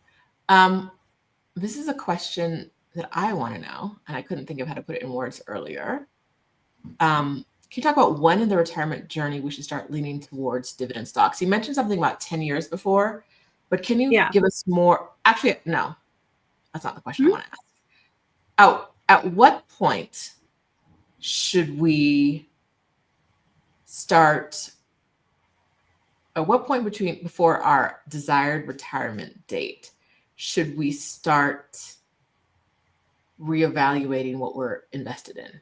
Speaker 1: This is a question that I want to know, and I couldn't think of how to put it in words earlier. Can you talk about when in the retirement journey we should start leaning towards dividend stocks? You mentioned something about 10 years before, but can you give us more? Actually, no, that's not the question I want to ask. At what point should we start? At what point before our desired retirement date should we start reevaluating what we're invested in?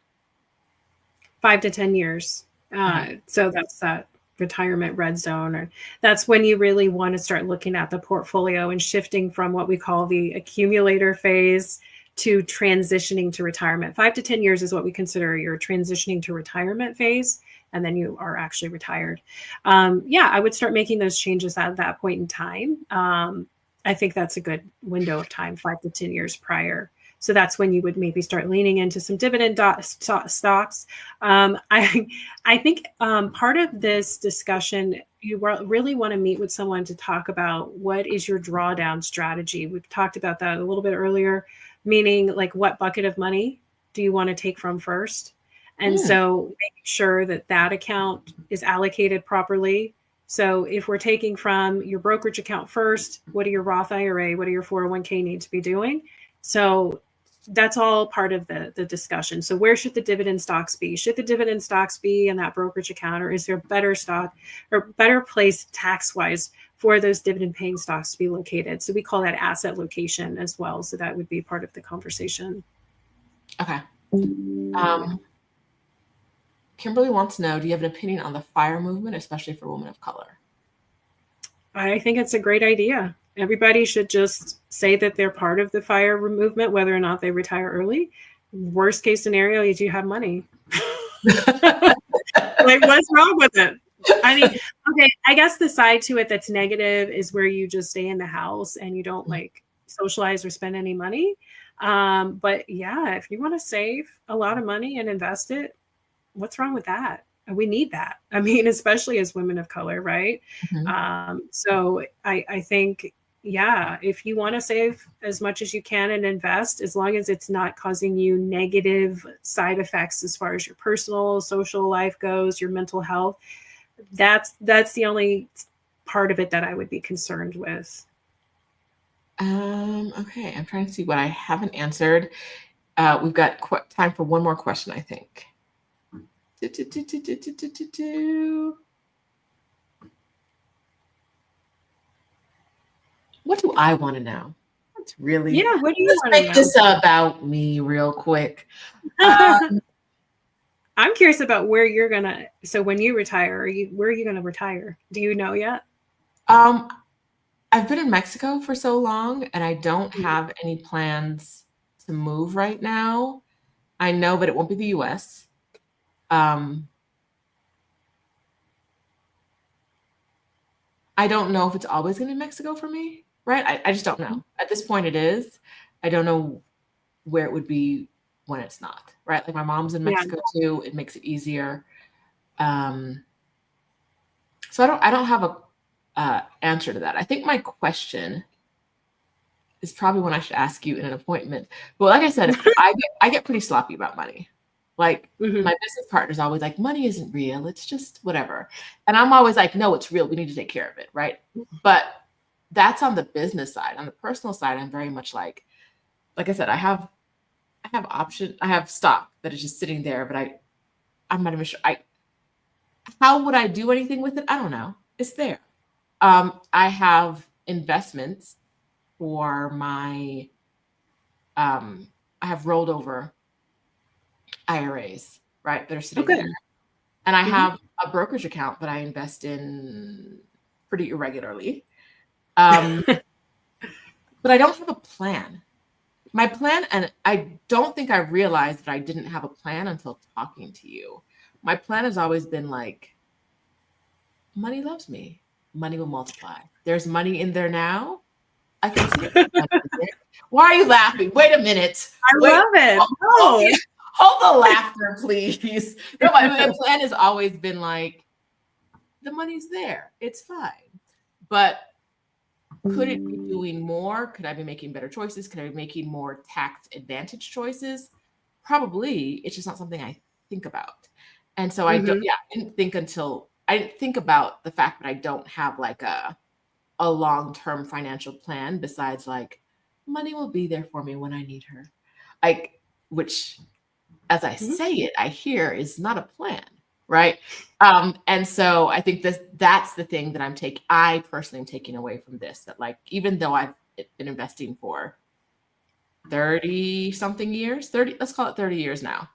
Speaker 2: 5 to 10 years. So that's that retirement red zone, or that's when you really want to start looking at the portfolio and shifting from what we call the accumulator phase to transitioning to retirement. 5 to 10 years is what we consider your transitioning to retirement phase. And then you are actually retired. I would start making those changes at that point in time. I think that's a good window of time, 5 to 10 years prior. So that's when you would maybe start leaning into some dividend stocks. I think part of this discussion, you really want to meet with someone to talk about what is your drawdown strategy. We've talked about that a little bit earlier, meaning like what bucket of money do you want to take from first? And so making sure that that account is allocated properly. So if we're taking from your brokerage account first, what do your Roth IRA, what do your 401k need to be doing? So that's all part of the discussion. So where should the dividend stocks be? Should the dividend stocks be in that brokerage account, or is there a better stock or better place tax-wise for those dividend paying stocks to be located? So we call that asset location as well. So that would be part of the conversation.
Speaker 1: Okay. Kimberly wants to know, do you have an opinion on the FIRE movement, especially for women of color?
Speaker 2: I think it's a great idea. Everybody should just say that they're part of the FIRE movement, whether or not they retire early. Worst case scenario is you have money. Like, what's wrong with it? I mean, okay, I guess the side to it that's negative is where you just stay in the house and you don't like socialize or spend any money. But yeah, if you want to save a lot of money and invest it, what's wrong with that? We need that. I mean, especially as women of color, right? So I think, if you want to save as much as you can and invest, as long as it's not causing you negative side effects as far as your personal, social life goes, your mental health, that's the only part of it that I would be concerned with.
Speaker 1: Okay, I'm trying to see what I haven't answered. We've got time for one more question, I think. What do I want to know? That's really
Speaker 2: what do you
Speaker 1: let's
Speaker 2: want to
Speaker 1: make
Speaker 2: know?
Speaker 1: this about me real quick.
Speaker 2: I'm curious about where you're gonna. So when you retire, where are you gonna retire? Do you know yet?
Speaker 1: I've been in Mexico for so long, and I don't have any plans to move right now. I know, but it won't be the U.S. I don't know if it's always going to be Mexico for me, right? I just don't know. At this point, it is. I don't know where it would be when it's not, right? Like my mom's in Mexico too. It makes it easier. So I don't have a answer to that. I think my question is probably one I should ask you in an appointment. But like I said, I get pretty sloppy about money. Like my business partner's always like, money isn't real. It's just whatever. And I'm always like, no, it's real. We need to take care of it. Right. But that's on the business side. On the personal side, I'm very much like I said, I have option. I have stock that is just sitting there, but I'm not even sure. How would I do anything with it? I don't know. It's there. I have investments for my, I have rolled over IRAs, right, that are sitting there. And I have a brokerage account that I invest in pretty irregularly. But I don't have a plan. My plan, and I don't think I realized that I didn't have a plan until talking to you. My plan has always been like, money loves me. Money will multiply. There's money in there now. I can see it. Money is there. Why are you laughing? Wait a minute.
Speaker 2: I
Speaker 1: Wait.
Speaker 2: love it.
Speaker 1: Hold,
Speaker 2: No.
Speaker 1: hold the laughter, please. No, my plan has always been like, the money's there. It's fine. But could it be doing more? Could I be making better choices? Could I be making more tax advantage choices? Probably. It's just not something I think about. And so I don't, I didn't think about the fact that I don't have like a long-term financial plan besides like money will be there for me when I need her. Like, which as I say it, I hear is not a plan, right? And so I think that's the thing that I personally am taking away from this, that like, even though I've been investing for 30 something years, let's call it 30 years now,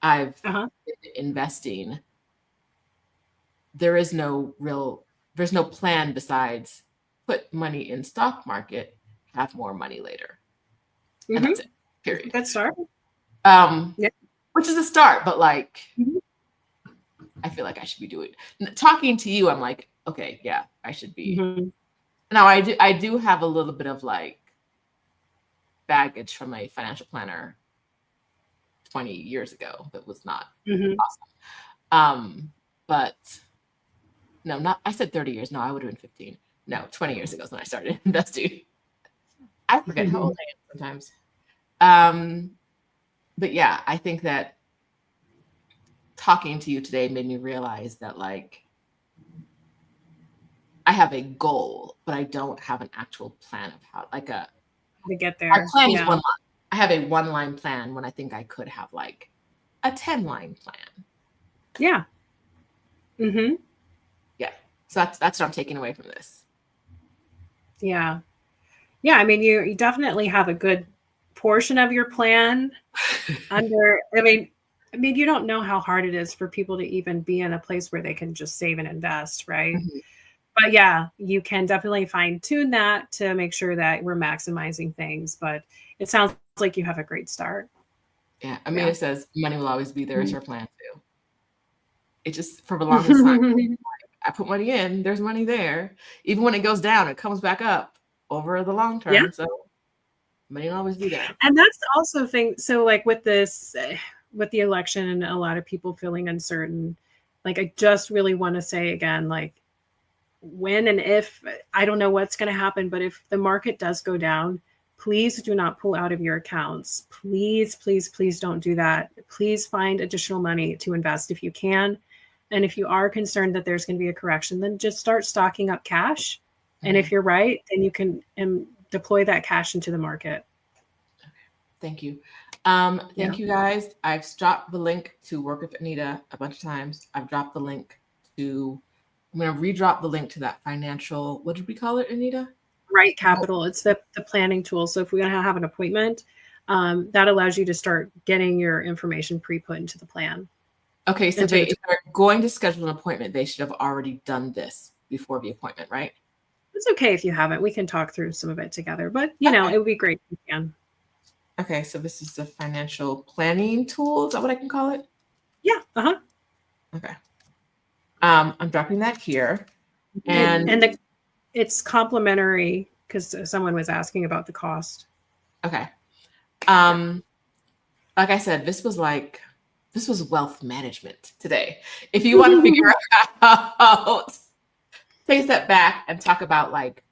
Speaker 1: I've been investing. There's no plan besides put money in stock market, have more money later. And that's it, period.
Speaker 2: Good start.
Speaker 1: Which is a start, but like, I feel like I should be doing talking to you. I'm like, okay, yeah, I should be. Now I do have a little bit of like baggage from a financial planner 20 years ago that was not awesome. But no, I said 30 years. No, I would have been 15. No, 20 years ago is when I started investing. I forget how old I am sometimes. But yeah, I think that talking to you today made me realize that like I have a goal, but I don't have an actual plan of how
Speaker 2: to get there.
Speaker 1: My plan is one line. I have a one-line plan when I think I could have like a 10-line plan.
Speaker 2: Yeah.
Speaker 1: Yeah. So that's what I'm taking away from this.
Speaker 2: Yeah. Yeah. I mean, you definitely have a good portion of your plan under, I mean, you don't know how hard it is for people to even be in a place where they can just save and invest, right? But yeah, you can definitely fine tune that to make sure that we're maximizing things. But it sounds like you have a great start.
Speaker 1: Yeah. Anita says money will always be there is her plan too. It just, for the longest time, I put money in, there's money there. Even when it goes down, it comes back up over the long term.
Speaker 2: Yeah.
Speaker 1: So money will always be there.
Speaker 2: And that's also thing. So like with this, with the election and a lot of people feeling uncertain, like I just really want to say again, like when and if, I don't know what's going to happen, but if the market does go down, please do not pull out of your accounts. Please, please, please don't do that. Please find additional money to invest if you can. And if you are concerned that there's going to be a correction, then just start stocking up cash. And if you're right, then you can deploy that cash into the market.
Speaker 1: Okay. Thank you. Thank you guys. I've dropped the link to work with Anita a bunch of times. I've dropped the link to, I'm going to redrop the link to that financial, what did we call it, Anita?
Speaker 2: Right Capital. It's the planning tool. So if we're going to have an appointment, that allows you to start getting your information pre-put into the plan.
Speaker 1: Okay, so if they're going to schedule an appointment, they should have already done this before the appointment, right?
Speaker 2: It's okay if you haven't. We can talk through some of it together, but you know, it would be great if you can.
Speaker 1: Okay, so this is the financial planning tool. Is that what I can call it?
Speaker 2: Yeah.
Speaker 1: Okay. I'm dropping that here. And
Speaker 2: it's complimentary because someone was asking about the cost.
Speaker 1: Okay. Like I said, this was wealth management today. If you want to figure out, take a step back and talk about like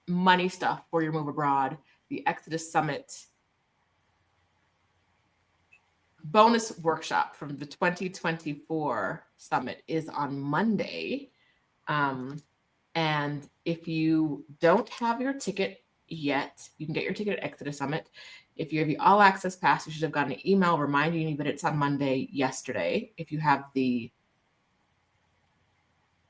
Speaker 1: money stuff for your move abroad, the Exodus Summit bonus workshop from the 2024 summit is on Monday. And if you don't have your ticket yet, you can get your ticket at Exodus Summit. If you have the all access pass, you should have gotten an email reminding you that it's on Monday yesterday. If you have the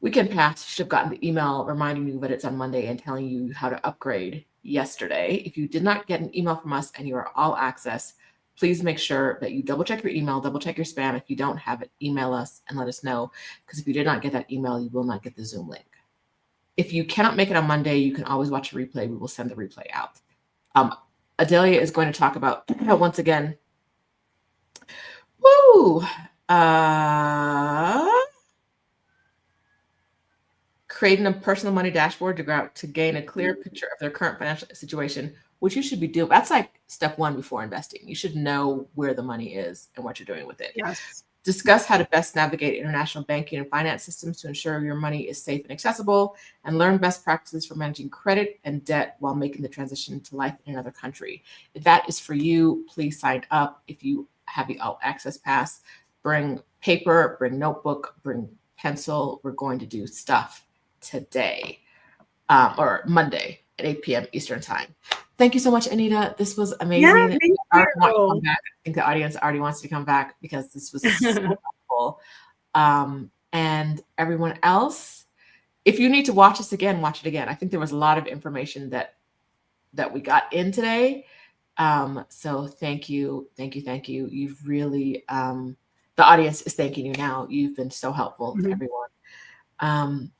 Speaker 1: weekend pass, you should have gotten the email reminding you that it's on Monday and telling you how to upgrade yesterday. If you did not get an email from us and you are all access, please make sure that you double check your email, double check your spam. If you don't have it, email us and let us know, because if you did not get that email, you will not get the Zoom link. If you cannot make it on Monday, you can always watch a replay. We will send the replay out. Adelia is going to talk about, once again, woo, creating a personal money dashboard to gain a clear picture of their current financial situation, which you should be doing. That's like step one before investing. You should know where the money is and what you're doing with it.
Speaker 2: Yes.
Speaker 1: Discuss how to best navigate international banking and finance systems to ensure your money is safe and accessible, and learn best practices for managing credit and debt while making the transition to life in another country. If that is for you, please sign up. If you have the All Access Pass, bring paper, bring notebook, bring pencil. We're going to do stuff today, or Monday at 8 p.m. Eastern time. Thank you so much, Anita. This was amazing.
Speaker 2: Yeah, thank you.
Speaker 1: I think the audience already wants to come back because this was so helpful. And everyone else, if you need to watch this again, watch it again. I think there was a lot of information that we got in today. So thank you. You've really, the audience is thanking you now. You've been so helpful to everyone. I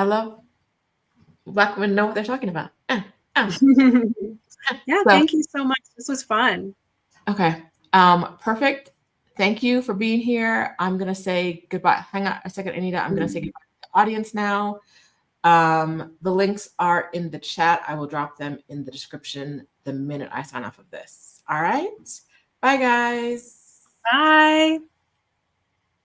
Speaker 1: love Black women know what they're talking about.
Speaker 2: Yeah, thank you so much. This was fun.
Speaker 1: Okay. Perfect. Thank you for being here. I'm going to say goodbye. Hang on a second, Anita. I'm going to say goodbye to the audience now. The links are in the chat. I will drop them in the description the minute I sign off of this. All right. Bye, guys.
Speaker 2: Bye.